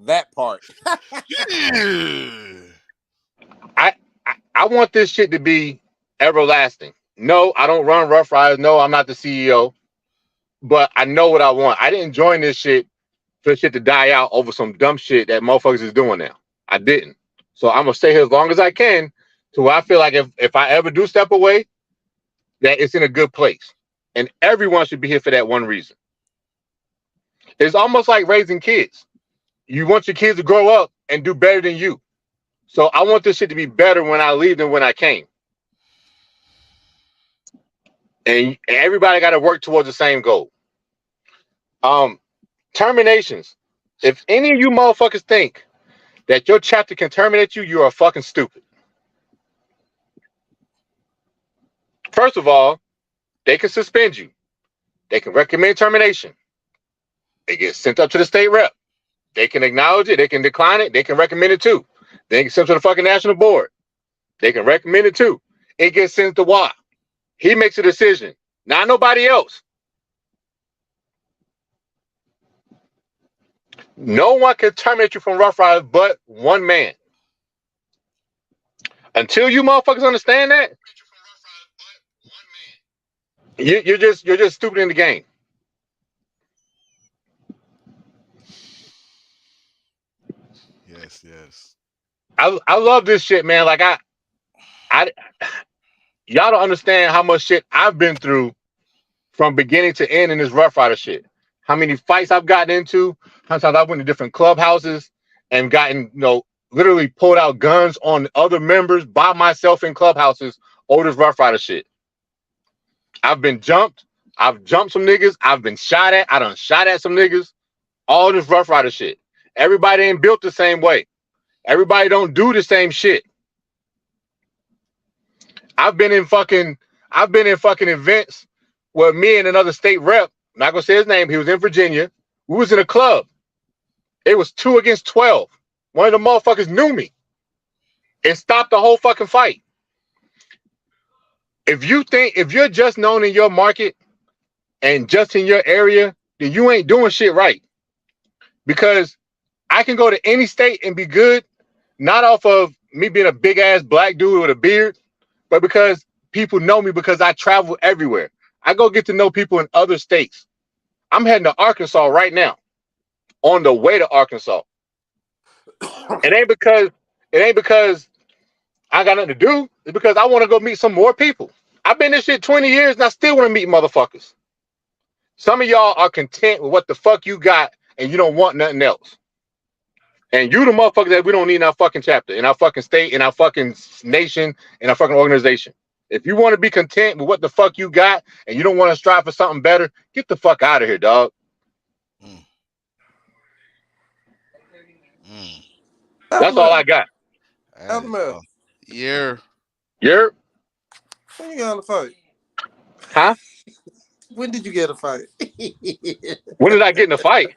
That part. I want this shit to be everlasting. No, I don't run Rough Riders. No, I'm not the CEO. But I know what I want. I didn't join this shit for shit to die out over some dumb shit that motherfuckers is doing now. I didn't. So I'm going to stay here as long as I can to where I feel like if I ever do step away, that it's in a good place. And everyone should be here for that one reason. It's almost like raising kids. you want your kids to grow up and do better than you. So I want this shit to be better when I leave than when I came. And everybody got to work towards the same goal. Terminations. If any of you motherfuckers think that your chapter can terminate you, you are fucking stupid. First of all, they can suspend you. They can recommend termination. It gets sent up to the state rep. They can acknowledge it. They can decline it. They can recommend it too. They can send it to the fucking national board. They can recommend it too. It gets sent to WA. He makes a decision, not nobody else. No one can terminate you from Rough Riders but one man. Until you motherfuckers understand that, you're just stupid in the game. Yes. I love this shit, man. Like I y'all don't understand how much shit I've been through from beginning to end in this Rough Rider shit. How many fights I've gotten into, how times I went to different clubhouses and gotten, literally pulled out guns on other members by myself in clubhouses over this Rough Rider shit. I've been jumped. I've jumped some niggas. I've been shot at. I done shot at some niggas. All this Rough Rider shit. Everybody ain't built the same way. Everybody don't do the same shit. I've been in fucking events where me and another state rep, I'm not gonna say his name, he was in Virginia. We was in a club. It was 2 against 12. One of the motherfuckers knew me. It stopped the whole fucking fight. If you're just known in your market and just in your area, then you ain't doing shit right. Because I can go to any state and be good, not off of me being a big ass black dude with a beard, but because people know me because I travel everywhere. I go get to know people in other states. I'm heading to Arkansas right now, on the way to Arkansas. It ain't because I got nothing to do. It's because I want to go meet some more people. I've been this shit 20 years and I still want to meet motherfuckers. Some of y'all are content with what the fuck you got and you don't want nothing else. And you the motherfuckers that we don't need in our fucking chapter, in our fucking state, in our fucking nation, in our fucking organization. If you want to be content with what the fuck you got and you don't want to strive for something better, get the fuck out of here, dog. That's all I got. FML. Yeah. When you got in a fight? Huh? When did you get a fight? When did I get in a fight?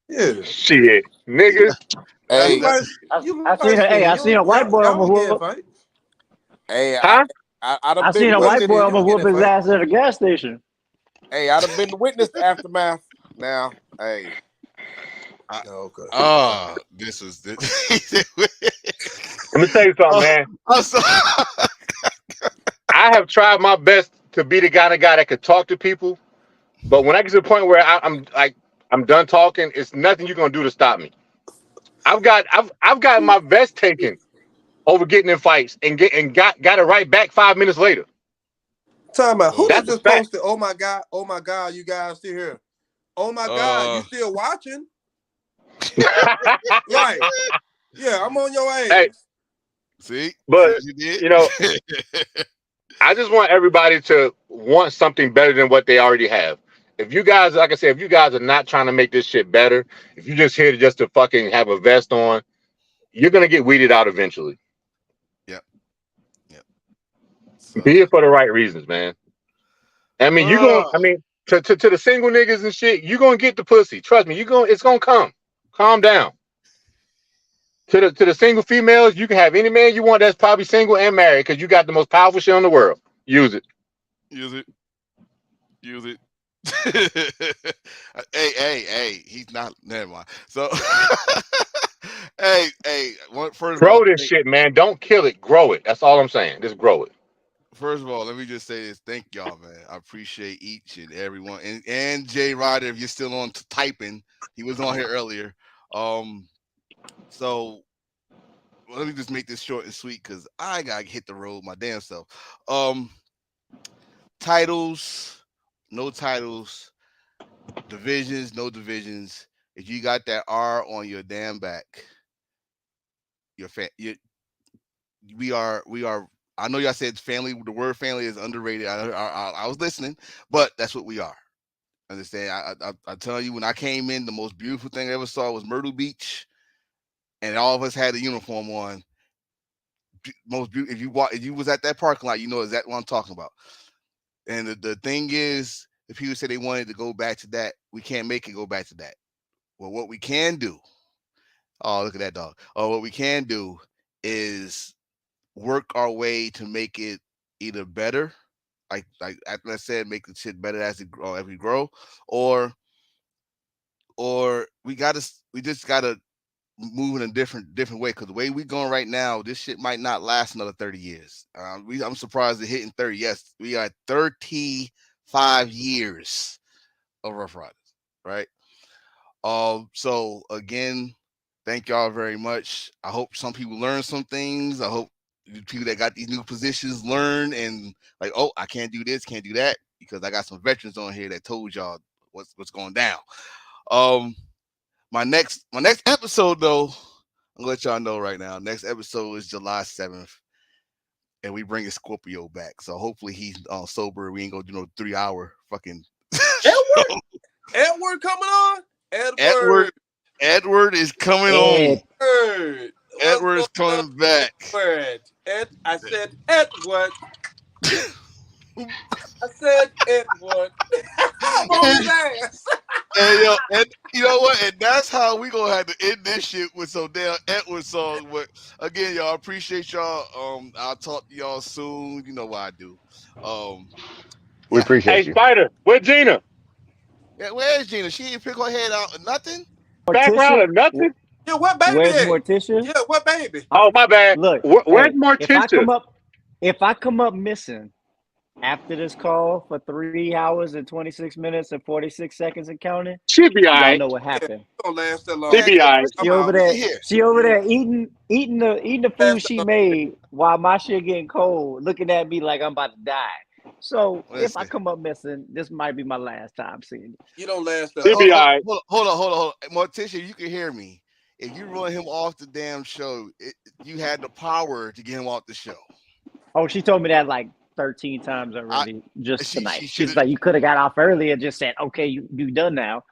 Yeah. Shit, nigga. Hey, I seen a white boy almost whoop. Hey, huh? I seen a white boy almost whoop his ass at a gas station. Hey, I'd have been the witness to aftermath. Now, hey. This is Let me tell you something, man. I have tried my best to be the guy that could talk to people, but when I get to the point where I'm done talking, it's nothing you're gonna do to stop me. I've got my vest taken over getting in fights and got it right back 5 minutes later. Time out. Who That's just posted? Oh my god, you guys still here? Oh my god, you still watching? Right. Yeah, I'm on your ass. Hey, see, but I just want everybody to want something better than what they already have. If you guys, like I said, if you guys are not trying to make this shit better, if you're just here to fucking have a vest on, you're gonna get weeded out eventually. Yep. Be here for the right reasons, man. I mean, to the single niggas and shit, you're gonna get the pussy. Trust me, it's gonna come. Calm down. To the single females, you can have any man you want that's probably single and married because you got the most powerful shit in the world. Use it. Hey, he's not. Never mind. So, hey, grow this shit, man. Don't kill it. Grow it. That's all I'm saying. Just grow it. First of all, let me just say this. Thank y'all, man. I appreciate each and every one. And Jay Ryder, if you're still on typing, he was on here earlier. So let me just make this short and sweet because I gotta hit the road my damn self. Titles, no titles, divisions, no divisions. if you got that R on your damn back, we are. I know y'all said family. The word family is underrated. I was listening, but that's what we are. Understand? I tell you, when I came in, the most beautiful thing I ever saw was Myrtle Beach, and all of us had a uniform on. Most beautiful. If you was at that parking lot, you know exactly what I'm talking about. And the thing is, if people say they wanted to go back to that, we can't make it go back to that. Well, what we can do, oh, look at that dog. Oh, what we can do is work our way to make it either better, like I said, make the shit better as we grow, or we just gotta move in a different way, because the way we going right now, this shit might not last another 30 years. I'm surprised at hitting 30. Yes, we got 35 years of Rough Riders, right? So again, thank y'all very much. I hope some people learn some things. I hope the people that got these new positions learn and like, oh, I can't do this, can't do that, because I got some veterans on here that told y'all what's going down. My next episode, though, I'm gonna let y'all know right now. Next episode is July 7th, and we bringing Scorpio back. So hopefully he's sober. We ain't gonna do no 3-hour fucking. Edward coming on. Edward is coming on. Edward is coming back. I said Edward. I said Edward. I'm on his ass. And you know what? And that's how we gonna have to end this shit with some damn Edward song. But again, y'all, appreciate y'all. I'll talk to y'all soon. You know what I do. We appreciate you. Spider, where's Gina? Yeah, where's Gina? She didn't pick her head out or nothing. Background or nothing? Yeah, what baby? Where's Morticia? Yeah, what baby? Oh, my bad. Look, where's hey, Morticia? If I come up missing after this call for 3 hours and 26 minutes and 46 seconds and counting, she be all right. Y'all know what happened. Don't last that long. She be all right. She over there eating the food she made while my shit getting cold, looking at me like I'm about to die. So if I come up missing, this might be my last time seeing it. You don't last that She long. be all right. Hold on. Morticia, you can hear me. If you run him off the damn show, you had the power to get him off the show. Oh, she told me that like 13 times already just tonight. She's like, you could have got off early and just said, okay, you done now.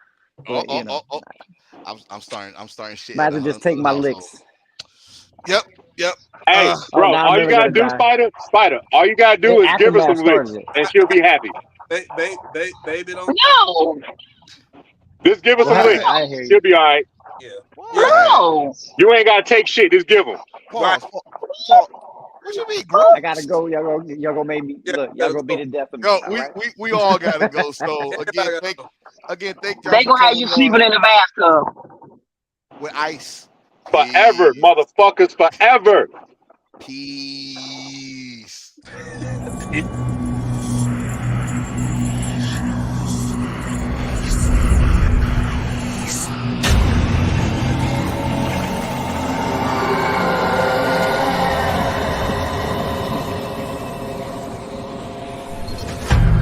But, I'm starting shit. Might as well just take my licks. Yep. Hey, bro, all you gotta do, Spider, all you gotta do is give her some licks, and she'll be happy. Baby, don't. No. Just give her some licks. She'll be all right. Yeah. No. You ain't gotta take shit. Just give them. Pause. What you mean, bro? I gotta go. Y'all gonna make me look. Y'all gonna be the death of me. Yo, we all gotta go. So again, thank you. They gonna have you sleeping in the bathtub with ice. Forever, motherfuckers, forever. Peace.